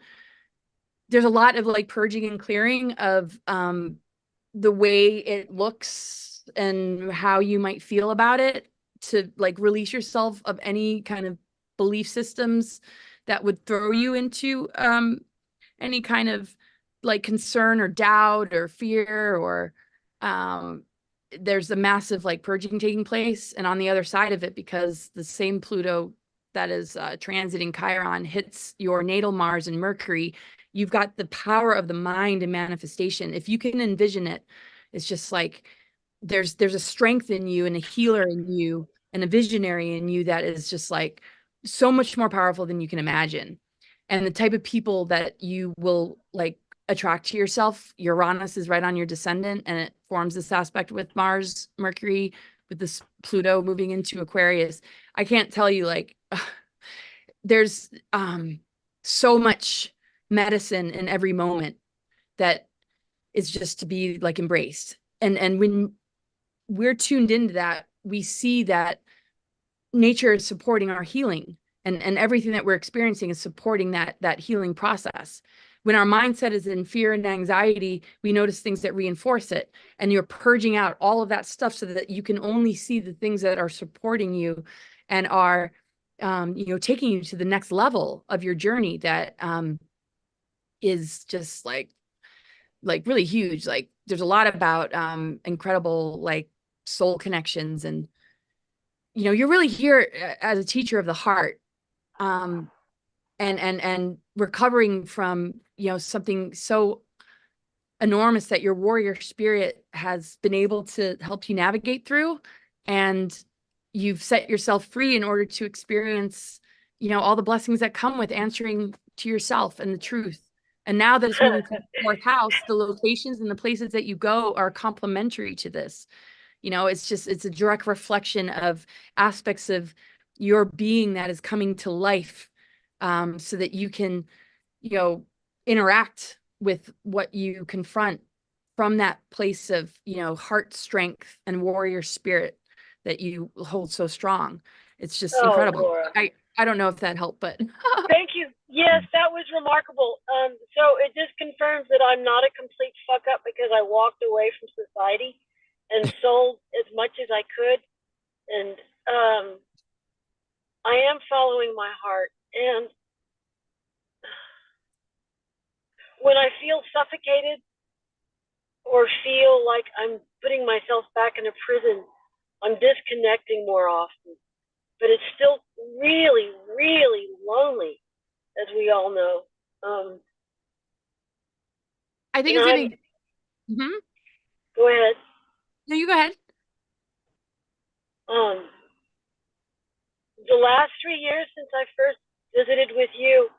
there's a lot of like purging and clearing of the way it looks and how you might feel about it, to like release yourself of any kind of belief systems that would throw you into any kind of like concern or doubt or fear, or there's a massive like purging taking place. And on the other side of it, because the same Pluto that is transiting Chiron hits your natal Mars and Mercury, you've got the power of the mind and manifestation. If you can envision it, it's just like there's a strength in you and a healer in you and a visionary in you that is just like so much more powerful than you can imagine. And the type of people that you will like attract to yourself, Uranus is right on your descendant, and it forms this aspect with Mars, Mercury, with this Pluto moving into Aquarius. I can't tell you, like, there's so much medicine in every moment that is just to be like embraced. And when we're tuned into that, we see that nature is supporting our healing, and everything that we're experiencing is supporting that healing process. When our mindset is in fear and anxiety, we notice things that reinforce it, and you're purging out all of that stuff so that you can only see the things that are supporting you and are taking you to the next level of your journey, that is just like really huge. Like there's a lot about incredible like soul connections, and you're really here as a teacher of the heart, and recovering from something so enormous that your warrior spirit has been able to help you navigate through, and you've set yourself free in order to experience all the blessings that come with answering to yourself and the truth. And now that it's moving to the fourth house, the locations and the places that you go are complementary to this. It's a direct reflection of aspects of your being that is coming to life, so that you can, interact with what you confront from that place of, heart strength and warrior spirit that you hold so strong. It's just incredible. Laura. I don't know if that helped, but Thank you. Yes, that was remarkable. So it just confirms that I'm not a complete fuck up because I walked away from society and sold as much as I could. And I am following my heart. And when I feel suffocated or feel like I'm putting myself back in a prison, I'm disconnecting more often. But it's still really, really lonely, as we all know. I think it's going to be. Go ahead. No, you go ahead. The last 3 years since I first visited with you,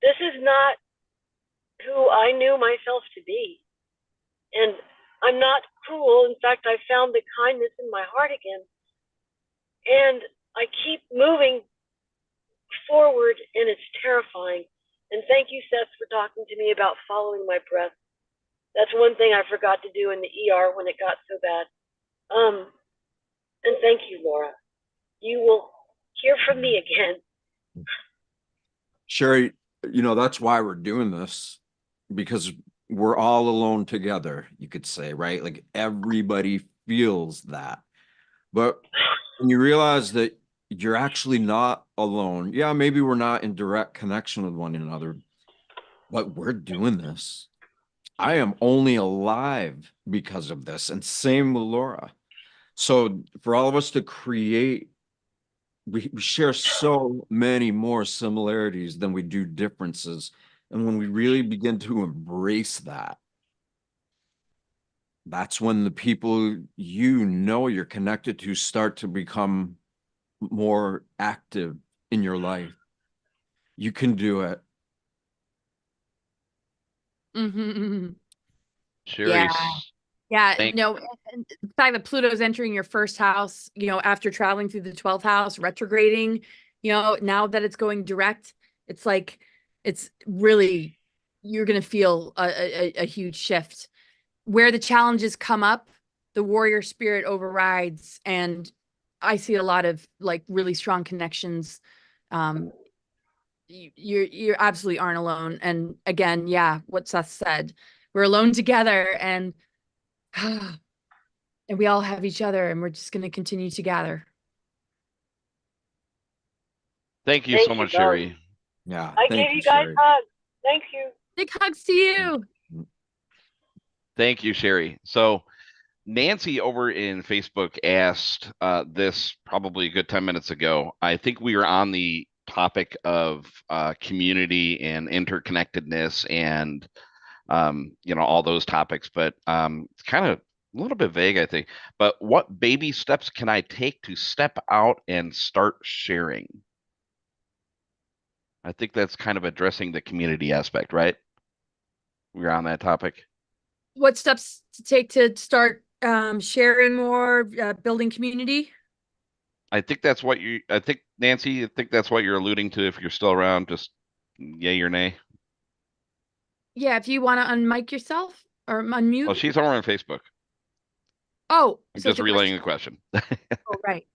this is not who I knew myself to be. And I'm not cruel. In fact, I found the kindness in my heart again. And I keep moving forward, and it's terrifying. And thank you, Seth, for talking to me about following my breath. That's one thing I forgot to do in the ER when it got so bad. And thank you, Laura. You will hear from me again. Sherry, that's why we're doing this, because we're all alone together, you could say, right? Like everybody feels that. But when you realize that you're actually not alone, yeah, maybe we're not in direct connection with one another, but we're doing this. I am only alive because of this, and same with Laura. So for all of us to create, we share so many more similarities than we do differences. And when we really begin to embrace that, that's when the people you're connected to start to become more active in your life. You can do it. Sherry's. Yeah, no, and the fact that Pluto's entering your first house, after traveling through the 12th house, retrograding, now that it's going direct, it's like, it's really, you're going to feel a huge shift. Where the challenges come up, the warrior spirit overrides, and I see a lot of like really strong connections you absolutely aren't alone. And again, yeah, what Seth said, we're alone together, and and we all have each other, and we're just going to continue to gather. Thank you Thank so you much, both. Sherry. Yeah. I Thank give you, you guys Sherry. hugs. Thank you. Big hugs to you. Thank you, Sherry. So Nancy over in Facebook asked this probably a good 10 minutes ago. I think we were on the topic of community and interconnectedness and all those topics, but it's kind of a little bit vague, I think. But what baby steps can I take to step out and start sharing? I think that's kind of addressing the community aspect, right? We're on that topic. What steps to take to start sharing more, building community? I think that's what I think, Nancy, I think that's what you're alluding to. If you're still around, just yay or nay. Yeah, if you want to unmic yourself or Well, unmute. she's over on Facebook. Oh, I'm so just relaying the question. Oh, right.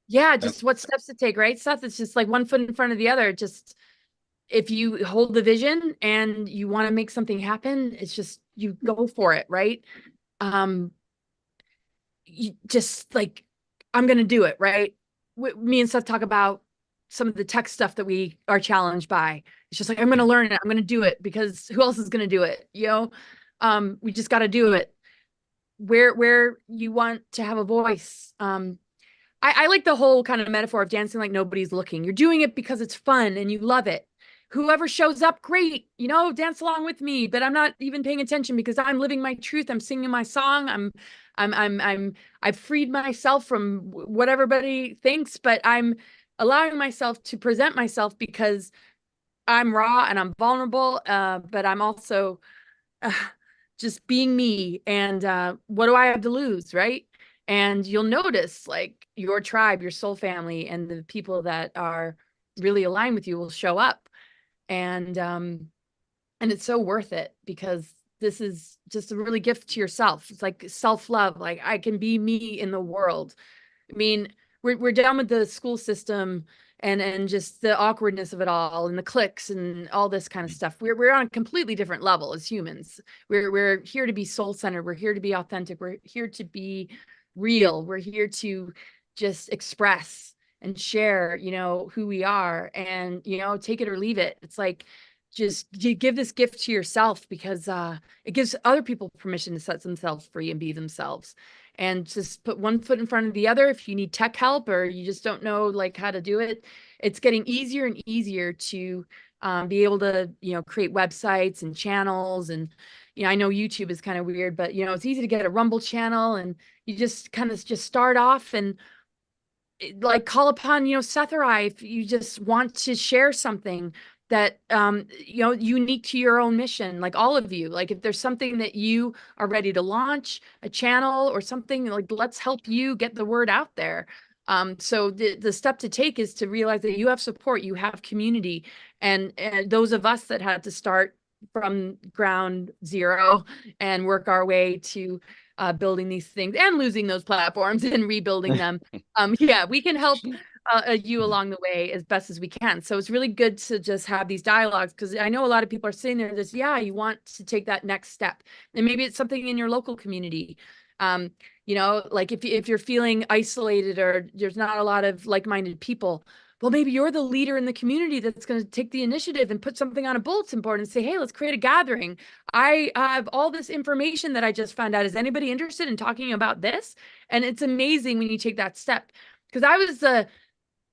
Yeah, just what steps to take, right, Seth? It's just like one foot in front of the other. Just if you hold the vision and you want to make something happen, it's just you go for it, right? You just like, I'm gonna do it, right? Me and Seth talk about some of the tech stuff that we are challenged by. It's just like, I'm gonna learn it, I'm gonna do it, because who else is gonna do it? We just got to do it. Where you want to have a voice. I like the whole kind of metaphor of dancing like nobody's looking. You're doing it because it's fun and you love it. Whoever shows up, great, dance along with me, but I'm not even paying attention because I'm living my truth. I'm singing my song. I've freed myself from what everybody thinks, but I'm allowing myself to present myself because I'm raw and I'm vulnerable. But I'm also just being me. And what do I have to lose, right? And you'll notice like your tribe, your soul family, and the people that are really aligned with you will show up. And it's so worth it, because this is just a really gift to yourself. It's like self-love. Like, I can be me in the world. I mean, we're done with the school system and just the awkwardness of it all and the cliques and all this kind of stuff. We're on a completely different level as humans. We're here to be soul-centered. We're here to be authentic. We're here to be real. We're here to just express and share, who we are, and, take it or leave it. It's like, just you give this gift to yourself, because it gives other people permission to set themselves free and be themselves. And just put one foot in front of the other. If you need tech help or you just don't know like how to do it, it's getting easier and easier to be able to, create websites and channels. And, I know YouTube is kind of weird, but, it's easy to get a Rumble channel, and you just kind of just start off and like call upon, Seth or I, if you just want to share something that unique to your own mission. Like, all of you, like if there's something that you are ready to launch, a channel or something, like, let's help you get the word out there. So the step to take is to realize that you have support, you have community, and those of us that had to start from ground zero and work our way to building these things and losing those platforms and rebuilding them. Yeah, we can help you along the way as best as we can. So it's really good to just have these dialogues, because I know a lot of people are sitting there just, yeah, you want to take that next step. And maybe it's something in your local community. Like if you're feeling isolated or there's not a lot of like-minded people, well, maybe you're the leader in the community that's going to take the initiative and put something on a bulletin board and say, hey, let's create a gathering. I have all this information that I just found out. Is anybody interested in talking about this? And it's amazing when you take that step. Because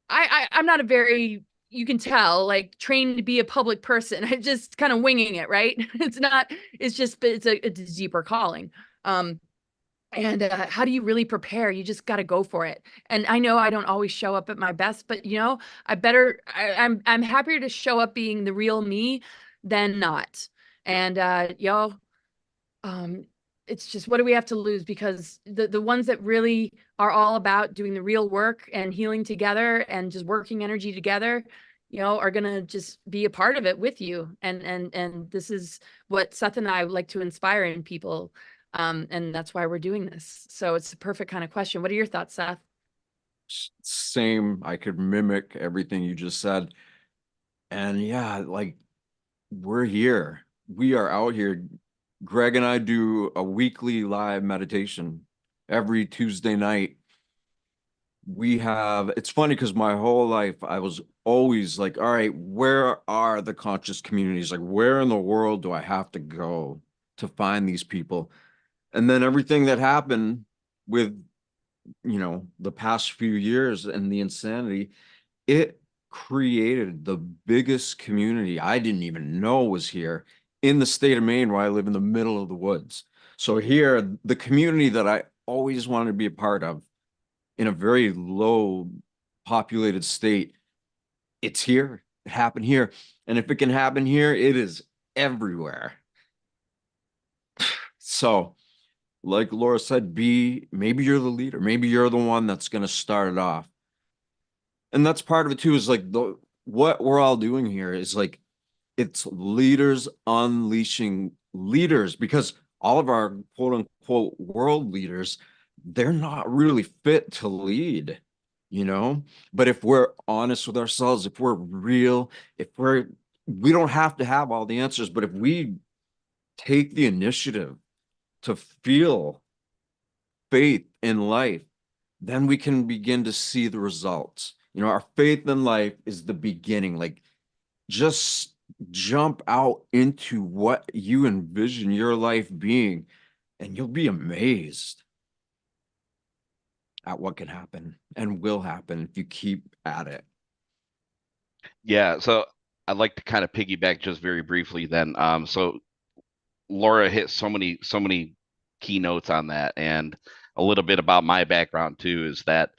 I'm not a very, you can tell, like, trained to be a public person. I'm just kind of winging it, right? It's a deeper calling. And how do you really prepare? You just got to go for it. And I know I don't always show up at my best, but I'm happier to show up being the real me than not. And it's just, what do we have to lose? Because the ones that really are all about doing the real work and healing together and just working energy together, are gonna just be a part of it with you. And this is what Seth and I would like to inspire in people. And that's why we're doing this. So it's a perfect kind of question. What are your thoughts, Seth? Same. I could mimic everything you just said. And yeah, like we're here. We are out here. Greg and I do a weekly live meditation every Tuesday night. It's funny because my whole life I was always like, all right, where are the conscious communities? Like, where in the world do I have to go to find these people? And then everything that happened with, the past few years and the insanity, it created the biggest community I didn't even know was here in the state of Maine, where I live in the middle of the woods. So here, the community that I always wanted to be a part of in a very low populated state, it's here. It happened here. And if it can happen here, it is everywhere. So, like Laura said, maybe you're the leader. Maybe you're the one that's going to start it off. And that's part of it too, is like what we're all doing here is like it's leaders unleashing leaders, because all of our quote unquote world leaders, they're not really fit to lead, you know? But if we're honest with ourselves, if we're real, we don't have to have all the answers, but if we take the initiative to feel faith in life, then we can begin to see the results. Our faith in life is the beginning. Like, just jump out into what you envision your life being, and you'll be amazed at what can happen and will happen if you keep at it. Yeah, so I'd like to kind of piggyback just very briefly then. So Laura hit so many keynotes on that, and a little bit about my background too is that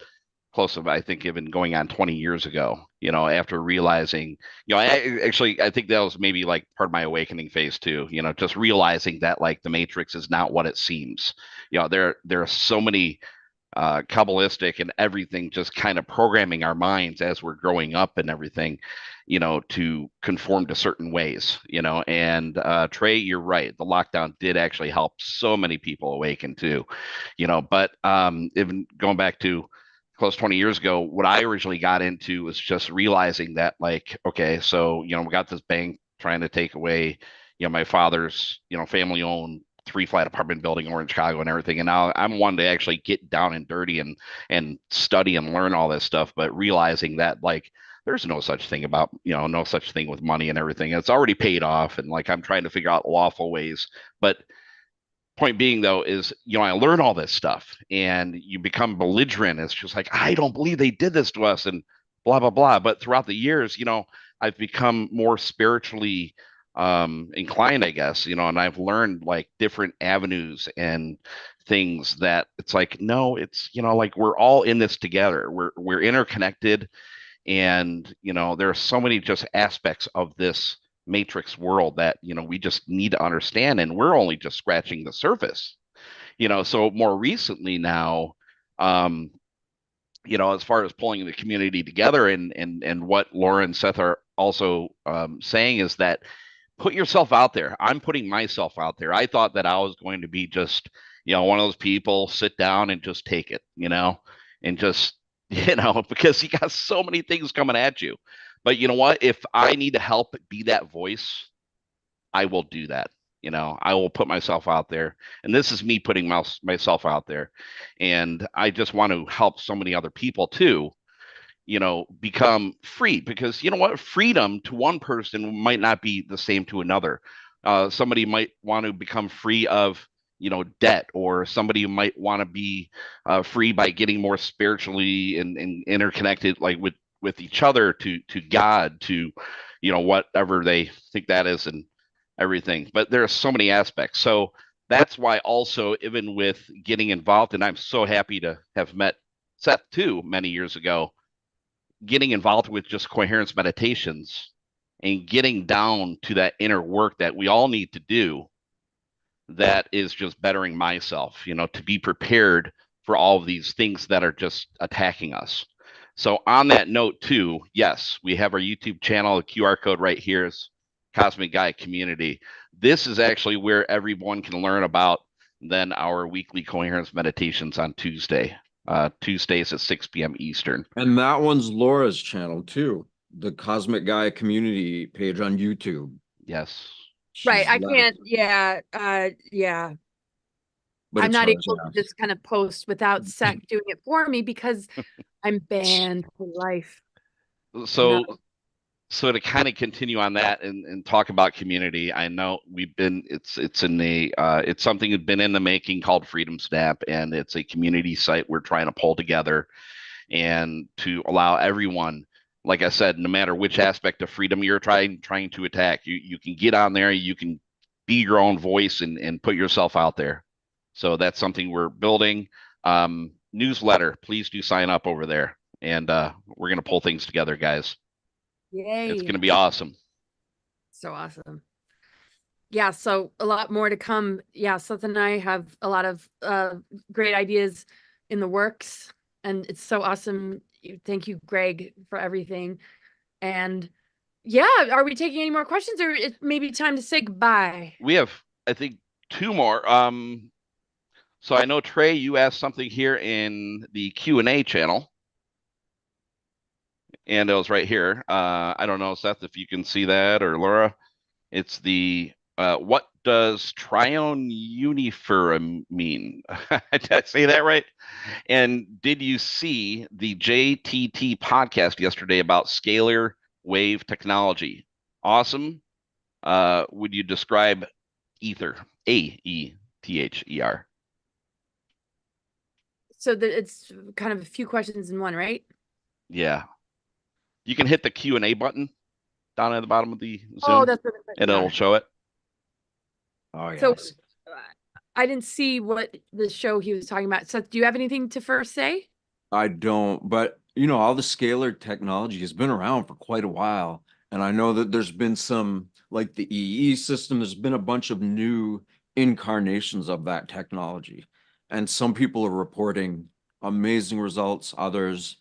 close to, I think, even going on 20 years ago, after realizing, I think that was maybe like part of my awakening phase too, just realizing that like the Matrix is not what it seems. There are so many Kabbalistic and everything, just kind of programming our minds as we're growing up and everything, to conform to certain ways, and Trey, you're right. The lockdown did actually help so many people awaken too, but even going back to close 20 years ago, what I originally got into was just realizing that like, okay, so, we got this bank trying to take away, my father's, family owned three-flat apartment building in Orange, Chicago and everything. And now I'm one to actually get down and dirty and study and learn all this stuff, but realizing that like there's no such thing about, no such thing with money and everything. It's already paid off. And like I'm trying to figure out lawful ways. But point being though is, I learn all this stuff and you become belligerent. It's just like, I don't believe they did this to us and blah, blah, blah. But throughout the years, I've become more spiritually inclined, I guess, and I've learned like different avenues and things that it's like, no, it's, like we're all in this together. We're interconnected. And, there are so many just aspects of this matrix world that, we just need to understand. And we're only just scratching the surface, so more recently now, as far as pulling the community together and what Laura and Seth are also saying is that put yourself out there. I'm putting myself out there. I thought that I was going to be just, one of those people, sit down and just take it, and just, because you got so many things coming at you. But you know what? If I need to help be that voice, I will do that. I will put myself out there. And this is me putting myself out there. And I just want to help so many other people too, become free, because you know what? Freedom to one person might not be the same to another. Somebody might want to become free of, debt, or somebody might want to be free by getting more spiritually and interconnected, like with each other, to God, to, whatever they think that is and everything. But there are so many aspects. So that's why also, even with getting involved, and I'm so happy to have met Seth too many years ago, getting involved with just coherence meditations and getting down to that inner work that we all need to do, that is just bettering myself, to be prepared for all of these things that are just attacking us. So on that note too, yes, we have our YouTube channel. The QR code right here is Cosmic Guy Community. This is actually where everyone can learn about then our weekly coherence meditations on Tuesdays at 6 p.m. Eastern. And that one's Laura's channel too. the Cosmic Guy community page on YouTube. Yes. Right. She's I let can't. us- Yeah. but I'm it's not hers, able to yeah. just kind of post without Seth doing it for me because I'm banned for life. So so to kind of continue on that and talk about community, I know we've been it's in the it's something that's been in the making called Freedom Snap, and it's a community site we're trying to pull together and to allow everyone, like I said, no matter which aspect of freedom you're trying to attack, you can get on there, you can be your own voice and put yourself out there. So that's something we're building. Newsletter, please do sign up over there, and we're gonna pull things together, guys. It's Yay. gonna be awesome. So awesome. Yeah, so a lot more to come. Yeah, Seth and I have a lot of great ideas in the works, and it's so awesome. Thank you, Greg, for everything. And yeah, are we taking any more questions, or it may be time to say goodbye? We have, I think, two more. So I know Trey, you asked something here in the Q&A channel, and it was right here. I don't know, Seth, if you can see that, or Laura. It's the what does trione uniferum mean? Did I say that right? And did you see the JTT podcast yesterday about scalar wave technology? Awesome. Would you describe ether? AETHER. So that it's kind of a few questions in one, right? Yeah. You can hit the Q&A button down at the bottom of the Zoom, Oh, that's what and it'll show it. Oh, So yes. I didn't see what the show he was talking about. Seth, do you have anything to first say? I don't, but you know, all the scalar technology has been around for quite a while. And I know that there's been some, like the EE system, there's been a bunch of new incarnations of that technology. And some people are reporting amazing results. Others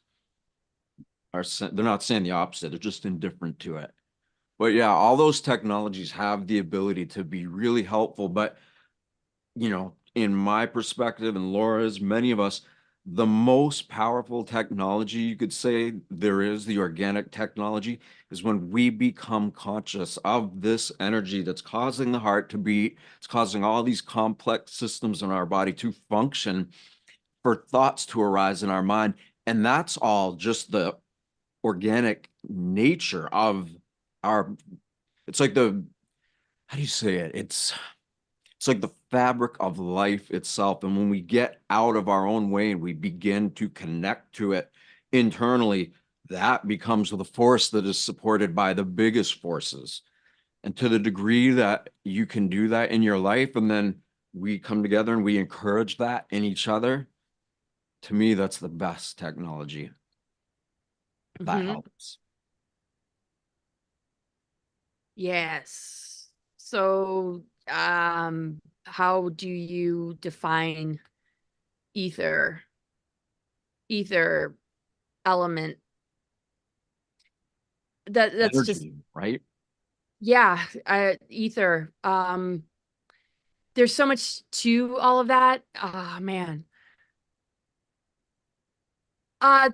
are, they're not saying the opposite, they're just indifferent to it. But yeah, all those technologies have the ability to be really helpful. But you know, in my perspective and Laura's, many of us, the most powerful technology you could say there is, the organic technology, is when we become conscious of this energy that's causing the heart to beat, it's causing all these complex systems in our body to function, for thoughts to arise in our mind. And that's all just the organic nature of our, it's like the, how do you say it? It's like the fabric of life itself. And when we get out of our own way and we begin to connect to it internally, that becomes the force that is supported by the biggest forces. And to the degree that you can do that in your life, and then we come together and we encourage that in each other, to me, that's the best technology, if that helps. Yes. So, how do you define ether element? That's Energy, just, right? yeah, ether. There's so much to all of that. Oh man.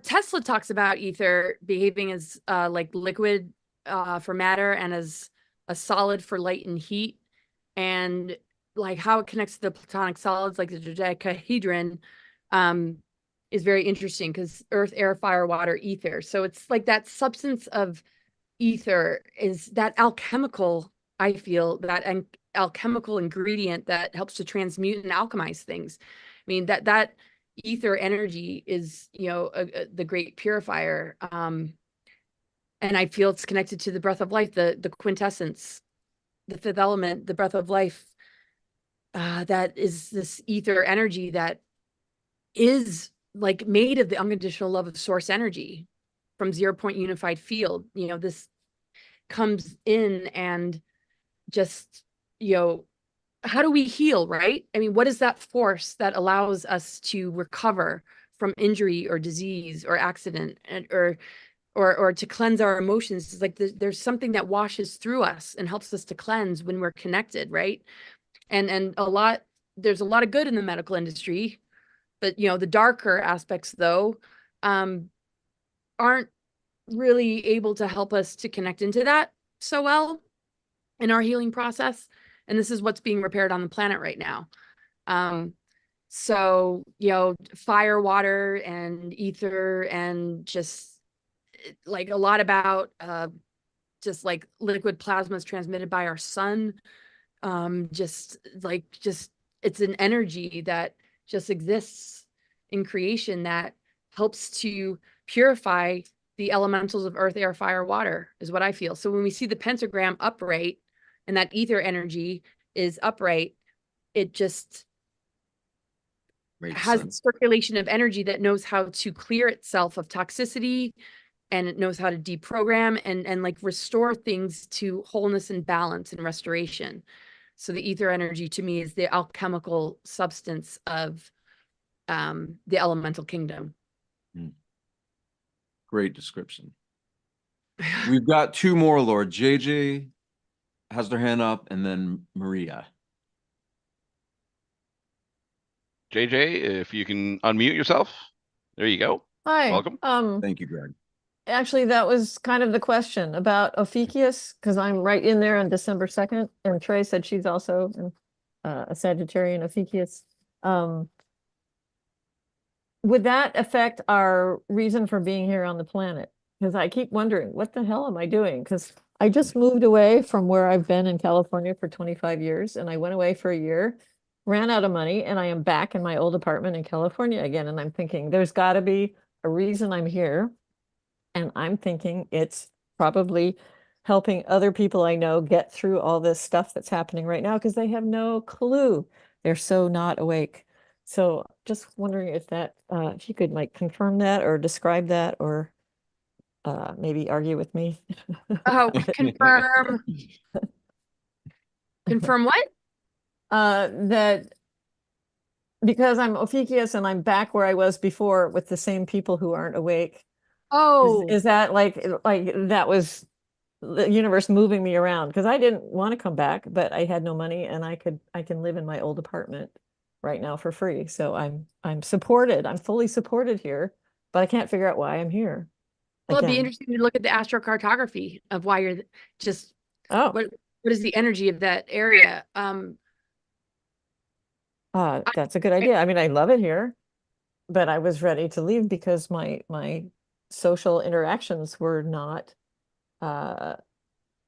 Tesla talks about ether behaving as like liquid for matter and as a solid for light and heat, and like how it connects to the platonic solids like the dodecahedron is very interesting because earth, air, fire, water, ether. So it's like that substance of ether is that alchemical, I feel, that alchemical ingredient that helps to transmute and alchemize things. I mean, that ether energy is, you know, the great purifier. And I feel it's connected to the breath of life, the quintessence, the fifth element, the breath of life. That is this ether energy that is like made of the unconditional love of source energy from 0 point unified field. You know, this comes in and just, you know, how do we heal, right? I mean, what is that force that allows us to recover from injury or disease or accident, and, or to cleanse our emotions? It's like there's something that washes through us and helps us to cleanse when we're connected, right? And there's a lot of good in the medical industry, but you know, the darker aspects though aren't really able to help us to connect into that so well in our healing process. And this is what's being repaired on the planet right now. So, you know, fire, water, and ether, and just like a lot about just like liquid plasmas transmitted by our sun. Just it's an energy that just exists in creation that helps to purify the elementals of earth, air, fire, water, is what I feel. So when we see the pentagram upright and that ether energy is upright, it just Makes has sense. circulation of energy that knows how to clear itself of toxicity, and it knows how to deprogram and like restore things to wholeness and balance and restoration. So the ether energy to me is the alchemical substance of the elemental kingdom. Great description. We've got two more, Lord. JJ has their hand up, and then Maria. JJ, if you can unmute yourself. There you go. Hi. Welcome. Thank you, Greg. Actually, that was kind of the question about Ophiuchus, because I'm right in there on December 2nd, and Trey said she's also a Sagittarian Ophiuchus. Would that affect our reason for being here on the planet? Because I keep wondering, what the hell am I doing? Because I just moved away from where I've been in California for 25 years, and I went away for a year, ran out of money, and I am back in my old apartment in California again. And I'm thinking, there's got to be a reason I'm here. And I'm thinking it's probably helping other people I know get through all this stuff that's happening right now because they have no clue. They're so not awake. So just wondering if that, if you could like confirm that or describe that or maybe argue with me. Oh, confirm. Confirm what? That because I'm Ophiuchus and I'm back where I was before with the same people who aren't awake. Oh, Is that like that was the universe moving me around? Because I didn't want to come back, but I had no money and I can live in my old apartment right now for free. So I'm supported. I'm fully supported here, but I can't figure out why I'm here. well, it'd be Again. interesting to look at the astrocartography of why you're just Oh, what is the energy of that area. that's a good idea. I mean, I love it here, but I was ready to leave because my social interactions were not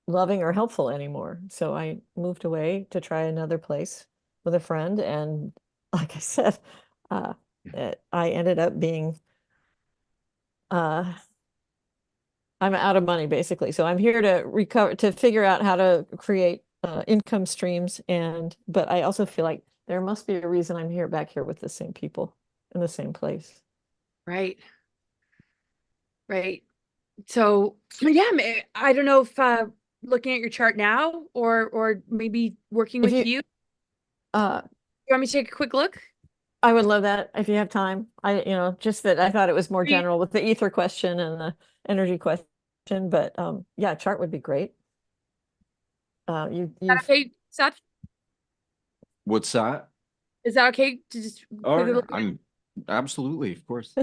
loving or helpful anymore. So I moved away to try another place with a friend. And like I said, I ended up being, I'm out of money basically. So I'm here to recover, to figure out how to create income streams. But I also feel like there must be a reason I'm here back here with the same people in the same place. Right. Right. So yeah, I don't know if looking at your chart now or maybe working If with you, you. uh, You want me to take a quick look? I would love that if you have time. Just that I thought it was more Great. general with the ether question and the energy question, but yeah, chart would be great. Is that okay, Seth? What's that? Is that okay to just quickly Oh, look? I'm absolutely, of course.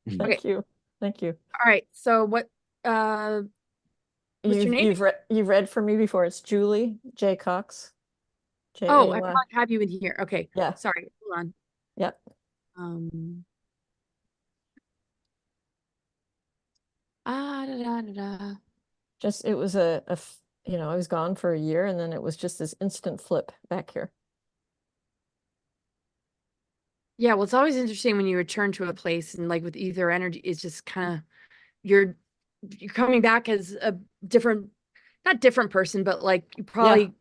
Thank you. Thank you. All right. So what's your name? You've read for me before. It's Julie J. Cox. Oh, I J-A-Y. probably have you in here. Okay. Yeah. Sorry. Hold on. Yep. Da, da, da, da. Just it was I was gone for a year and then it was just this instant flip back here. Yeah, well, it's always interesting when you return to a place and like with ether energy, it's just kind of you're coming back as a different, not different person, but like you probably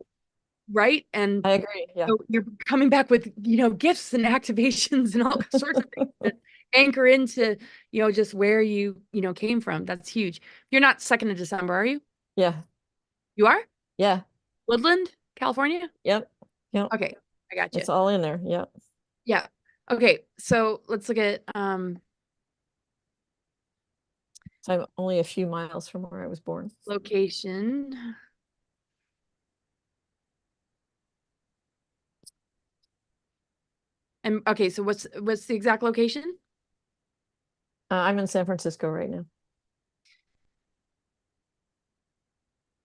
right. And I agree. Yeah. so you're coming back with, gifts and activations and all sorts of things that anchor into, just where you came from. That's huge. You're not 2nd of December, are you? Yeah. You are? Yeah. Woodland, California? Yep. Yep. Okay, I got you. It's all in there. Yep. Yeah. Okay, so let's look at So I'm only a few miles from where I was born. location. And okay, so what's the exact location? I'm in San Francisco right now.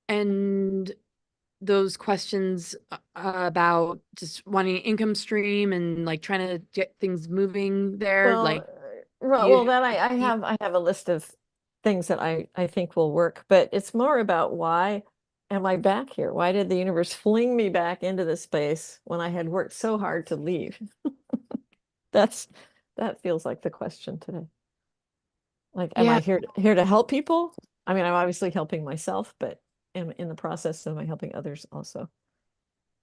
and those questions about just wanting an income stream and like trying to get things moving there, like well, then I have a list of things that I think will work, but it's more about why am I back here? Why did the universe fling me back into this space when I had worked so hard to leave? That feels like the question today. Like, am I here to help people? I mean, I'm obviously helping myself, but in the process, am I helping others also?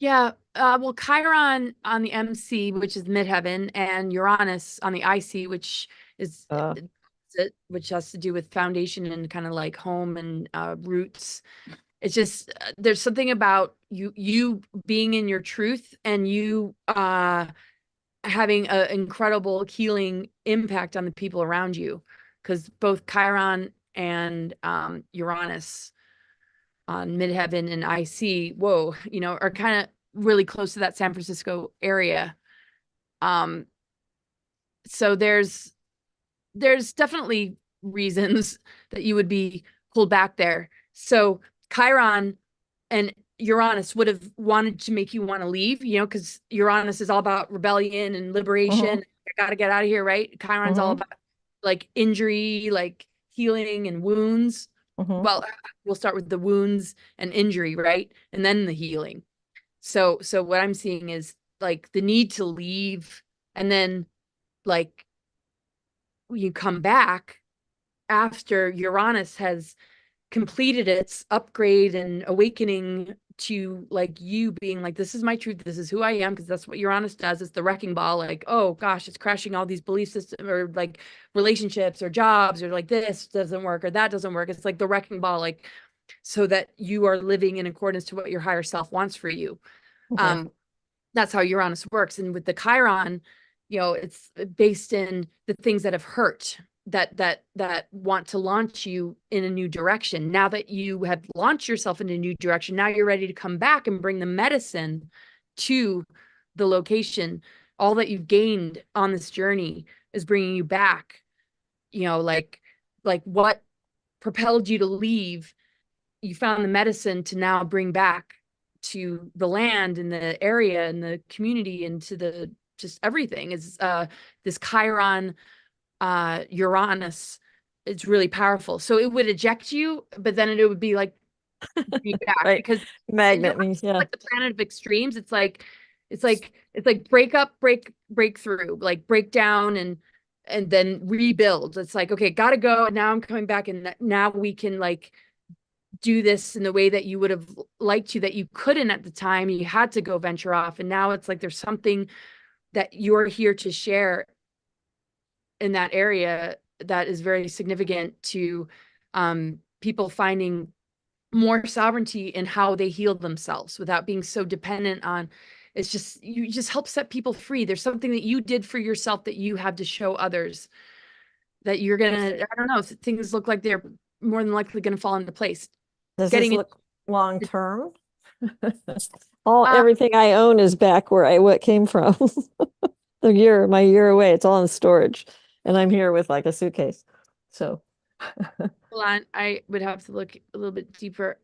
Yeah, well, Chiron on the MC, which is midheaven, and Uranus on the IC, which is which has to do with foundation and kind of like home and roots. It's just there's something about you being in your truth and you having an incredible healing impact on the people around you, because both Chiron and Uranus on midheaven and IC, whoa, are kind of really close to that San Francisco area. So there's definitely reasons that you would be pulled back there. So Chiron and Uranus would have wanted to make you want to leave, because Uranus is all about rebellion and liberation. I got to get out of here, right? Chiron's all about like injury, like healing and wounds. Well, we'll start with the wounds and injury, right? And then the healing. So what I'm seeing is like the need to leave, and then like you come back after Uranus has completed its upgrade and awakening to like you being like, this is my truth, this is who I am, because that's what Uranus does. It's the wrecking ball, like, oh gosh, it's crashing all these belief systems or like relationships or jobs, or like this doesn't work or that doesn't work. It's like the wrecking ball, like, so that you are living in accordance to what your higher self wants for you. That's how Uranus works. And with the Chiron, it's based in the things that have hurt, that want to launch you in a new direction. Now that you have launched yourself in a new direction, now you're ready to come back and bring the medicine to the location. All that you've gained on this journey is bringing you back. Like what propelled you to leave, you found the medicine to now bring back to the land and the area and the community and to the just everything. Is this Chiron Uranus. It's really powerful. So it would eject you, but then it would be like back right. because magnet means like the planet of extremes. It's like break up, break through, like break down and then rebuild. It's like, okay, gotta go. And now I'm coming back, and now we can like do this in the way that you would have liked to, that you couldn't at the time. You had to go venture off. And now it's like there's something that you're here to share in that area that is very significant to people finding more sovereignty in how they heal themselves without being so dependent on. It's just, you just help set people free. There's something that you did for yourself that you have to show others, that you're gonna, I don't know, things look like they're more than likely gonna fall into place. Does this look long term? Everything I own is back where what came from. My year away, it's all in storage, and I'm here with like a suitcase. So hold on, I would have to look a little bit deeper.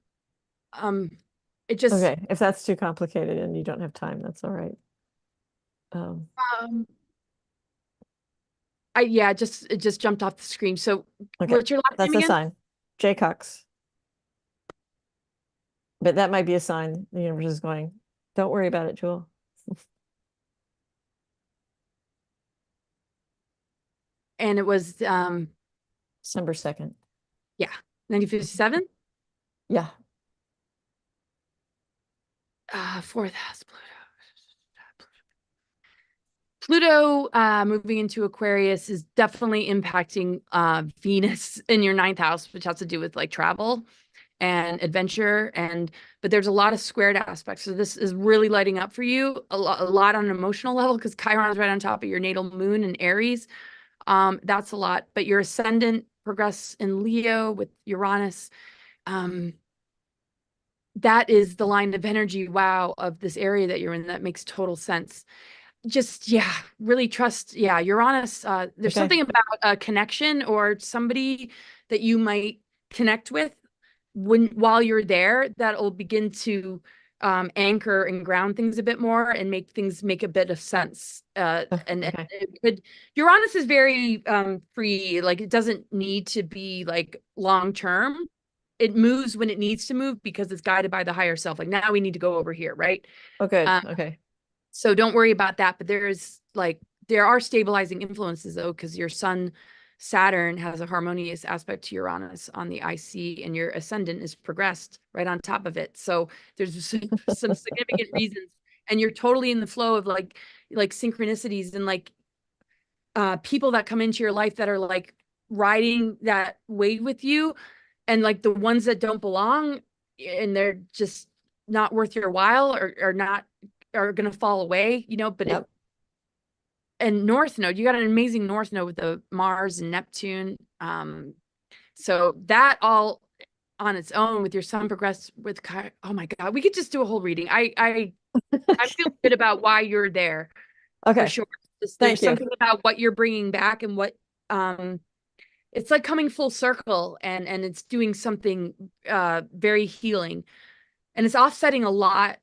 It just, okay, if that's too complicated and you don't have time, that's all right. it just jumped off the screen. So okay, what's your last name again? That's a sign. J. Cox. But that might be a sign the universe is going, don't worry about it, Jewel. And it was December 2nd. Yeah, 1957. Yeah. Fourth house, Pluto moving into Aquarius is definitely impacting Venus in your ninth house, which has to do with like travel and adventure, but there's a lot of squared aspects. So this is really lighting up for you a lot on an emotional level, because Chiron is right on top of your natal moon in Aries. That's a lot, but your ascendant progress in Leo with Uranus. That is the line of energy, wow, of this area that you're in. That makes total sense. Just, really trust. Uranus, there's something about a connection or somebody that you might connect with while you're there, that'll begin to anchor and ground things a bit more and make things make a bit of sense. And Okay. it could, Uranus is very free, like it doesn't need to be like long term. It moves when it needs to move because it's guided by the higher self. Like now we need to go over here, right? Oh, good. Um, Okay. So don't worry about that. But there are stabilizing influences though, because your sun Saturn has a harmonious aspect to Uranus on the IC, and your ascendant is progressed right on top of it. So there's some significant reasons, and you're totally in the flow of like synchronicities and like people that come into your life that are like riding that wave with you, and like the ones that don't belong and they're just not worth your while or not are gonna fall away, but Yep. and North Node, you got an amazing North Node with the Mars and Neptune. So that all on its own with your sun progressed with oh my God, we could just do a whole reading. I feel good about why you're there Okay. for sure. There's Thank you. something about what you're bringing back and what it's like coming full circle, and it's doing something very healing, and it's offsetting a lot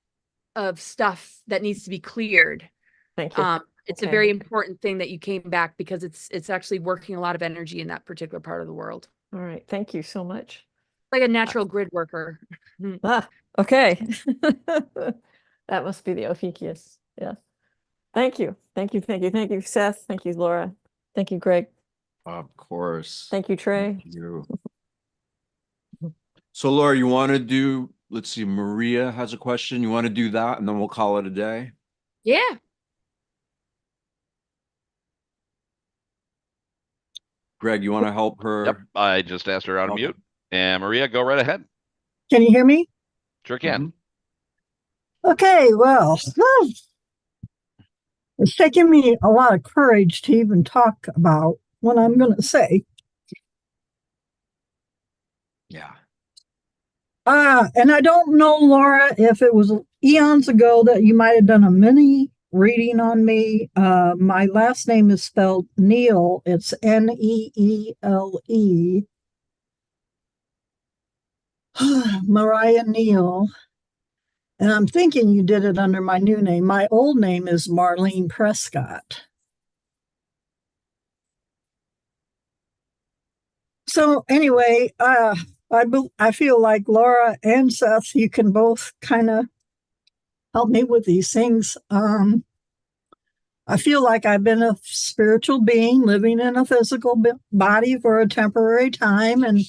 of stuff that needs to be cleared. Thank you. It's Okay. a very important thing that you came back because it's actually working a lot of energy in that particular part of the world. All right. Thank you so much. Like a natural grid worker. Okay. That must be the Ophiuchus. Yeah. Thank you. Thank you. Thank you. Thank you, Seth. Thank you, Laura. Thank you, Greg. Of course. Thank you, Trey. Thank you. So Laura, you want to do, let's see, Maria has a question. You want to do that and then we'll call it a day? Yeah. Greg, you want to help her? Yep, I just asked her how to Okay. mute. And Maria, go right ahead. Can you hear me? Sure can. Okay, well, it's taken me a lot of courage to even talk about what I'm going to say. Yeah. And I don't know, Laura, if it was eons ago that you might have done a mini reading on me. My last name is spelled Neele. It's Neele. Mariah Neele. And I'm thinking you did it under my new name. My old name is Marlene Prescott. So anyway, I feel like Laura and Seth, you can both kind of help me with these things. I feel like I've been a spiritual being living in a physical body for a temporary time, and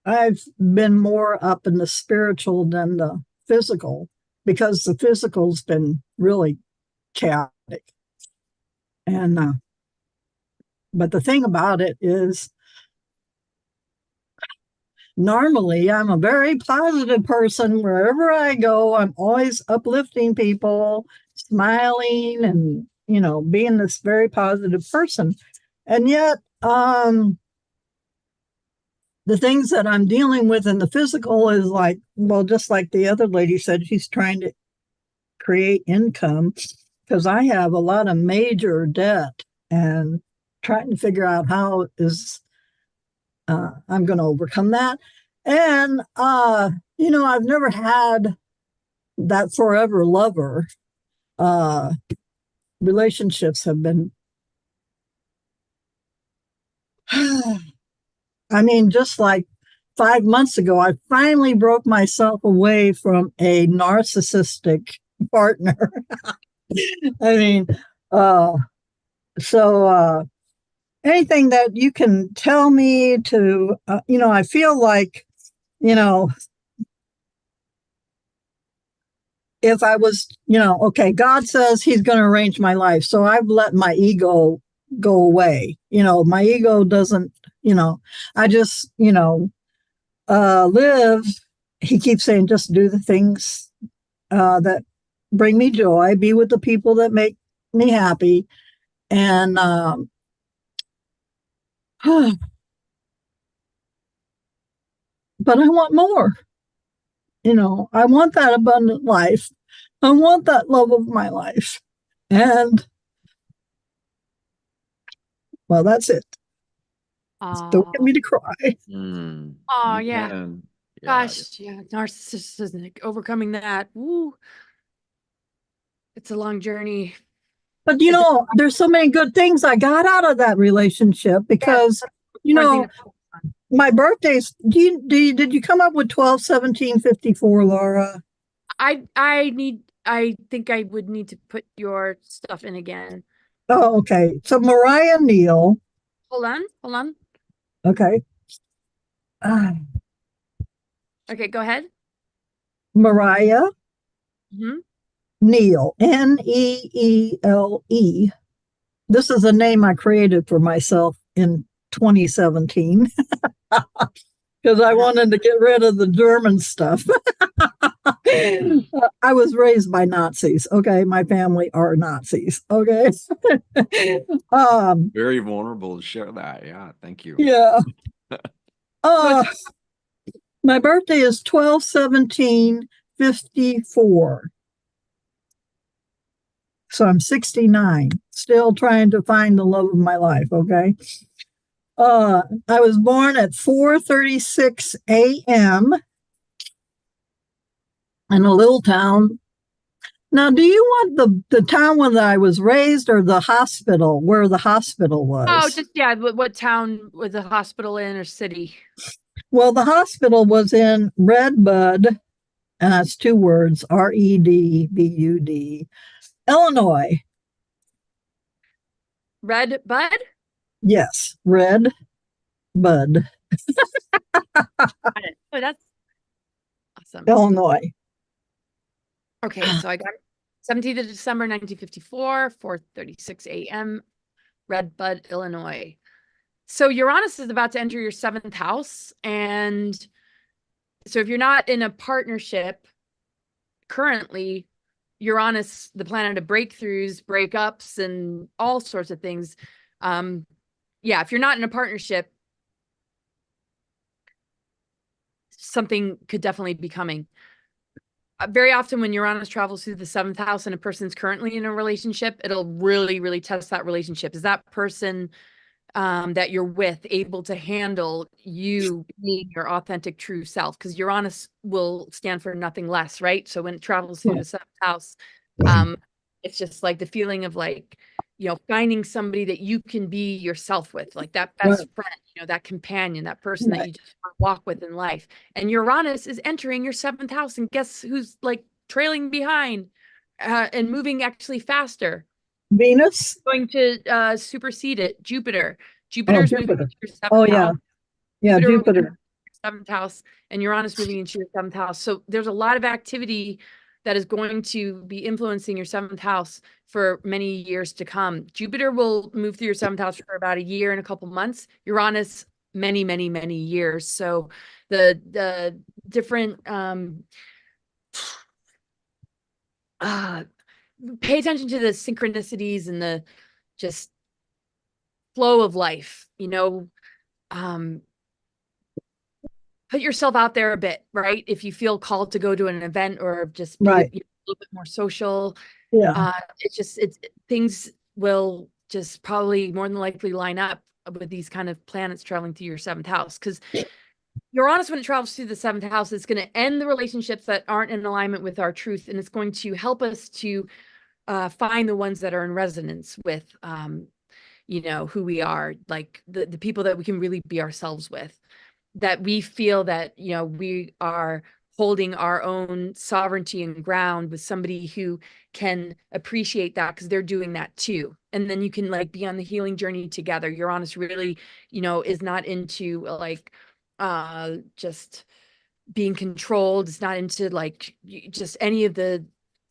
I've been more up in the spiritual than the physical, because the physical's been really chaotic. And but the thing about it is, normally I'm a very positive person. Wherever I go, I'm always uplifting people, smiling, and being this very positive person. And yet the things that I'm dealing with in the physical is like, well, just like the other lady said, she's trying to create income, because I have a lot of major debt and trying to figure out how I'm going to overcome that. And, I've never had that forever lover. Relationships have been, just like 5 months ago, I finally broke myself away from a narcissistic partner. Anything that you can tell me to, I feel like, if I was, okay, God says he's going to arrange my life. So I've let my ego go away. My ego doesn't, I just, live. He keeps saying, just do the things that bring me joy, be with the people that make me happy. And, but I want more. I want that abundant life. I want that love of my life. And, well, that's it. Don't get Oh, me to cry. oh You yeah. can. Yeah. Gosh, yeah, narcissism, overcoming that. Woo. It's a long journey. But you It's know, there's so many good things I got out of that relationship because, you one thing know, my birthdays, did you come up with 12, 17, 54, Laura? I think I would need to put your stuff in again. Oh, okay. So Mariah Neal. Hold on. Okay. Ah, Okay, go ahead. Mariah Hmm. Neal, Neele. This is a name I created for myself in 2017 because I wanted to get rid of the German stuff. I was raised by Nazis. Okay. My family are Nazis. Okay. Very vulnerable to share that. Yeah. Thank you. Yeah. My birthday is 12/17/54. So I'm 69, still trying to find the love of my life. Okay. I was born at 4:36 a.m. in a little town. Now, do you want the town where I was raised or the hospital where the hospital was? Oh, just yeah. What town was the hospital in or city? Well, the hospital was in Redbud, and that's 2 words, Redbud, Illinois. Red Bud? Yes, Red Bud, Oh, that's awesome. Illinois. Okay, so I got 17th of December, 1954, 4:36 a.m., Red Bud, Illinois. So Uranus is about to enter your 7th house. And so if you're not in a partnership currently, Uranus, the planet of breakthroughs, breakups, and all sorts of things. Yeah, if you're not in a partnership, something could definitely be coming. Very often when Uranus travels through the 7th house and a person's currently in a relationship, it'll really, really test that relationship. Is that person that you're with able to handle you being your authentic true self? Because Uranus will stand for nothing less, right? So when it travels through the 7th house, it's just like the feeling of like, finding somebody that you can be yourself with, like that best friend, that companion, that person that you just want to walk with in life. And Uranus is entering your 7th house, and guess who's like trailing behind and moving actually faster? Venus? Going to supersede it, Jupiter. Jupiter's moving Jupiter. into your 7th Oh, yeah. house. Yeah, Jupiter will be Jupiter. in your 7th house, and Uranus moving into your 7th house. So there's a lot of activity that is going to be influencing your 7th house for many years to come. Jupiter will move through your 7th house for about a year and a couple months. Uranus, many, many, many years. So the different pay attention to the synchronicities and the just flow of life, put yourself out there a bit, right? If you feel called to go to an event or just be Right. a little bit more social, Yeah. things will just probably more than likely line up with these kind of planets traveling through your 7th house. Because Uranus, when it travels through the 7th house, it's going to end the relationships that aren't in alignment with our truth, and it's going to help us to find the ones that are in resonance with who we are, like the people that we can really be ourselves with, that we feel that we are holding our own sovereignty and ground with somebody who can appreciate that because they're doing that too. And then you can like be on the healing journey together. Uranus really is not into like just being controlled. It's not into like just any of the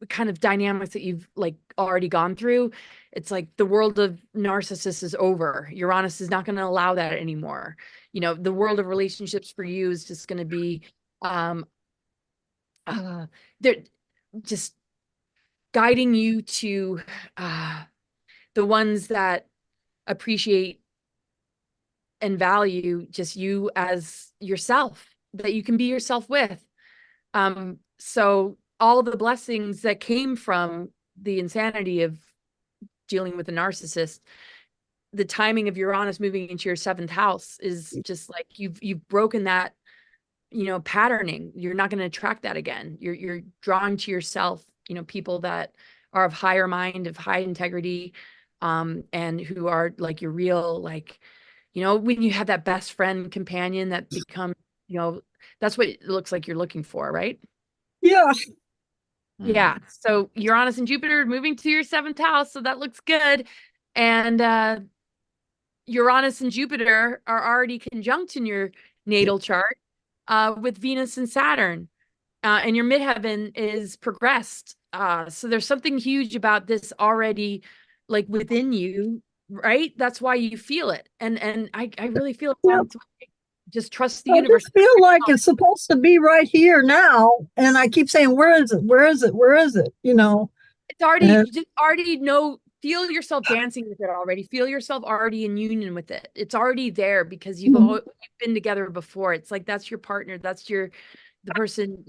kind of dynamics that you've like already gone through. It's like the world of narcissists is over. Uranus is not going to allow that anymore. The world of relationships for you is just going to be they're just guiding you to the ones that appreciate and value just you as yourself, that you can be yourself with. So all the blessings that came from the insanity of dealing with a narcissist, the timing of Uranus moving into your seventh house is just like you've broken that, patterning. You're not going to attract that again. You're drawing to yourself, people that are of higher mind, of high integrity, and who are like your real, like, when you have that best friend companion that become, that's what it looks like you're looking for, right? Yeah. Yeah. So Uranus and Jupiter moving to your seventh house. So that looks good. And Uranus and Jupiter are already conjunct in your natal chart with Venus and Saturn. And your midheaven is progressed. So there's something huge about this already, like within you, right? That's why you feel it. And I really feel it's on its way. Just trust the I universe. just feel like it's supposed to be right here now. And I keep saying, where is it? Where is it? Where is it? It's already, you just already know, feel yourself dancing with it already. Feel yourself already in union with it. It's already there because you've been together before. It's like, that's your partner. That's the person,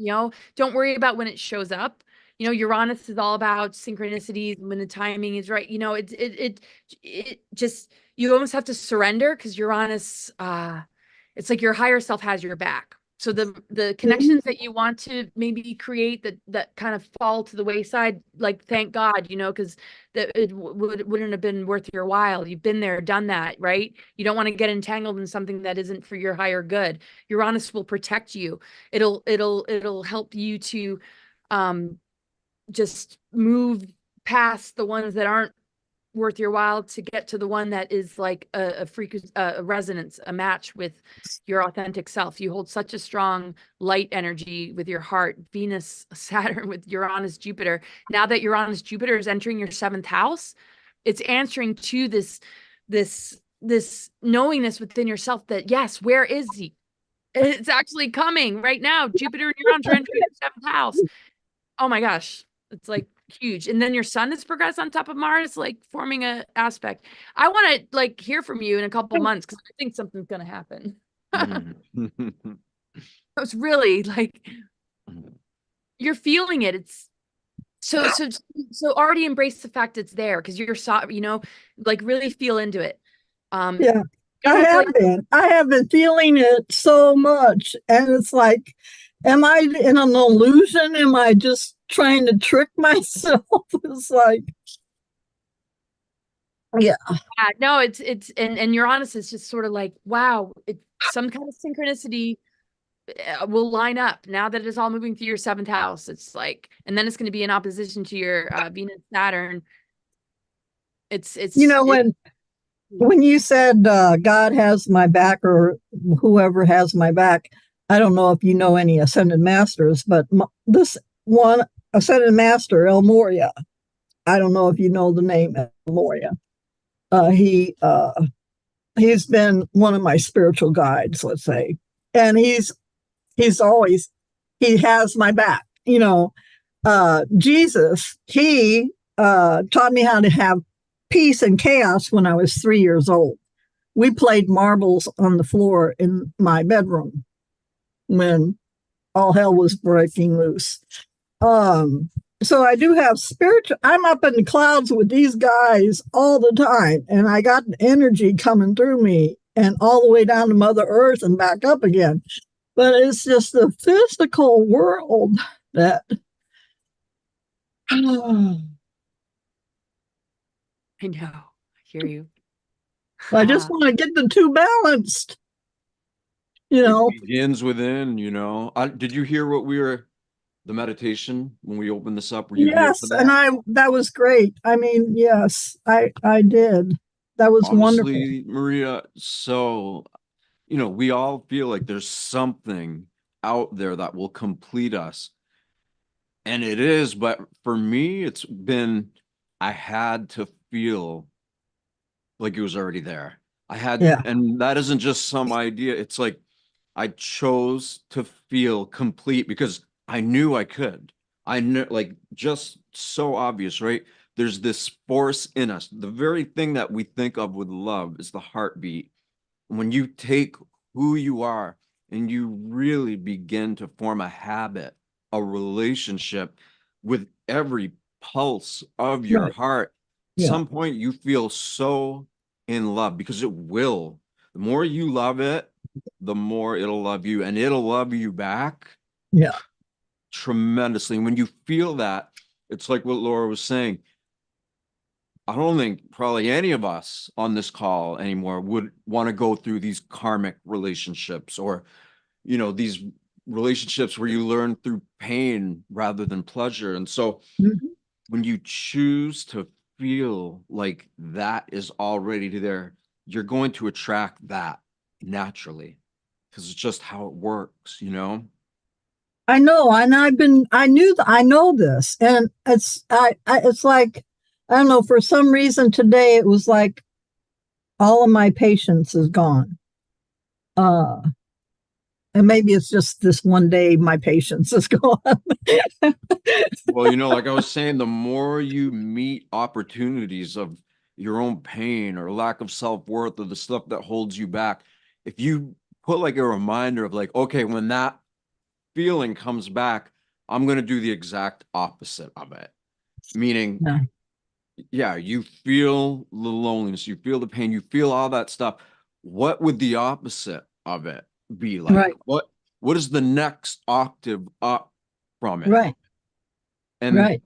don't worry about when it shows up. Uranus is all about synchronicities and when the timing is right. It just, you almost have to surrender because Uranus, it's like your higher self has your back. So the connections that you want to maybe create that kind of fall to the wayside, like, thank God, because it wouldn't have been worth your while. You've been there, done that, right? You don't want to get entangled in something that isn't for your higher good. Uranus will protect you. It'll help you to just move past the ones that aren't worth your while to get to the one that is like a frequency, a resonance, a match with your authentic self. You hold such a strong light energy with your heart. Venus, Saturn with Uranus, Jupiter. Now that Uranus, Jupiter is entering your seventh house, it's answering to this knowingness within yourself that, yes, where is he? It's actually coming right now. Jupiter and Uranus are entering your seventh house. Oh my gosh. It's like huge. And then your sun is progressed on top of Mars, like forming a aspect. I want to like hear from you in a couple months because I think something's going to happen. It's really like you're feeling it. It's so already embrace the fact it's there because you're like really feel into it. Yeah. I have been feeling it so much. And it's like, am I in an illusion? Am I just trying to trick myself? It's like, yeah. No, it's and Uranus is just sort of like, wow, some kind of synchronicity will line up now that it is all moving through your seventh house. It's like, and then it's going to be in opposition to your Venus Saturn. It's when you said God has my back or whoever has my back, I don't know if you know any Ascended Masters, but this one Ascended Master, El Moria, I don't know if you know the name El Moria. He's been one of my spiritual guides, let's say, and he has my back. Jesus, he taught me how to have peace and chaos when I was 3 years old. We played marbles on the floor in my bedroom when all hell was breaking loose. So I do have I'm up in the clouds with these guys all the time, and I got energy coming through me and all the way down to Mother Earth and back up again. But it's just the physical world that I know. I hear you. I just want to get the two balanced. It begins within, did you hear the meditation when we opened this up? Were you here for that? And that was great. I mean, yes, I did. That was Honestly, wonderful. Maria, so, we all feel like there's something out there that will complete us. And it is, but for me, I had to feel like it was already there. And that isn't just some idea. It's like I chose to feel complete because I knew I could. I knew, like, just so obvious, right? There's this force in us. The very thing that we think of with love is the heartbeat. When you take who you are and you really begin to form a habit, a relationship with every pulse of your heart, at some point you feel so in love, because it will. The more you love it, the more it'll love you, and it'll love you back. Yeah. Tremendously. When you feel that, it's like what Laura was saying. I don't think probably any of us on this call anymore would want to go through these karmic relationships, or, these relationships where you learn through pain rather than pleasure. And so Mhm. when you choose to feel like that is already there, you're going to attract that naturally, because it's just how it works, I know, and I know this, and it's like, I don't know, for some reason today it was like all of my patience is gone. And maybe it's just this one day my patience is gone. Well, like I was saying, the more you meet opportunities of your own pain or lack of self-worth or the stuff that holds you back, if you put like a reminder of like, okay, when that feeling comes back, I'm going to do the exact opposite of it. Meaning, Yeah. yeah, you feel the loneliness, you feel the pain, you feel all that stuff. What would the opposite of it be like? Right. What is the next octave up from it? Right. And Right.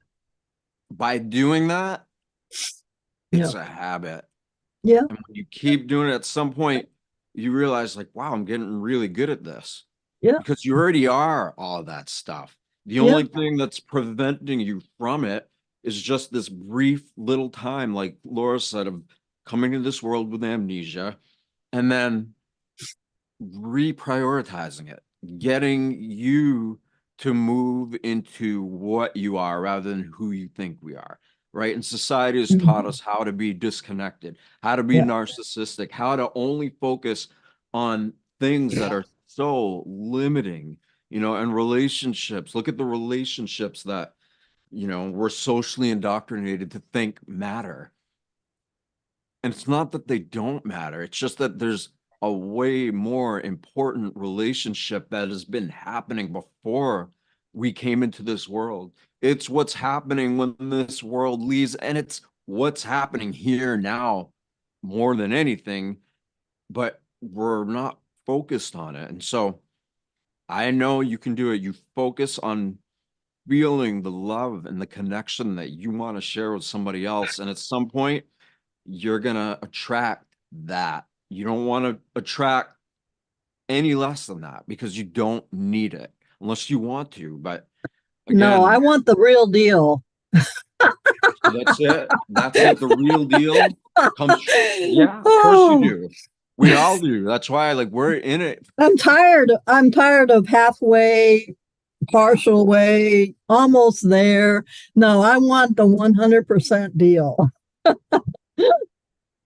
by doing that, it's Yeah. a habit. Yeah. And when you keep doing it, at some point, you realize, like, wow, I'm getting really good at this. Yeah. Because you already are all that stuff. The Yeah. only thing that's preventing you from it is just this brief little time, like Laura said, of coming to this world with amnesia and then reprioritizing it, getting you to move into what you are rather than who you think we are, right? And society has taught us how to be disconnected, how to be Yeah. narcissistic, how to only focus on things that are so limiting, and relationships. Look at the relationships that, we're socially indoctrinated to think matter. And it's not that they don't matter. It's just that there's a way more important relationship that has been happening before we came into this world. It's what's happening when this world leaves, and it's what's happening here now more than anything, but we're not focused on it. And so I know you can do it. You focus on feeling the love and the connection that you want to share with somebody else. And at some point, you're going to attract that. You don't want to attract any less than that because you don't need it unless you want to. But No, I again, want the real deal. that's it. That's it. The real deal comes. Yeah, of course you Oh, do. We all do. That's why, like, we're in it. I'm tired. I'm tired of halfway, partial way, almost there. No, I want the 100% deal.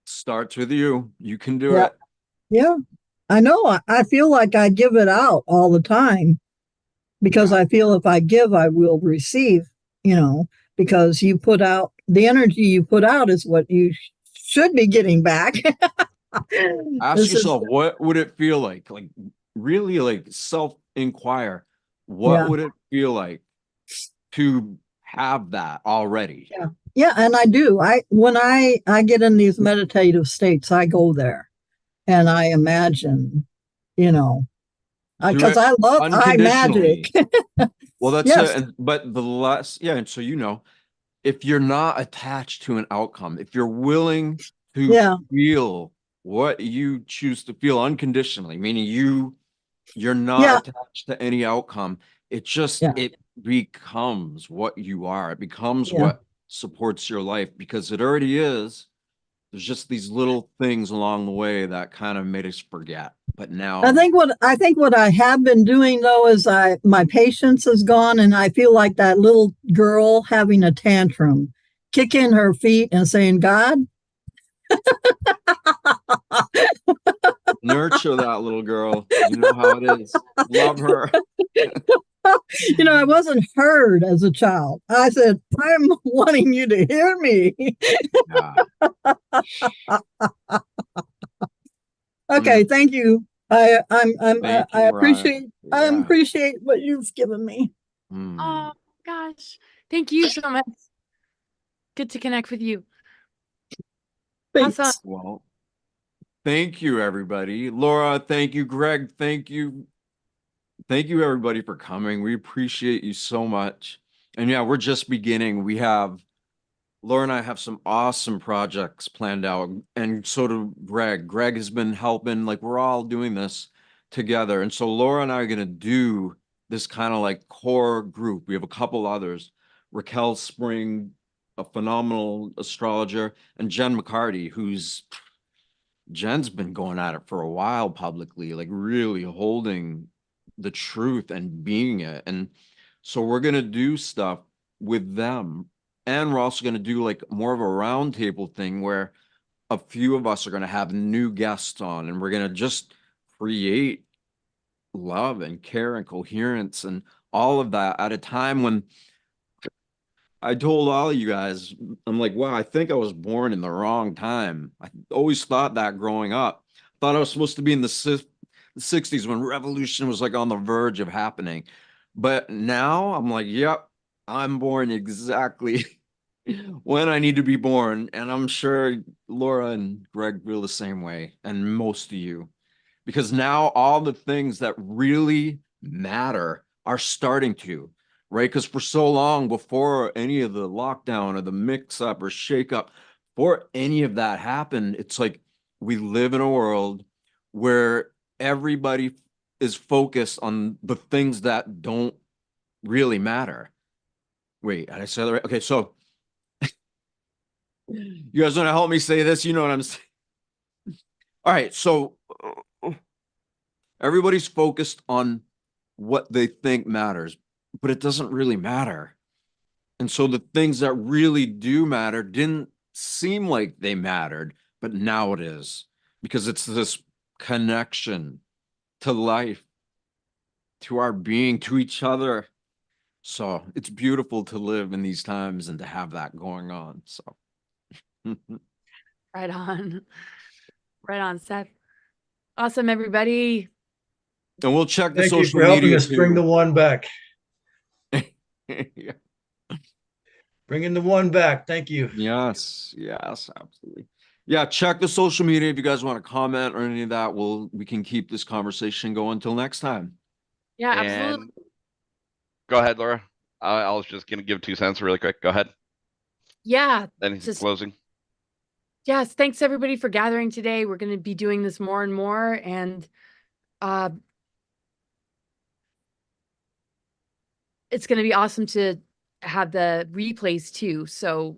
Starts with you. You can do Yeah. it. Yeah. I know. I feel like I give it out all the time because Yeah. I feel if I give, I will receive, because you put out the energy you put out is what you should be getting back. Ask This is, yourself, what would it feel like? Like, really, like, self-inquire. What yeah. would it feel like to have that already? Yeah. Yeah. And I do. When I get in these meditative states, I go there and I imagine, you know, Do because it I love I magic. unconditionally. Well, that's it. Yes. But the less, yeah. And so, if you're not attached to an outcome, if you're willing to Yeah. feel what you choose to feel unconditionally, meaning you're not Yeah. attached to any outcome, Yeah. it becomes what you are. It becomes Yeah. what supports your life because it already is. There's just these little things along the way that kind of made us forget. But now, I think what I have been doing though is my patience is gone and I feel like that little girl having a tantrum, kicking her feet and saying, God, nurture that little girl. You know how it is. Love her. I wasn't heard as a child. I said, I'm wanting you to hear me. Yeah. Okay, thank you. Thank I you, Mariah. I Yeah. appreciate what you've given me. Oh gosh. Thank you so much. Good to connect with you. Awesome. Thanks. Well, Thank you, everybody. Laura, thank you. Greg, thank you. Thank you, everybody, for coming. We appreciate you so much. And yeah, we're just beginning. Laura and I have some awesome projects planned out, and so do Greg. Greg has been helping, like, we're all doing this together. And so Laura and I are going to do this kind of like core group. We have a couple others. Raquel Spring, a phenomenal astrologer, and Jen McCarty, Jen's been going at it for a while publicly, like really holding the truth and being it. And so we're going to do stuff with them. And we're also going to do like more of a roundtable thing where a few of us are going to have new guests on, and we're going to just create love and care and coherence and all of that at a time when I told all of you guys, I'm like, wow, I think I was born in the wrong time. I always thought that growing up. Thought I was supposed to be in the 60s when revolution was like on the verge of happening. But now I'm like, yep, I'm born exactly when I need to be born. And I'm sure Laura and Greg feel the same way, and most of you, because now all the things that really matter are starting to, right? Because for so long, before any of the lockdown or the mix up or shake up, before any of that happened, it's like we live in a world where everybody is focused on the things that don't really matter. Wait, did I say that right? Okay, so you guys want to help me say this? You know what I'm saying? All right, so everybody's focused on what they think matters, but it doesn't really matter. And so the things that really do matter didn't seem like they mattered, but now it is, because it's this connection to life, to our being, to each other. So it's beautiful to live in these times and to have that going on. So Right on. Right on, Seth. Awesome, everybody. and we'll check the Thank you social for helping media us bring the too. one back. Yeah. Bringing the one back. Thank you. Yes, absolutely. Yeah, check the social media if you guys want to comment or any of that. We can keep this conversation going until next time. Yeah, And absolutely. go ahead, Laura. I was just going to give 2 cents really quick. Go ahead. Yeah. Anything Just closing? yes, thanks everybody for gathering today. We're going to be doing this more and more, and it's going to be awesome to have the replays too. So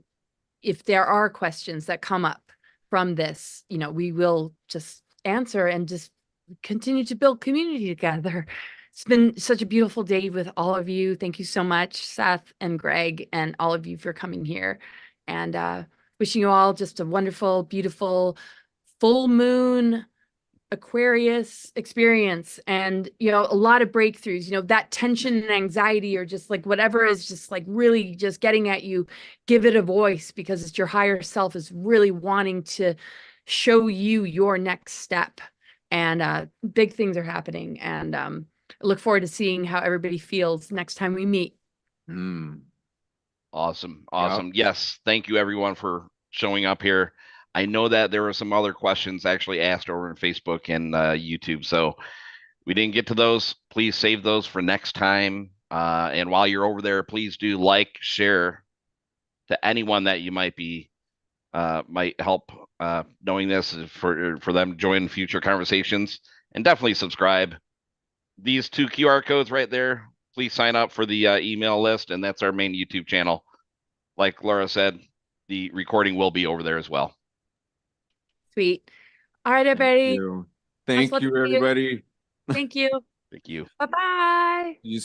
if there are questions that come up from this, we will just answer and just continue to build community together. It's been such a beautiful day with all of you. Thank you so much, Seth and Greg, and all of you for coming here. And wishing you all just a wonderful, beautiful full moon Aquarius experience, and a lot of breakthroughs. That tension and anxiety, or just like whatever is just like really just getting at you, give it a voice, because it's your higher self is really wanting to show you your next step. And big things are happening, and I look forward to seeing how everybody feels next time we meet. Awesome. Yep. Yes, thank you everyone for showing up here. I know that there were some other questions actually asked over on Facebook and YouTube, so we didn't get to those. Please save those for next time. And while you're over there, please do like, share to anyone that you might help knowing this for them to join future conversations, and definitely subscribe. These 2 QR codes right there. Please sign up for the email list, and that's our main YouTube channel. Like Laura said, the recording will be over there as well. Sweet. All right, everybody. Thank you, everybody. Thank you. Thank you. Bye-bye. You